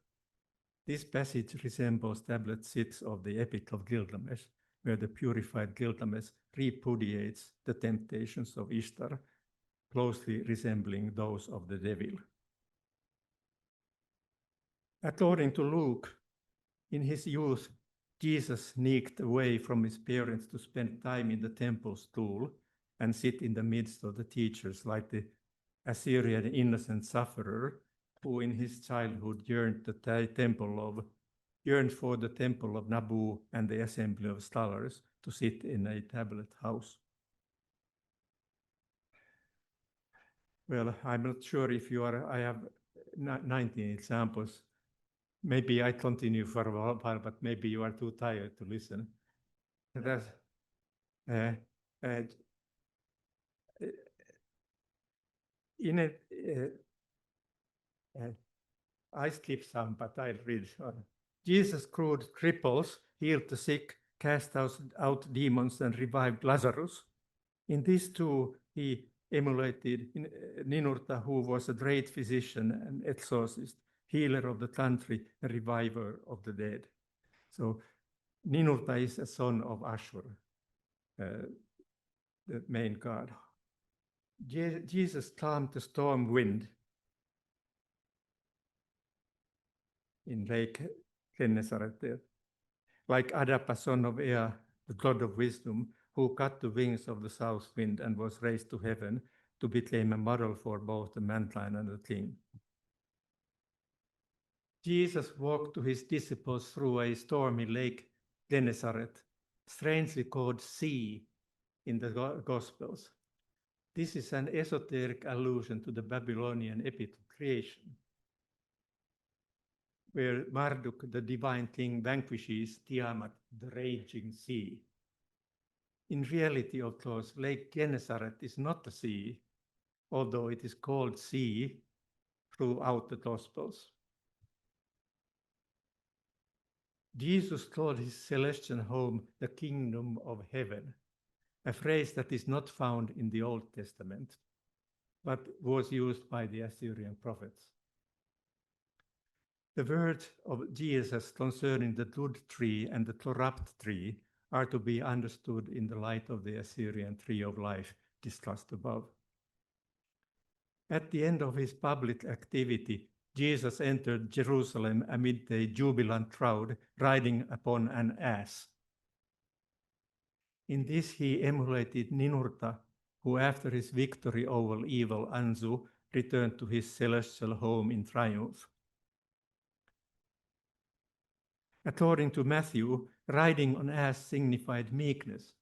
This passage resembles tablet 6 of the Epic of Gilgamesh, where the purified Gilgamesh repudiates the temptations of Ishtar, closely resembling those of the devil. According to Luke, in his youth, Jesus sneaked away from his parents to spend time in the temple stool and sit in the midst of the teachers, like the Assyrian innocent sufferer who in his childhood yearned for the temple of Nabu and the assembly of scholars to sit in a tablet house. Well, I'm not sure if you are, I have 19 examples. Maybe I continue for a while, but maybe you are too tired to listen. I skip some, but I'll read. Jesus cured cripples, healed the sick, cast out demons, and revived Lazarus. In these two, he emulated Ninurta, who was a great physician and exorcist, healer of the country, and reviver of the dead. So Ninurta is a son of Ashur, the main god. Jesus calmed the storm wind in Lake Gennesaret there, like Adapa, son of Ea, the god of wisdom, who cut the wings of the south wind and was raised to heaven to become a model for both the mankind and the king. Jesus walked to his disciples through a stormy lake Gennesaret, strangely called sea in the Gospels. This is an esoteric allusion to the Babylonian epic of creation, where Marduk, the divine king, vanquishes Tiamat, the raging sea. In reality, of course, Lake Gennesaret is not a sea, although it is called sea throughout the Gospels. Jesus called his celestial home the kingdom of heaven, a phrase that is not found in the Old Testament, but was used by the Assyrian prophets. The words of Jesus concerning the good tree and the corrupt tree are to be understood in the light of the Assyrian tree of life discussed above. At the end of his public activity, Jesus entered Jerusalem amid a jubilant crowd, riding upon an ass. In this he emulated Ninurta, who after his victory over evil Anzu returned to his celestial home in triumph. According to Matthew, riding on ass signified meekness,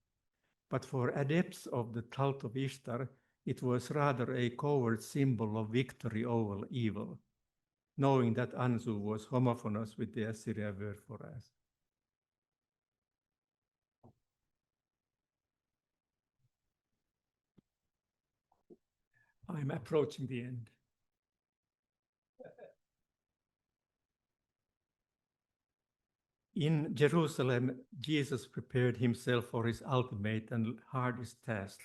but for adepts of the cult of Ishtar, it was rather a covert symbol of victory over evil, knowing that Anzu was homophonous with the Assyrian word for ass. I'm approaching the end. In Jerusalem, Jesus prepared himself for his ultimate and hardest task,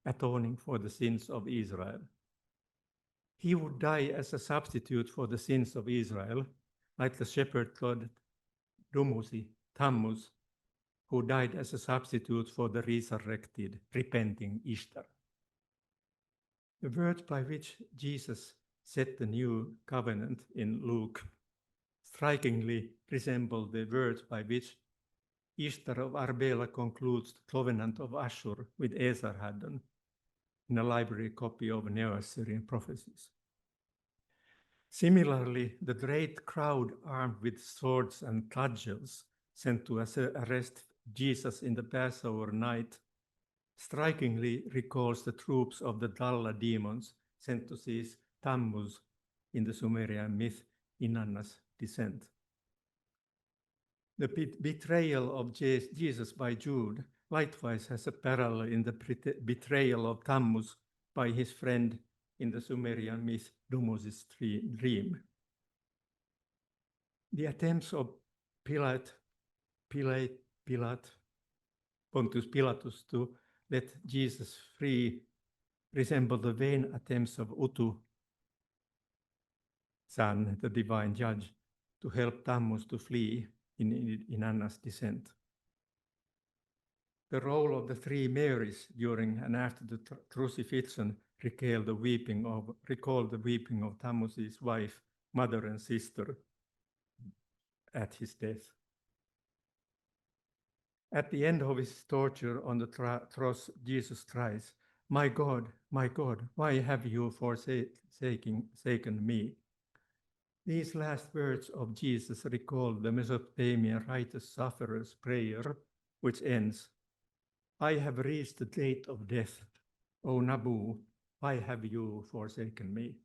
atoning for the sins of Israel. He would die as a substitute for the sins of Israel, like the shepherd god Tammuz, who died as a substitute for the resurrected, repenting Ishtar. The words by which Jesus set the new covenant in Luke strikingly resemble the words by which Ishtar of Arbela concludes the covenant of Ashur with Esarhaddon in a library copy of Neo-Assyrian prophecies. Similarly, the great crowd armed with swords and cudgels sent to arrest Jesus in the Passover night strikingly recalls the troops of the Dalley demons sent to seize Tammuz in the Sumerian myth Inanna's descent. The betrayal of Jesus by Jude likewise has a parallel in the betrayal of Tammuz by his friend in the Sumerian myth Dumuz's dream. The attempts of Pontius Pilatus to let Jesus free resemble the vain attempts of Utu, son, the divine judge, to help Tammuz to flee in Anna's descent. The role of the three Marys during and after the crucifixion recalled the weeping of Tammuz's wife, mother, and sister at his death. At the end of his torture on the cross, Jesus cries, my God, why have you forsaken me?" These last words of Jesus recall the Mesopotamian righteous sufferer's prayer, which ends, "I have reached the gate of death. O Nabu, why have you forsaken me?"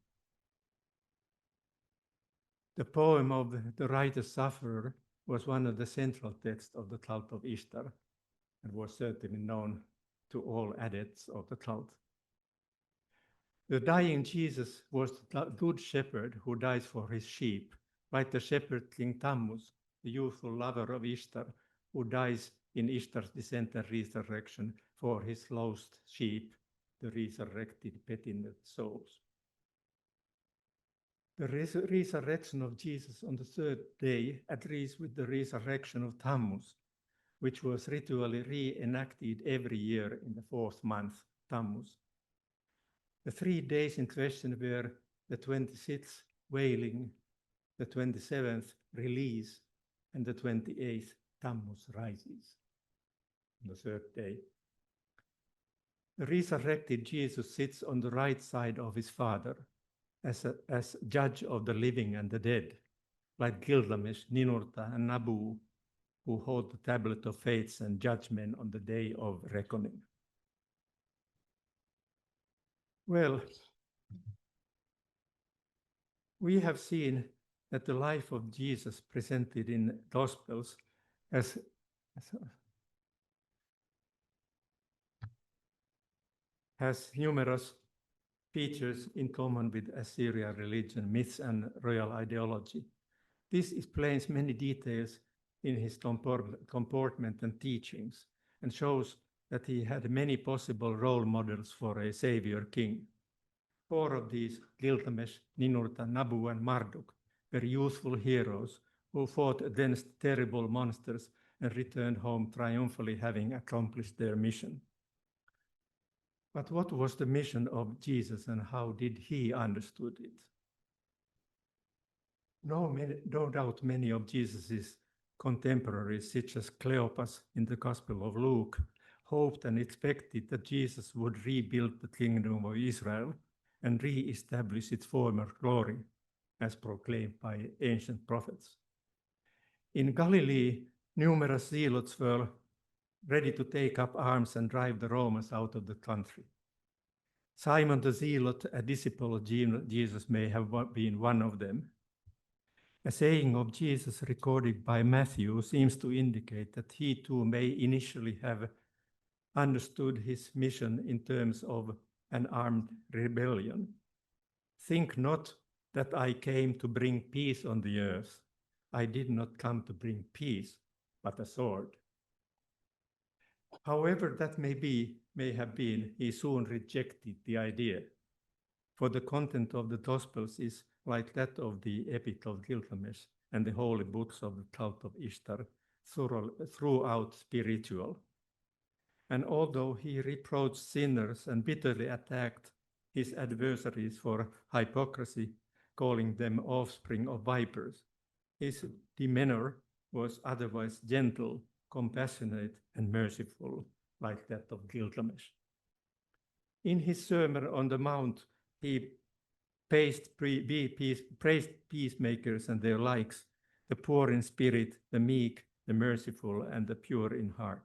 The poem of the righteous sufferer was one of the central texts of the cult of Ishtar and was certainly known to all adepts of the cult. The dying Jesus was the good shepherd who dies for his sheep, like the shepherd King Tammuz, the youthful lover of Ishtar, who dies in Ishtar's descent and resurrection for his lost sheep, the resurrected pettined souls. The resurrection of Jesus on the third day agrees with the resurrection of Tammuz, which was ritually reenacted every year in the fourth month, Tammuz. The 3 days in question were the 26th wailing, the 27th release, and the 28th Tammuz rises, on the third day. The resurrected Jesus sits on the right side of his Father as judge of the living and the dead, like Gilgamesh, Ninurta, and Nabu, who hold the tablet of fates and judgment on the day of reckoning. Well, we have seen that the life of Jesus presented in Gospels has numerous features in common with Assyrian religion, myths, and royal ideology. This explains many details in his comportment and teachings and shows that he had many possible role models for a savior king. 4 of these, Gilgamesh, Ninurta, Nabu, and Marduk, were youthful heroes who fought against terrible monsters and returned home triumphantly, having accomplished their mission. But what was the mission of Jesus and how did he understood it? No doubt many of Jesus's contemporaries, such as Cleopas in the Gospel of Luke, hoped and expected that Jesus would rebuild the kingdom of Israel and re-establish its former glory, as proclaimed by ancient prophets. In Galilee, numerous zealots were ready to take up arms and drive the Romans out of the country. Simon the Zealot, a disciple of Jesus, may have been one of them. A saying of Jesus recorded by Matthew seems to indicate that he too may initially have understood his mission in terms of and armed rebellion. Think not that I came to bring peace on the earth. I did not come to bring peace, but a sword. However that may have been, he soon rejected the idea. For the content of the Gospels is like that of the Epic of Gilgamesh and the holy books of the cult of Ishtar, throughout spiritual. And although he reproached sinners and bitterly attacked his adversaries for hypocrisy, calling them offspring of vipers, his demeanor was otherwise gentle, compassionate, and merciful, like that of Gilgamesh. In his Sermon on the Mount, he praised peacemakers and their likes, the poor in spirit, the meek, the merciful, and the pure in heart.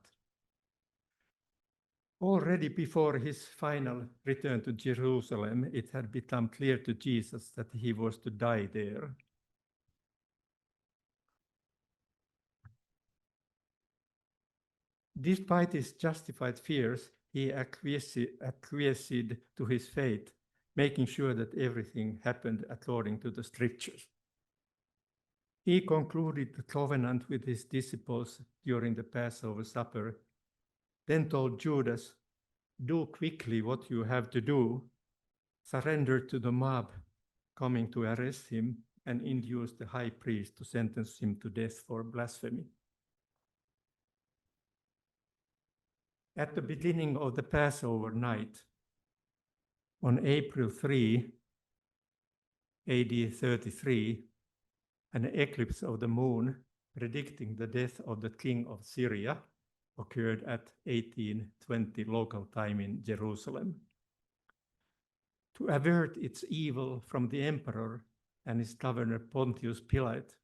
Already before his final return to Jerusalem, it had become clear to Jesus that he was to die there. Despite his justified fears, he acquiesced to his fate, making sure that everything happened according to the scriptures. He concluded the covenant with his disciples during the Passover supper, then told Judas, "Do quickly what you have to do, surrender to the mob coming to arrest him, and induce the high priest to sentence him to death for blasphemy." At the beginning of the Passover night, on April 3, AD 33, an eclipse of the moon predicting the death of the king of Syria occurred at 1820 local time in Jerusalem. To avert its evil from the emperor and his governor Pontius Pilate,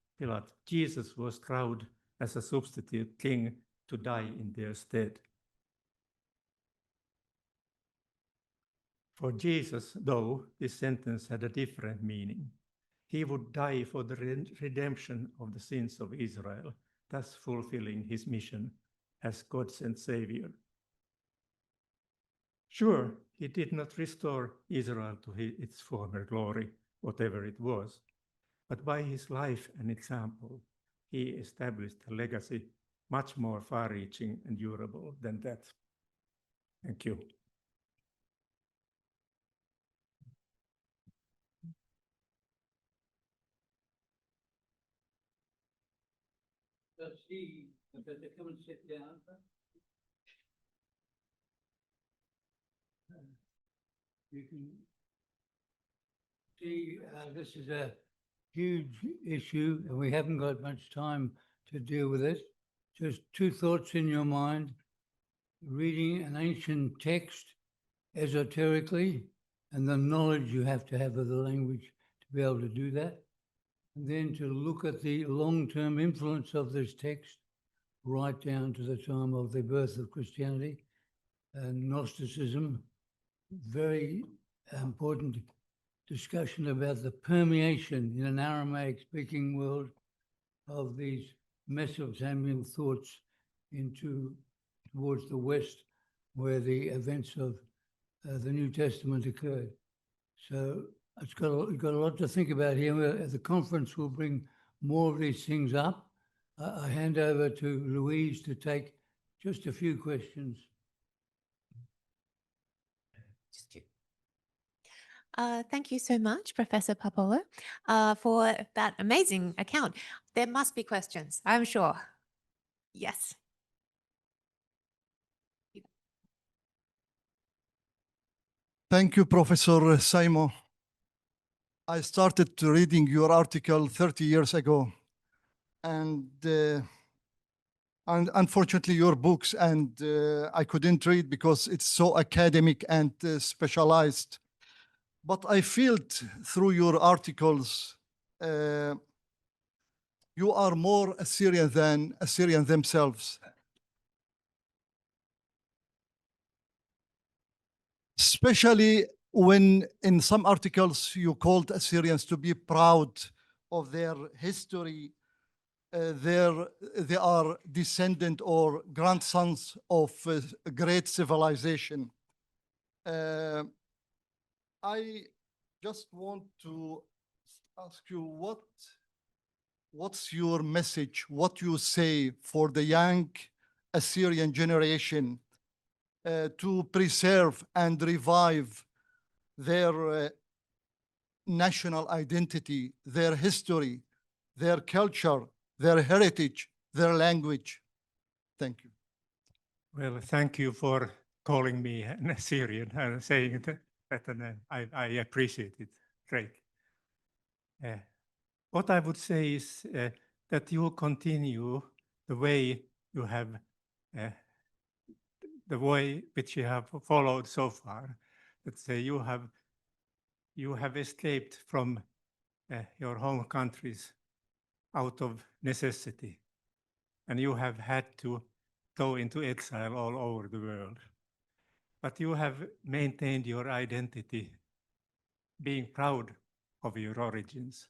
Jesus was crowned as a substitute king to die in their stead. For Jesus, though, this sentence had a different meaning. He would die for the redemption of the sins of Israel, thus fulfilling his mission as God-sent Savior. Sure, he did not restore Israel to its former glory, whatever it was, but by his life and example, he established a legacy much more far-reaching and durable than that. Thank you. Come and sit down. You can see this is a huge issue and we haven't got much time to deal with it. Just two thoughts in your mind. Reading an ancient text esoterically and the knowledge you have to have of the language to be able to do that. And then to look at the long-term influence of this text right down to the time of the birth of Christianity and Gnosticism. Very important discussion about the permeation in an Aramaic-speaking world of these Mesopotamian thoughts towards the West, where the events of the New Testament occurred. So it's got a lot to think about here. The conference will bring more of these things up. I hand over to Louise to take just a few questions. Thank you so much, Professor Parpola, for that amazing account. There must be questions, I'm sure. Yes. Thank you, Professor Simo. I started reading your article 30 years ago, and unfortunately your books, and I couldn't read because it's so academic and specialized. But I felt through your articles, you are more Assyrian than Assyrian themselves. Especially when in some articles you called Assyrians to be proud of their history. They are descendant or grandsons of a great civilization. I just want to ask you what's your message, what you say for the young Assyrian generation to preserve and revive their national identity, their history, their culture, their heritage, their language. Thank you. Well, thank you for calling me an Assyrian and saying it better. I appreciate it. Great. What I would say is that you continue the way you have, the way which you have followed so far. Let's say you have escaped from your home countries out of necessity, and you have had to go into exile all over the world. But you have maintained your identity, being proud of your origins.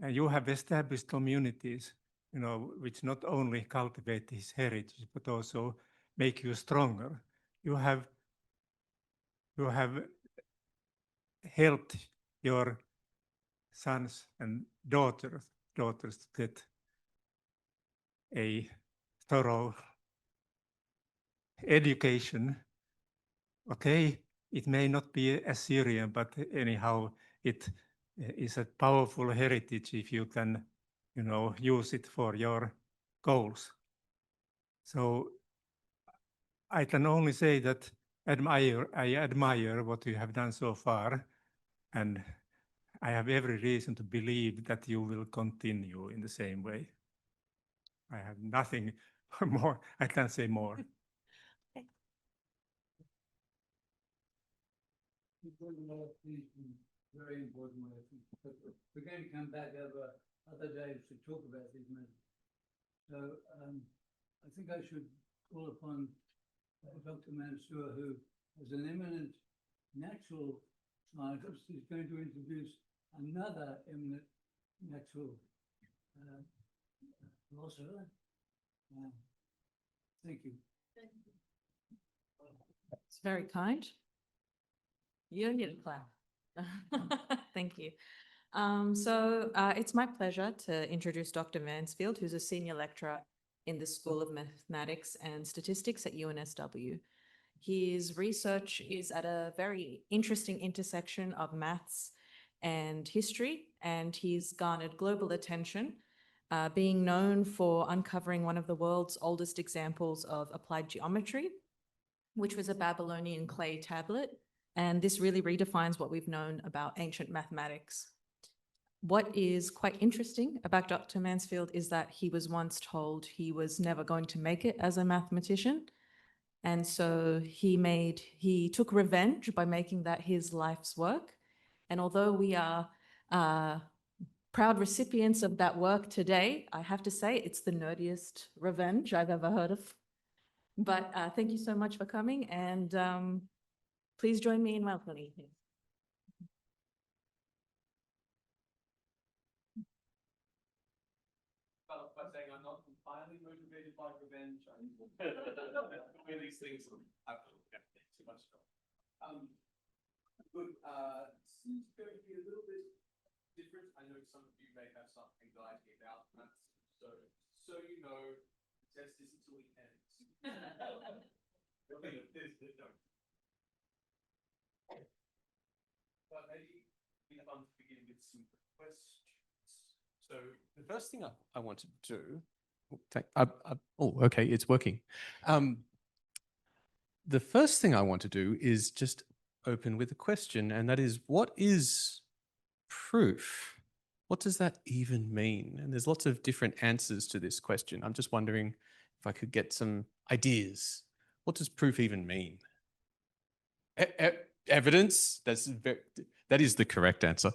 And you have established communities, which not only cultivate this heritage, but also make you stronger. You have helped your sons and daughters get a thorough education. Okay, it may not be Assyrian, but anyhow, it is a powerful heritage if you can, use it for your goals. So I can only say that I admire what you have done so far, and I have every reason to believe that you will continue in the same way. I have nothing more, I can't say more. Very important. We're going to come back over other days to talk about these matters. So I think I should call upon Dr. Mansour, who is an eminent natural scientist, is going to introduce another eminent natural philosopher. Thank you. It's very kind. You don't need to clap. Thank you. It's my pleasure to introduce Dr. Mansfield, who's a senior lecturer in the School of Mathematics and Statistics at UNSW. His research is at a very interesting intersection of maths and history, and he's garnered global attention, being known for uncovering one of the world's oldest examples of applied geometry, which was a Babylonian clay tablet. And this really redefines what we've known about ancient mathematics. What is quite interesting about Dr. Mansfield is that he was once told he was never going to make it as a mathematician. And so he took revenge by making that his life's work. And although we are proud recipients of that work today, I have to say it's the nerdiest revenge I've ever heard of. But thank you so much for coming, and please join me in welcoming him. Start by saying I'm not entirely motivated by revenge. Where these things happen. Yeah, too much stuff. Good. This is going to be a little bit different. I know some of you may have some anxiety about maths, so you know, the test is until the end. But maybe we have to begin with some questions. So the first thing I want to do, okay, it's working. The first thing I want to do is just open with a question, and that is, what is proof? What does that even mean? And there's lots of different answers to this question. I'm just wondering if I could get some ideas. What does proof even mean? Evidence? That is the correct answer.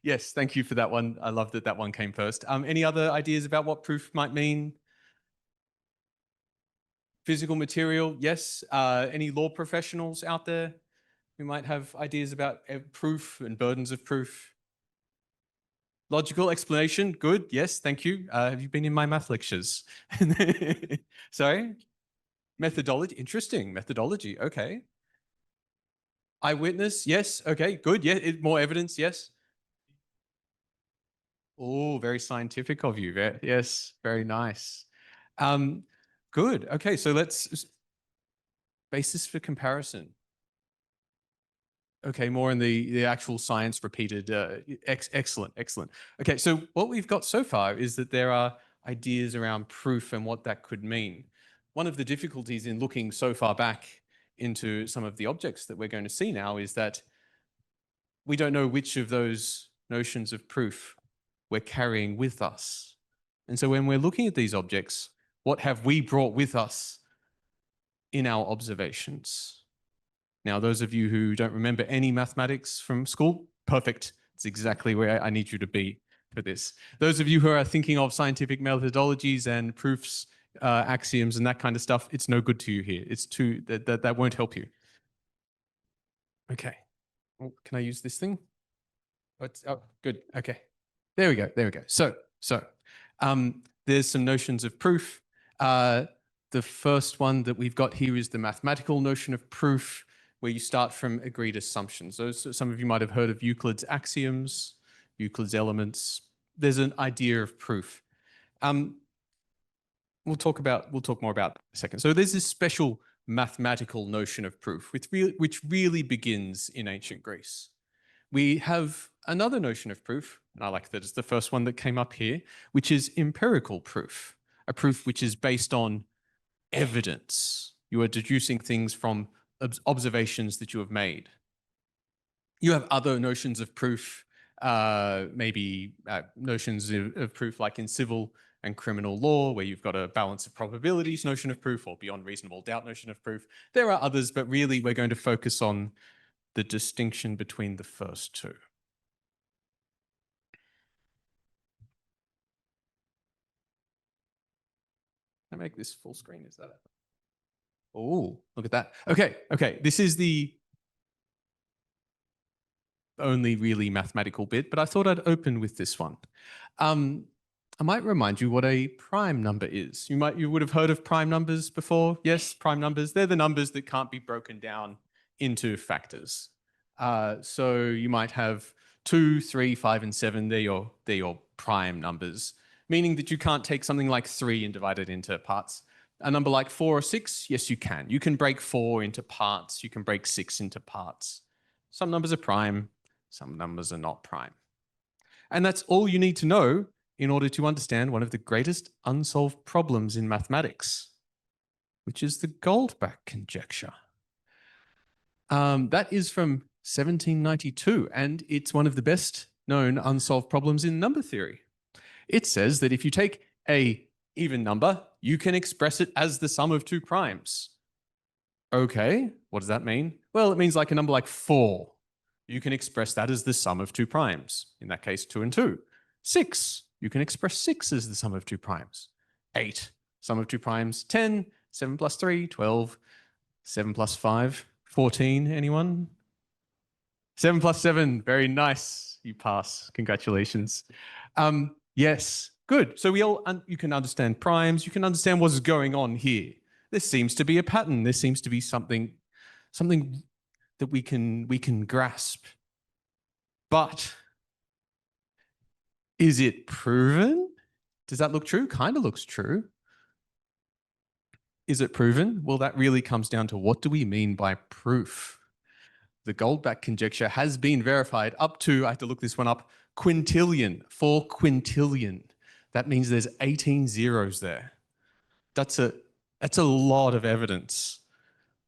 Yes, thank you for that one. I love that one came first. Any other ideas about what proof might mean? Physical material, yes. Any law professionals out there who might have ideas about proof and burdens of proof? Logical explanation, good, yes, thank you. Have you been in my math lectures? Sorry? Methodology, interesting, methodology, okay. Eyewitness, yes. Okay, good. Yeah, more evidence, yes. Oh, very scientific of you. Yes, very nice. Good. Okay, so let's basis for comparison. Okay, more in the actual science repeated. Excellent, excellent. Okay, so what we've got so far is that there are ideas around proof and what that could mean. One of the difficulties in looking so far back into some of the objects that we're going to see now is that we don't know which of those notions of proof we're carrying with us. And so when we're looking at these objects, what have we brought with us in our observations? Now, those of you who don't remember any mathematics from school, perfect. It's exactly where I need you to be for this. Those of you who are thinking of scientific methodologies and proofs, axioms and that kind of stuff, it's no good to you here. It's too, that won't help you. Okay. Oh, can I use this thing? Oh, good. Okay. There we go. There we go. So there's some notions of proof. The first one that we've got here is the mathematical notion of proof, where you start from agreed assumptions. So some of you might have heard of Euclid's axioms, Euclid's elements. There's an idea of proof. We'll talk more about that in a second. So there's this special mathematical notion of proof, which really begins in ancient Greece. We have another notion of proof, and I like that it's the first one that came up here, which is empirical proof, a proof which is based on evidence. You are deducing things from observations that you have made. You have other notions of proof, maybe notions of proof like in civil and criminal law, where you've got a balance of probabilities notion of proof or beyond reasonable doubt notion of proof. There are others, but really we're going to focus on the distinction between the first two. Can I make this full screen? Is that it? Oh, look at that. Okay. This is the only really mathematical bit, but I thought I'd open with this one. I might remind you what a prime number is. You would have heard of prime numbers before. Yes, prime numbers. They're the numbers that can't be broken down into factors. So you might have 2, 3, 5, and 7. They're your prime numbers, meaning that you can't take something like 3 and divide it into parts. A number like 4 or 6, yes, you can. You can break 4 into parts. You can break 6 into parts. Some numbers are prime. Some numbers are not prime. And that's all you need to know in order to understand one of the greatest unsolved problems in mathematics, which is the Goldbach conjecture. That is from 1792, and it's one of the best known unsolved problems in number theory. It says that if you take an even number, you can express it as the sum of 2 primes. Okay, what does that mean? Well, it means like a number like 4. You can express that as the sum of 2 primes. In that case, 2 and 2. 6, you can express 6 as the sum of 2 primes. 8, sum of 2 primes. 10, 7 plus 3, 12. 7 plus 5, 14. Anyone? 7 plus 7, very nice. You pass. Congratulations. Yes, good. So you can understand primes. You can understand what's going on here. There seems to be a pattern. There seems to be something that we can grasp. But is it proven? Does that look true? Kind of looks true. Is it proven? Well, that really comes down to what do we mean by proof? The Goldbach conjecture has been verified up to, I had to look this one up, quintillion, 4 quintillion. That means there's 18 zeros there. That's a lot of evidence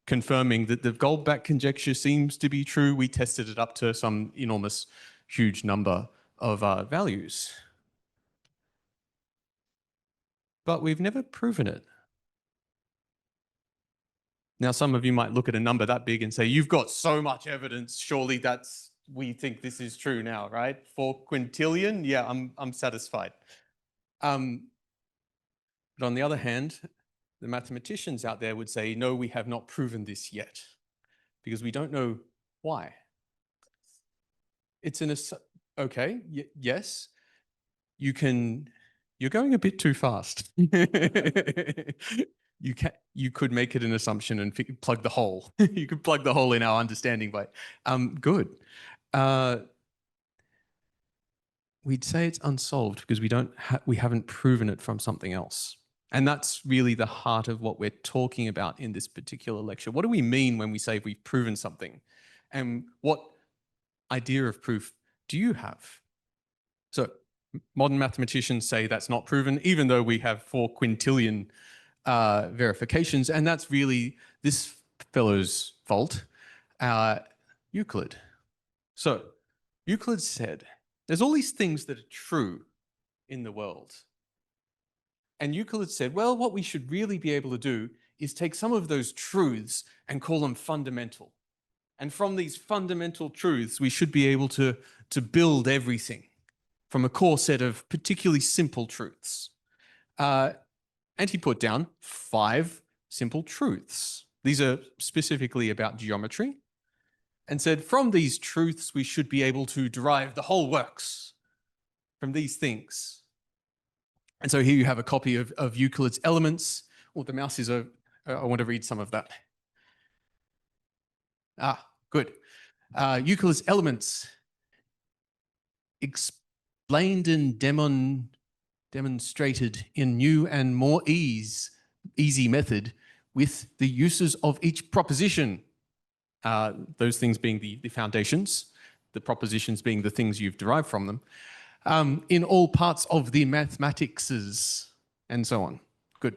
confirming that the Goldbach conjecture seems to be true. We tested it up to some enormous, huge number of values. But we've never proven it. Now, some of you might look at a number that big and say, you've got so much evidence, surely we think this is true now, right? 4 quintillion, yeah, I'm satisfied. But on the other hand, the mathematicians out there would say, no, we have not proven this yet, because we don't know why. Okay, yes, you're going a bit too fast. you could make it an assumption and plug the hole. You could plug the hole in our understanding by good. We'd say it's unsolved because we haven't proven it from something else. And that's really the heart of what we're talking about in this particular lecture. What do we mean when we say we've proven something? And what idea of proof do you have? So modern mathematicians say that's not proven, even though we have 4 quintillion verifications. And that's really this fellow's fault, Euclid. So Euclid said, there's all these things that are true in the world. And Euclid said, well, what we should really be able to do is take some of those truths and call them fundamental. And from these fundamental truths, we should be able to build everything from a core set of particularly simple truths. And he put down 5 simple truths. These are specifically about geometry, and said from these truths, we should be able to derive the whole works from these things. And so here you have a copy of Euclid's Elements. Oh, the mouse is I want to read some of that. Good. Euclid's Elements, explained and demonstrated in new and more easy method with the uses of each proposition. Those things being the foundations, the propositions being the things you've derived from them, in all parts of the mathematicses, and so on. Good.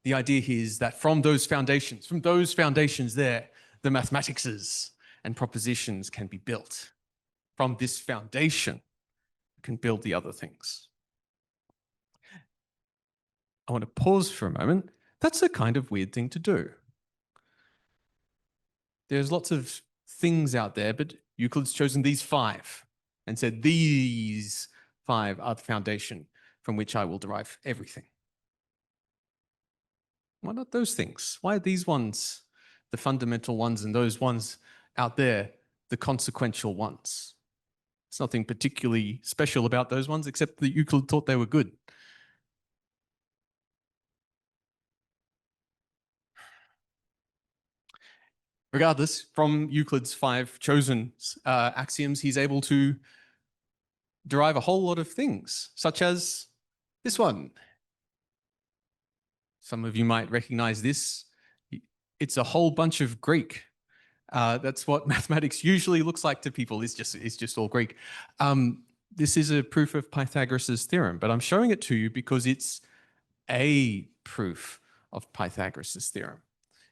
The idea here is that from those foundations there, the mathematicses and propositions can be built. From this foundation, you can build the other things. I want to pause for a moment. That's a kind of weird thing to do. There's lots of things out there, but Euclid's chosen these 5 and said these 5 are the foundation from which I will derive everything. Why not those things? Why are these ones the fundamental ones and those ones out there the consequential ones? There's nothing particularly special about those ones except that Euclid thought they were good. Regardless, from Euclid's 5 chosen axioms, he's able to derive a whole lot of things, such as this one. Some of you might recognize this. It's a whole bunch of Greek. That's what mathematics usually looks like to people. It's just all Greek. This is a proof of Pythagoras' theorem, but I'm showing it to you because it's a proof of Pythagoras' theorem.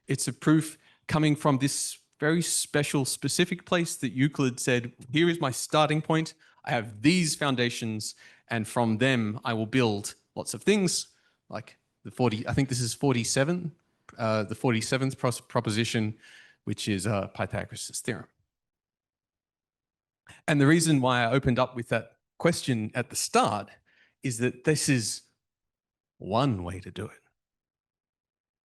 It's a proof coming from this very special, specific place that Euclid said, here is my starting point. I have these foundations, and from them I will build lots of things, like the 40, I think this is 47, the 47th proposition, which is Pythagoras' theorem. And the reason why I opened up with that question at the start is that this is one way to do it.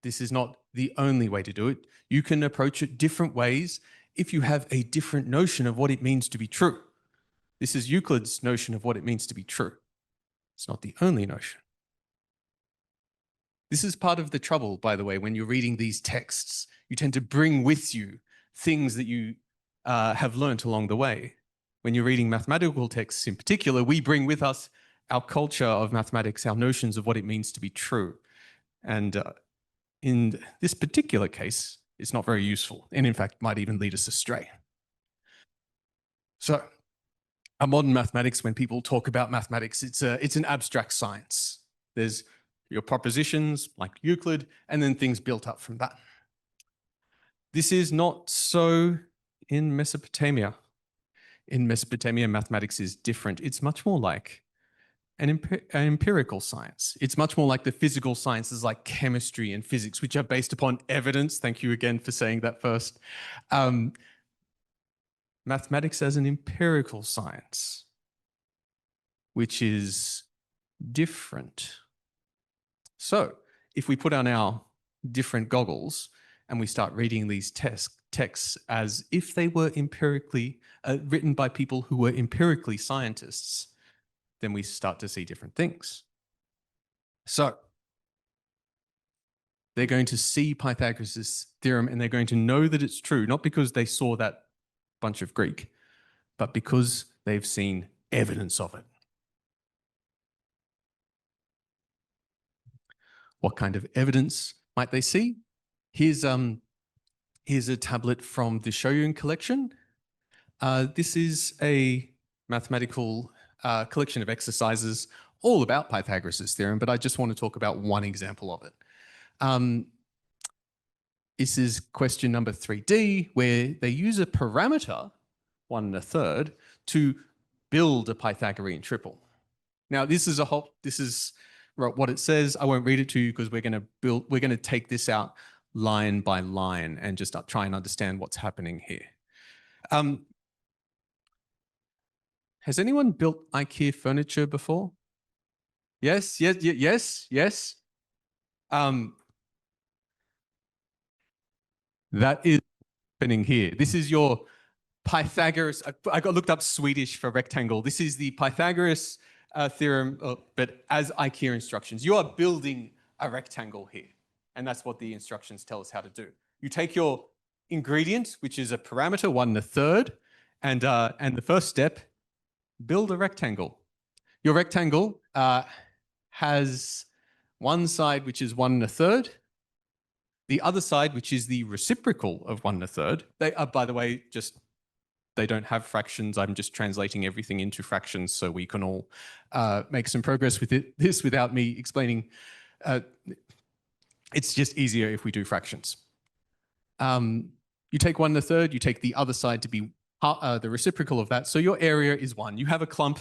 This is not the only way to do it. You can approach it different ways if you have a different notion of what it means to be true. This is Euclid's notion of what it means to be true. It's not the only notion. This is part of the trouble, by the way, when you're reading these texts. You tend to bring with you things that you have learnt along the way. When you're reading mathematical texts in particular, we bring with us our culture of mathematics, our notions of what it means to be true. And in this particular case, it's not very useful, and in fact might even lead us astray. So, a modern mathematics, when people talk about mathematics, it's an abstract science. There's your propositions like Euclid, and then things built up from that. This is not so in Mesopotamia. In Mesopotamia, mathematics is different. It's much more like an empirical science. It's much more like the physical sciences like chemistry and physics, which are based upon evidence. Thank you again for saying that first. Mathematics as an empirical science, which is different. So if we put on our different goggles and we start reading these texts as if they were empirically written by people who were empirically scientists, then we start to see different things. So they're going to see Pythagoras' theorem and they're going to know that it's true, not because they saw that bunch of Greek, but because they've seen evidence of it. What kind of evidence might they see? Here's a tablet from the Shoyun collection. This is a mathematical collection of exercises all about Pythagoras' theorem, but I just want to talk about one example of it. This is question number 3D, where they use a parameter, 1 1/3, to build a Pythagorean triple. Now, this is what it says. I won't read it to you because we're going to take this out line by line and just try and understand what's happening here. Has anyone built IKEA furniture before? Yes, yes, yes, yes. That is happening here. This is your Pythagoras. I got looked up Swedish for rectangle. This is the Pythagoras theorem, but as IKEA instructions. You are building a rectangle here, and that's what the instructions tell us how to do. You take your ingredient, which is a parameter, 1 1/3, and the first step, build a rectangle. Your rectangle has one side which is 1 1/3, the other side which is the reciprocal of 1 1/3. They are, by the way, they don't have fractions. I'm just translating everything into fractions so we can all make some progress with this without me explaining. It's just easier if we do fractions. You take 1 1/3, you take the other side to be the reciprocal of that. So your area is 1. You have a clump.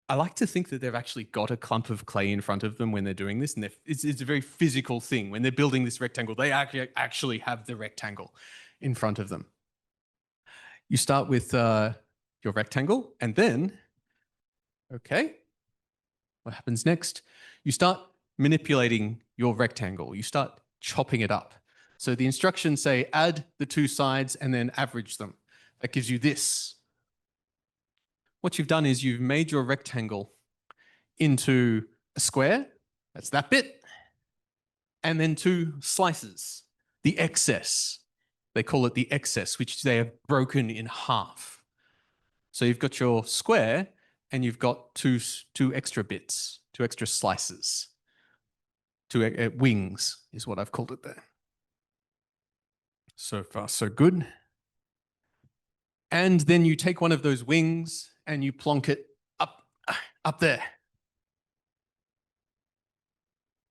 I like to think that they've actually got a clump of clay in front of them when they're doing this. And it's a very physical thing. When they're building this rectangle, they actually have the rectangle in front of them. You start with your rectangle, and then, okay, what happens next? You start manipulating your rectangle. You start chopping it up. So the instructions say add the 2 sides and then average them. That gives you this. What you've done is you've made your rectangle into a square. That's that bit. And then 2 slices, the excess. They call it the excess, which they have broken in half. So you've got your square and you've got two extra bits, 2 extra slices. 2 wings is what I've called it there. So far, so good. And then you take one of those wings and you plonk it up there.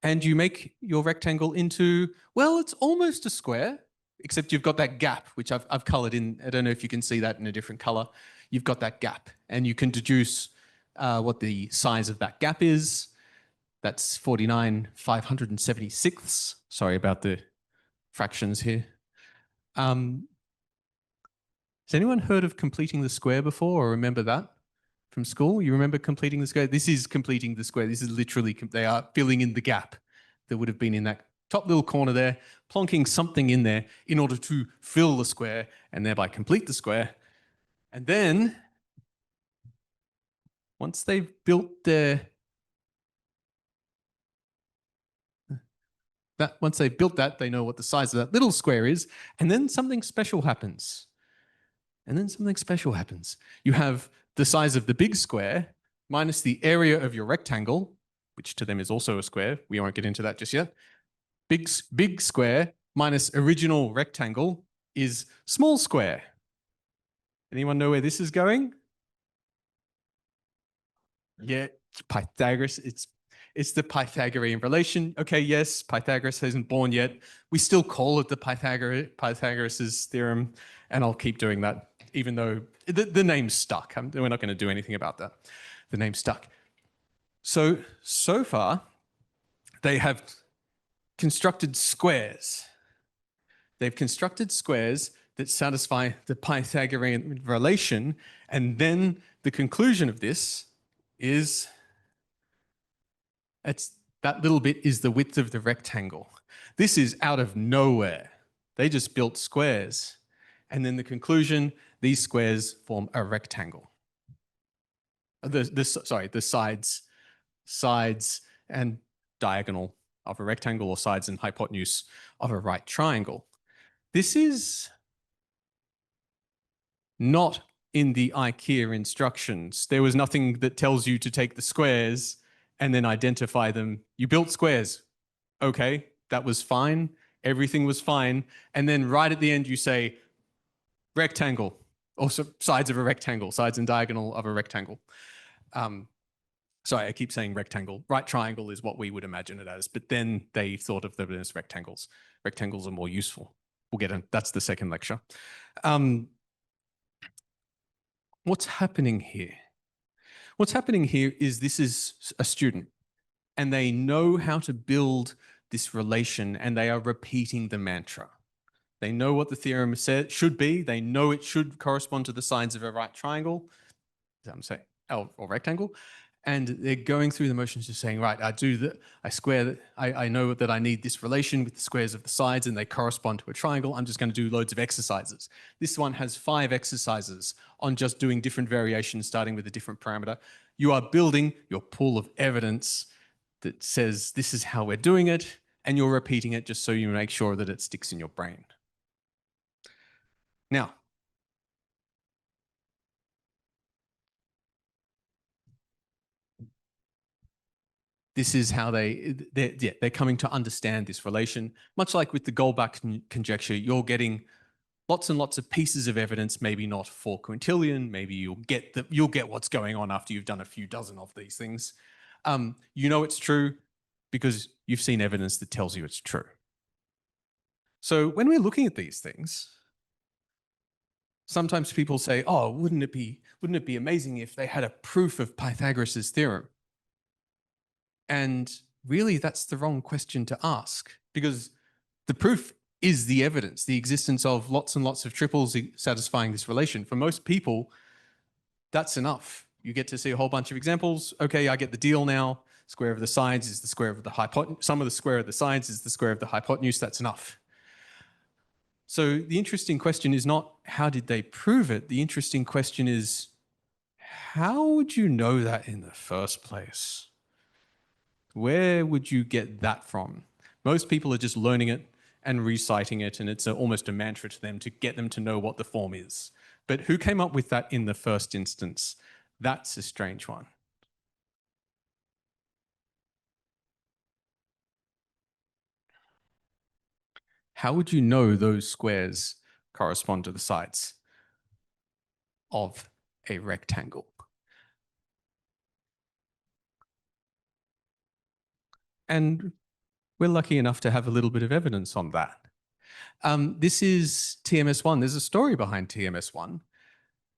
And you make your rectangle into, well, it's almost a square, except you've got that gap, which I've colored in. I don't know if you can see that in a different color. You've got that gap, and you can deduce what the size of that gap is. That's 49/576. Sorry about the fractions here. Has anyone heard of completing the square before or remember that from school? You remember completing the square? This is completing the square. This is literally, they are filling in the gap that would have been in that top little corner there, plonking something in there in order to fill the square and thereby complete the square. And then once they've built once they've built that, they know what the size of that little square is, and then something special happens. You have the size of the big square minus the area of your rectangle, which to them is also a square. We won't get into that just yet. Big square minus original rectangle is small square. Anyone know where this is going? Yeah, Pythagoras. It's the Pythagorean relation. Okay, yes, Pythagoras isn't born yet. We still call it the Pythagoras' theorem, and I'll keep doing that, even though the name's stuck. We're not going to do anything about that. The name's stuck. So far, they have constructed squares. They've constructed squares that satisfy the Pythagorean relation, and then the conclusion of this is that little bit is the width of the rectangle. This is out of nowhere. They just built squares. And then the conclusion, these squares form a rectangle. The sides and diagonal of a rectangle or sides and hypotenuse of a right triangle. This is not in the IKEA instructions. There was nothing that tells you to take the squares and then identify them. You built squares. Okay, that was fine. Everything was fine. And then right at the end, you say rectangle, or sides of a rectangle, sides and diagonal of a rectangle. Sorry, I keep saying rectangle. Right triangle is what we would imagine it as, but then they thought of them as rectangles. Rectangles are more useful. We'll get in, that's the second lecture. What's happening here? What's happening here is this is a student and they know how to build this relation and they are repeating the mantra. They know what the theorem said should be. They know it should correspond to the sides of a right triangle, or rectangle. And they're going through the motions of saying, right, I square that, I know that I need this relation with the squares of the sides and they correspond to a triangle. I'm just going to do loads of exercises. This one has 5 exercises on just doing different variations, starting with a different parameter. You are building your pool of evidence that says this is how we're doing it, and you're repeating it just so you make sure that it sticks in your brain. Now, this is how they're coming to understand this relation. Much like with the Goldbach conjecture, you're getting lots and lots of pieces of evidence, maybe not 4 quintillion, maybe you'll get what's going on after you've done a few dozen of these things. You know it's true because you've seen evidence that tells you it's true. So when we're looking at these things, sometimes people say, oh, wouldn't it be amazing if they had a proof of Pythagoras' theorem? And really, that's the wrong question to ask, because the proof is the evidence, the existence of lots and lots of triples satisfying this relation. For most people, that's enough. You get to see a whole bunch of examples. Okay, I get the deal now. Square of the sides is the square of the hypotenuse. Sum of the square of the sides is the square of the hypotenuse. That's enough. So the interesting question is not how did they prove it? The interesting question is, how would you know that in the first place? Where would you get that from? Most people are just learning it and reciting it, and it's almost a mantra to them to get them to know what the form is. But who came up with that in the first instance? That's a strange one. How would you know those squares correspond to the sides of a rectangle? And we're lucky enough to have a little bit of evidence on that. This is TMS1. There's a story behind TMS1.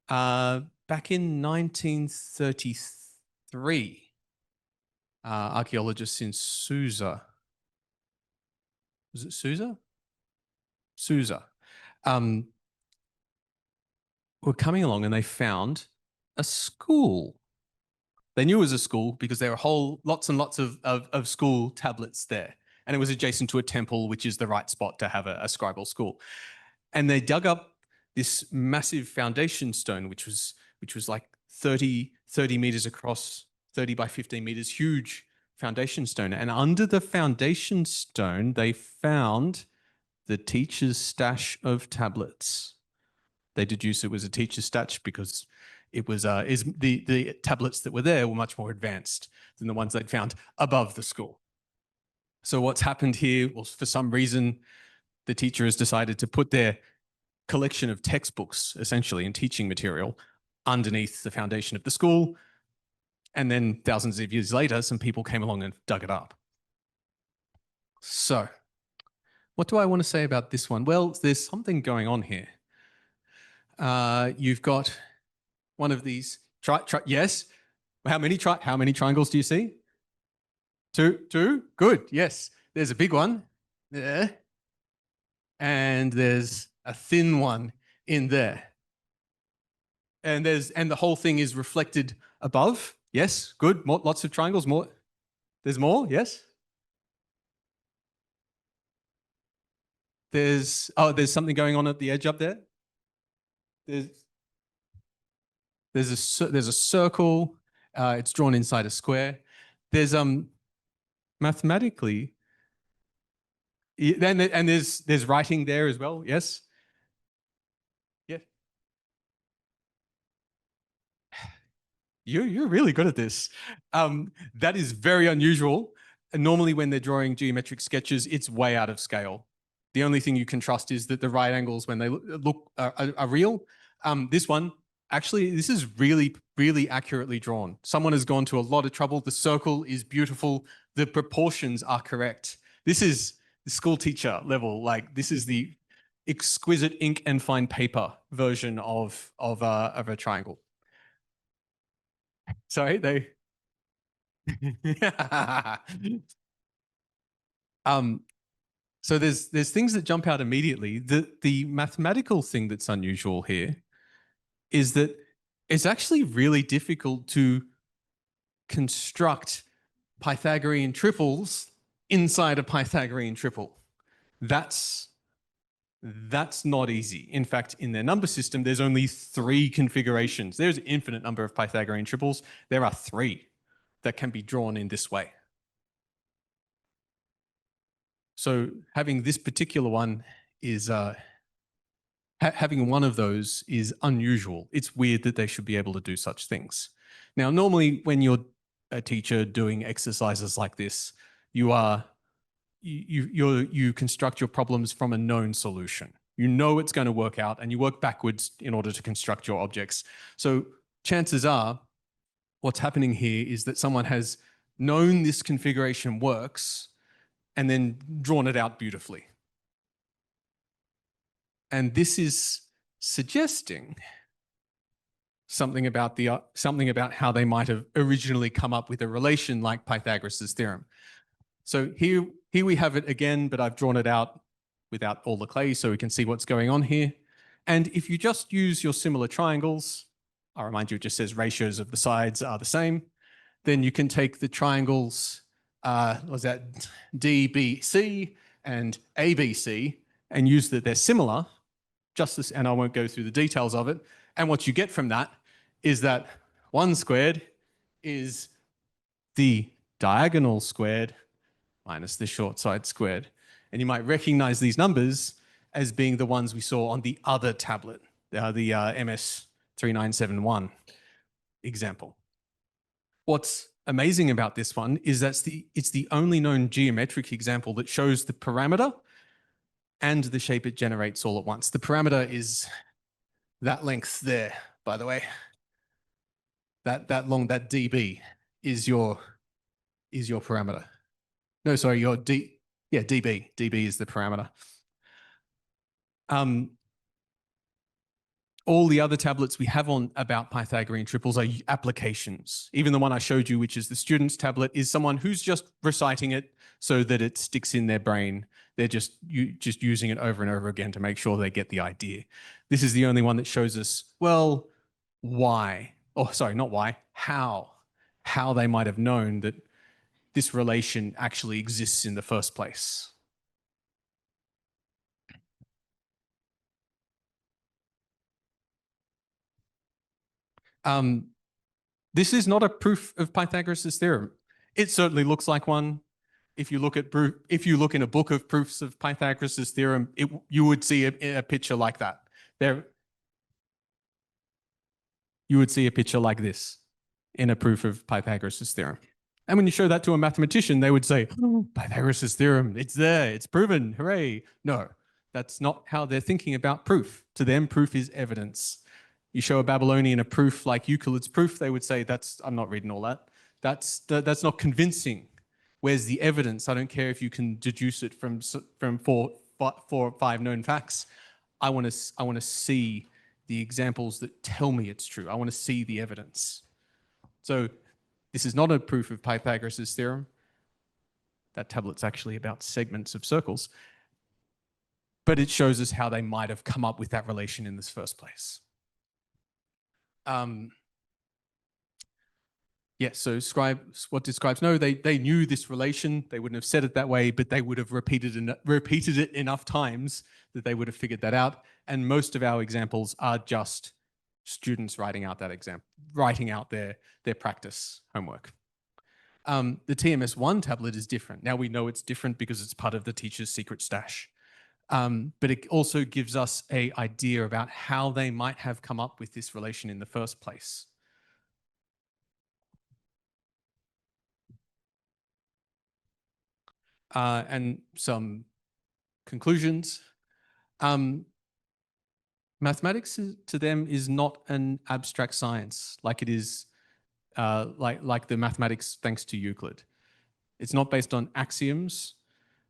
Back in 1933, archaeologists in Susa, was it Susa? Susa, were coming along and they found a school. They knew it was a school because there were lots and lots of school tablets there. And it was adjacent to a temple, which is the right spot to have a scribal school. And they dug up this massive foundation stone, which was like 30 meters across, 30 by 15 meters, huge foundation stone. And under the foundation stone, they found the teacher's stash of tablets. They deduced it was a teacher's stash because it was the tablets that were there were much more advanced than the ones they'd found above the school. So what's happened here was, for some reason, the teacher has decided to put their collection of textbooks, essentially, and teaching material underneath the foundation of the school. And then thousands of years later, some people came along and dug it up. So what do I want to say about this one? Well, there's something going on here. You've got one of these, yes. How many triangles do you see? Two, good, yes. There's a big one there. And there's a thin one in there. And the whole thing is reflected above. Yes, good, lots of triangles, more. There's more, yes? There's something going on at the edge up there. There's a circle. It's drawn inside a square. There's mathematically And there's writing there as well. Yes. Yeah. You're really good at this. That is very unusual. And normally when they're drawing geometric sketches, it's way out of scale. The only thing you can trust is that the right angles when they look are real. This one, actually, this is really, really accurately drawn. Someone has gone to a lot of trouble. The circle is beautiful. The proportions are correct. This is the school teacher level. Like, this is the exquisite ink and fine paper version of a triangle. Sorry, they. So there's things that jump out immediately. The mathematical thing that's unusual here is that it's actually really difficult to construct Pythagorean triples inside a Pythagorean triple. That's not easy. In fact, in their number system, there's only 3 configurations. There's an infinite number of Pythagorean triples. There are 3 that can be drawn in this way. So having this particular one is, having one of those is unusual. It's weird that they should be able to do such things. Now, normally when you're a teacher doing exercises like this, you construct your problems from a known solution. You know it's going to work out and you work backwards in order to construct your objects. So chances are what's happening here is that someone has known this configuration works and then drawn it out beautifully. And this is suggesting something about how they might have originally come up with a relation like Pythagoras' theorem. So here we have it again, but I've drawn it out without all the clay so we can see what's going on here. And if you just use your similar triangles, I'll remind you, it just says ratios of the sides are the same, then you can take the triangles, was that DBC and ABC, and use that they're similar, just this, and I won't go through the details of it. And what you get from that is that 1 squared is the diagonal squared minus the short side squared. And you might recognize these numbers as being the ones we saw on the other tablet, the MS3971 example. What's amazing about this one is it's the only known geometric example that shows the parameter and the shape it generates all at once. The parameter is that length there, by the way. That dB is your parameter. No, sorry, your dB. dB is the parameter. All the other tablets we have on about Pythagorean triples are applications. Even the one I showed you, which is the student's tablet, is someone who's just reciting it so that it sticks in their brain. They're just using it over and over again to make sure they get the idea. This is the only one that shows us, well, why? Oh, sorry, not why, how they might have known that this relation actually exists in the first place. This is not a proof of Pythagoras' theorem. It certainly looks like one. If you look in a book of proofs of Pythagoras' theorem, you would see a picture like that. You would see a picture like this in a proof of Pythagoras' theorem. And when you show that to a mathematician, they would say, oh, Pythagoras' theorem, it's there, it's proven, hooray. No, that's not how they're thinking about proof. To them, proof is evidence. You show a Babylonian a proof like Euclid's proof, they would say, I'm not reading all that. That's not convincing. Where's the evidence? I don't care if you can deduce it from 4 or 5 known facts. I want to see the examples that tell me it's true. I want to see the evidence. So this is not a proof of Pythagoras' theorem. That tablet's actually about segments of circles. But it shows us how they might have come up with that relation in this first place. Yes, so what did scribes know? They knew this relation. They wouldn't have said it that way, but they would have repeated it enough times that they would have figured that out. And most of our examples are just students writing out that example, writing out their practice homework. The TMS-1 tablet is different. Now we know it's different because it's part of the teacher's secret stash. But it also gives us an idea about how they might have come up with this relation in the first place. And some conclusions. Mathematics to them is not an abstract science like it is like the mathematics thanks to Euclid. It's not based on axioms.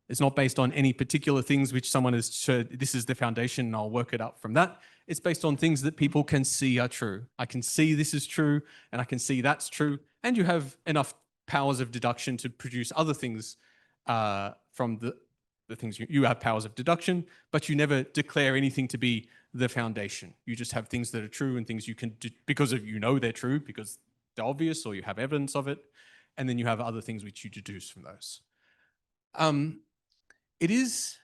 It's not based on any particular things which someone has said, this is the foundation and I'll work it up from that. It's based on things that people can see are true. I can see this is true and I can see that's true. And you have enough powers of deduction to produce other things from the things you have powers of deduction, but you never declare anything to be the foundation. You just have things that are true and things you can do because of they're true because they're obvious or you have evidence of it. And then you have other things which you deduce from those. It is,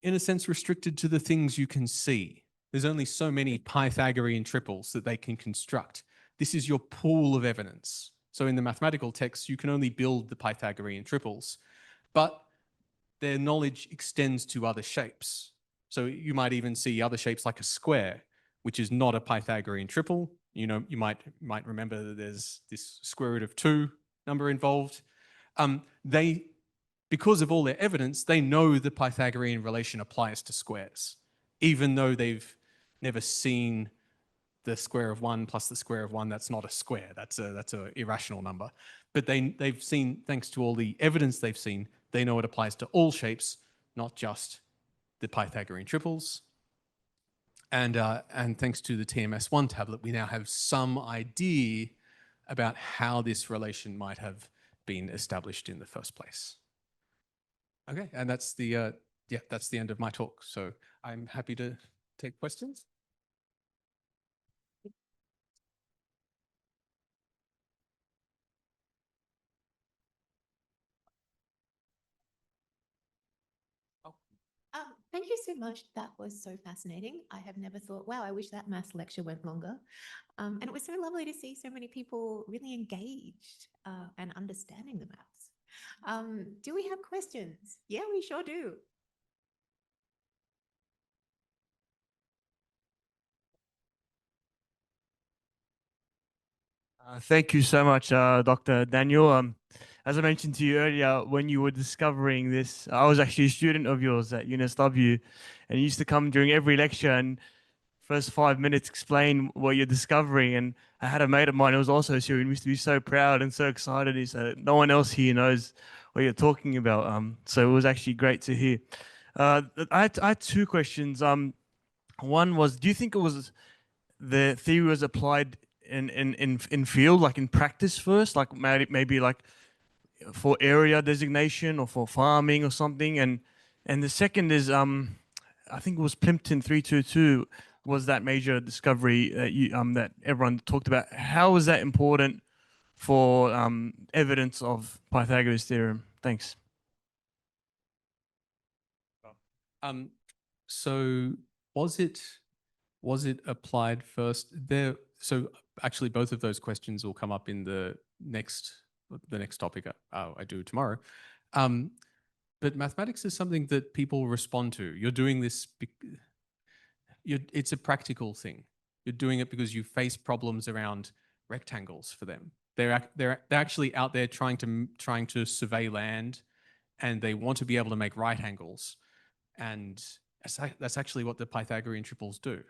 in a sense, restricted to the things you can see. There's only so many Pythagorean triples that they can construct. This is your pool of evidence. So in the mathematical texts, you can only build the Pythagorean triples, but their knowledge extends to other shapes. So you might even see other shapes like a square, which is not a Pythagorean triple. You know, you might remember that there's this square root of 2 number involved. Because of all their evidence, they know the Pythagorean relation applies to squares, even though they've never seen the square of 1 plus the square of 1. That's not a square. That's a irrational number. But they've seen, thanks to all the evidence they've seen, they know it applies to all shapes, not just the Pythagorean triples. And thanks to the TMS-1 tablet, we now have some idea about how this relation might have been established in the first place. Okay, and that's the that's the end of my talk. So I'm happy to take questions. Thank you so much. That was so fascinating. I have never thought, wow, I wish that maths lecture went longer. And it was so lovely to see so many people really engaged and understanding the maths. Do we have questions? Yeah, we sure do. Thank you so much, Dr. Daniel. As I mentioned to you earlier, when you were discovering this, I was actually a student of yours at UNSW, and you used to come during every lecture and first 5 minutes explain what you're discovering. And I had a mate of mine who was also a Assyrian. We used to be so proud and so excited. He said, no one else here knows what you're talking about. So it was actually great to hear. I had 2 questions. One was, do you think it was the theory was applied in field, like in practice first, like maybe like for area designation or for farming or something? And the second is, I think it was Plimpton 322 was that major discovery that that everyone talked about. How was that important for evidence of Pythagoras theorem? Thanks. So was it applied first there? So actually both of those questions will come up in the next topic I do tomorrow. But mathematics is something that people respond to. You're doing this, it's a practical thing. You're doing it because you face problems around rectangles for them. They're actually out there trying to survey land, and they want to be able to make right angles. And that's actually what the Pythagorean triples do.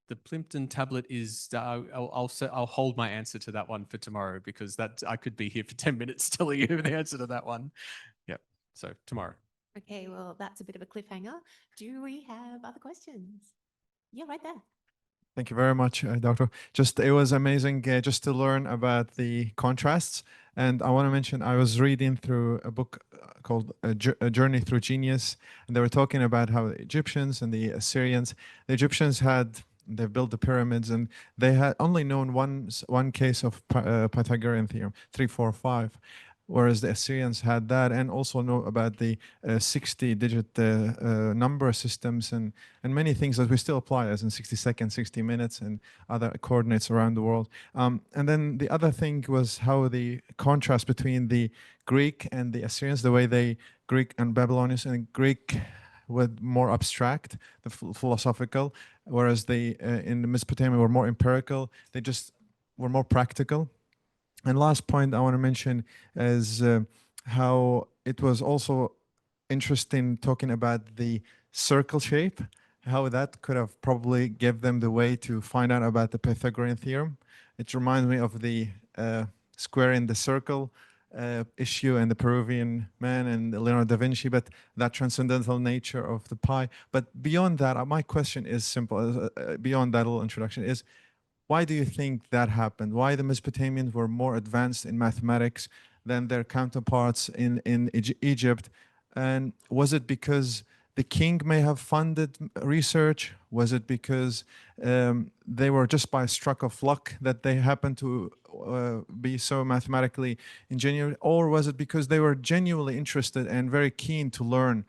The Plimpton tablet is, I'll hold my answer to that one for tomorrow, because I could be here for 10 minutes telling you the answer to that one. Yeah, so tomorrow. Okay, well, that's a bit of a cliffhanger. Do we have other questions? Yeah, right there. Thank you very much, Doctor. It was amazing just to learn about the contrasts. And I want to mention, I was reading through a book called A Journey Through Genius, and they were talking about how the Egyptians and the Assyrians, they built the pyramids, and they had only known one case of Pythagorean theorem, 3, 4, 5. whereas the Assyrians had that, and also know about the 60-digit number systems and many things that we still apply, as in 60 seconds, 60 minutes, and other coordinates around the world. And then the other thing was how the contrast between the Greek and the Assyrians, the way they, Greek and Babylonians, and Greek were more abstract, the philosophical, whereas they in the Mesopotamia were more empirical. They just were more practical. And last point I want to mention is how it was also interesting talking about the circle shape, how that could have probably give them the way to find out about the Pythagorean theorem. It reminds me of the square in the circle issue and the Peruvian man and Leonardo da Vinci, but that transcendental nature of the pi. But beyond that, my question is simple, beyond that little introduction is, why do you think that happened? Why the Mesopotamians were more advanced in mathematics than their counterparts in Egypt? And was it because the king may have funded research? Was it because they were just by a stroke of luck that they happened to be so mathematically ingenious? Or was it because they were genuinely interested and very keen to learn,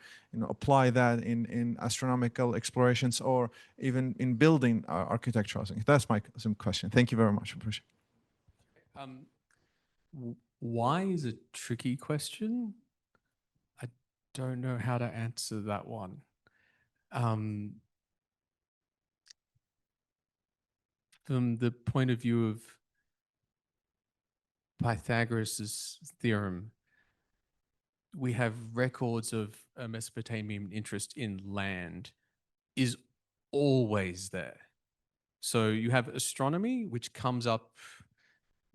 apply that in astronomical explorations or even in building architectural things? That's my question. Thank you very much. Appreciate it. Why is a tricky question? I don't know how to answer that one. From the point of view of Pythagoras' theorem, we have records of a Mesopotamian interest in land is always there. So you have astronomy, which comes up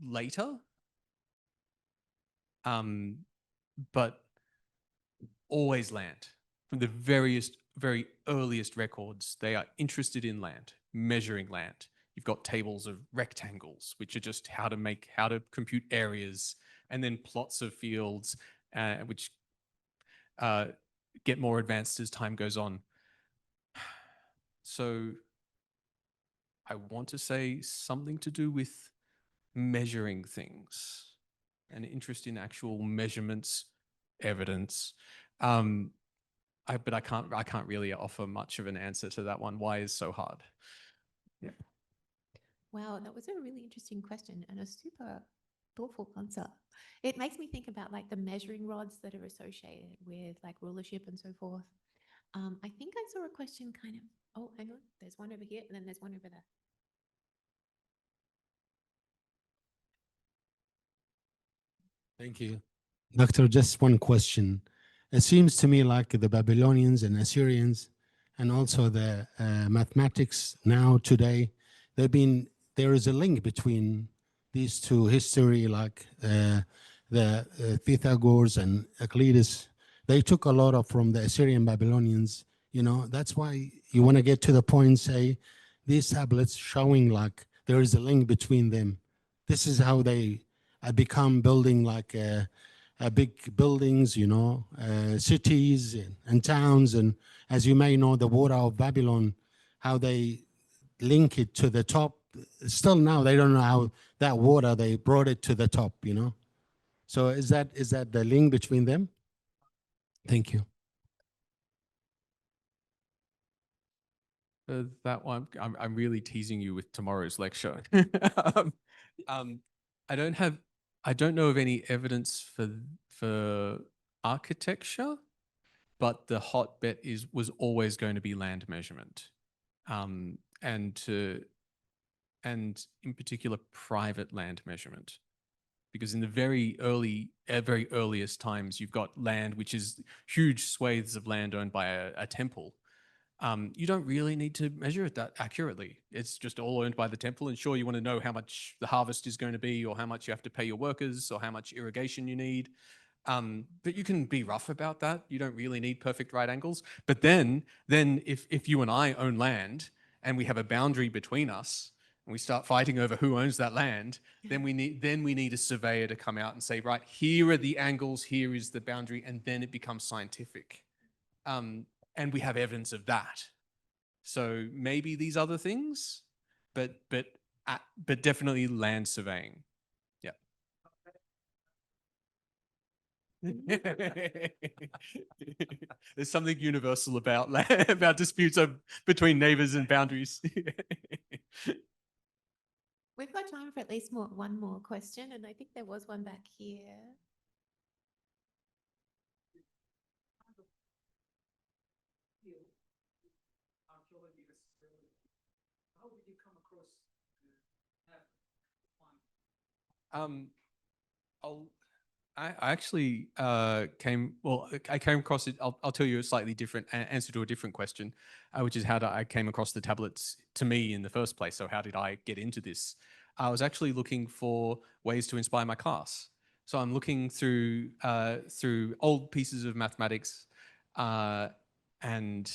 later, but always land. From the very earliest records, they are interested in land, measuring land. You've got tables of rectangles, which are just how to compute areas, and then plots of fields, which get more advanced as time goes on. So I want to say something to do with measuring things, an interest in actual measurements, evidence. But I can't really offer much of an answer to that one. Why is so hard? Yeah. Wow, that was a really interesting question and a super thoughtful answer. It makes me think about like the measuring rods that are associated with like rulership and so forth. I think I saw a question kind of, oh, hang on, there's one over here and then there's one over there. Thank you. Doctor, just one question. It seems to me like the Babylonians and Assyrians and also the mathematics now today, there is a link between these two history, like the Pythagoras and Euclides. They took a lot from the Assyrian Babylonians. That's why you want to get to the point, say, these tablets showing like there is a link between them. This is how they become building like big buildings, cities and towns. And as you may know, the water of Babylon, how they link it to the top. Still now, they don't know how that water, they brought it to the top, So is that the link between them? Thank you. That one, I'm really teasing you with tomorrow's lecture. I don't know of any evidence for architecture, but the hot bet was always going to be land measurement, and in particular private land measurement, because in the very earliest times, you've got land which is huge swathes of land owned by a temple. You don't really need to measure it that accurately. It's just all owned by the temple. And sure, you want to know how much the harvest is going to be, or how much you have to pay your workers, or how much irrigation you need. But you can be rough about that. You don't really need perfect right angles. But then if you and I own land and we have a boundary between us and we start fighting over who owns that land, then we need a surveyor to come out and say, right, here are the angles, here is the boundary, and then it becomes scientific. And we have evidence of that. So maybe these other things, but definitely land surveying. Yeah. There's something universal about about disputes between neighbors and boundaries. We've got time for at least one more question, and I think there was one back here. How did you come across I actually I came across it. I'll tell you a slightly different answer to a different question, which is how I came across the tablets to me in the first place. So how did I get into this? I was actually looking for ways to inspire my class. So I'm looking through old pieces of mathematics and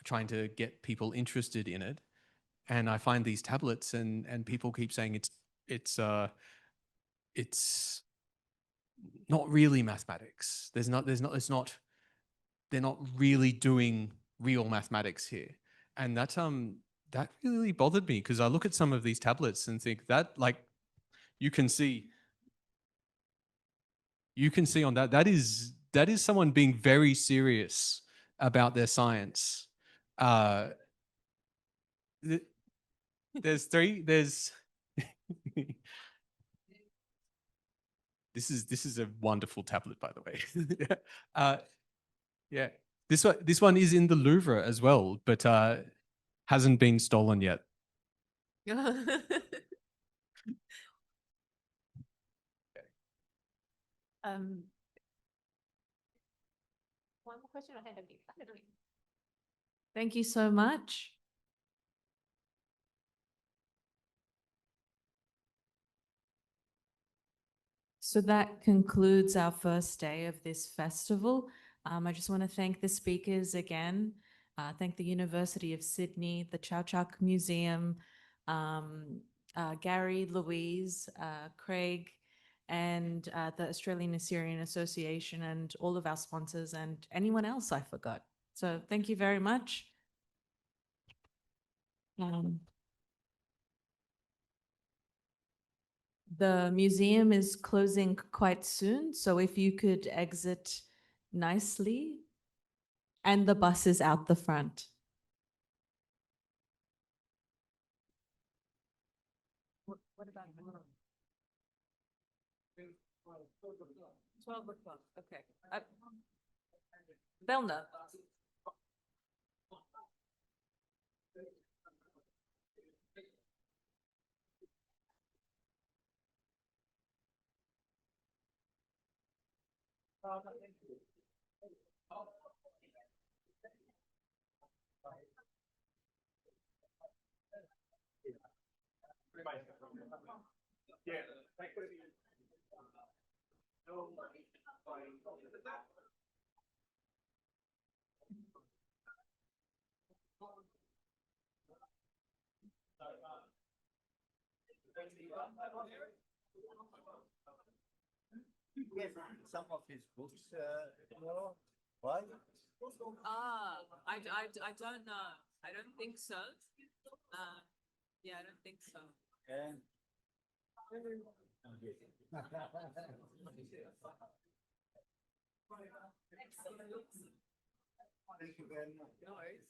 trying to get people interested in it. And I find these tablets and people keep saying it's not really mathematics. They're not really doing real mathematics here. And that really bothered me, because I look at some of these tablets and think that, like, you can see on that is someone being very serious about their science. There's this is a wonderful tablet, by the way. Yeah, this one is in the Louvre as well, but hasn't been stolen yet. One more question. I'll hand over to you. Thank you so much. So that concludes our first day of this festival. I just want to thank the speakers again. Thank the University of Sydney, the Chak Museum, Gary, Louise, Craig, and the Australian Assyrian Association, and all of our sponsors, and anyone else I forgot. So thank you very much. The museum is closing quite soon, so if you could exit nicely, and the bus is out the front. What about 12 o'clock? Okay. They'll know. Some of his books tomorrow. Why? I don't know. I don't think so. Yeah, I don't think so. And thank you very much. No worries.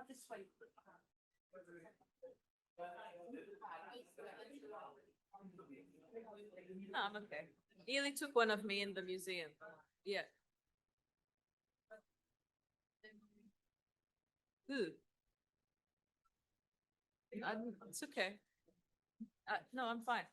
This way. No, I'm okay. He only took one of me in the museum. Yeah. Who? It's okay. No, I'm fine.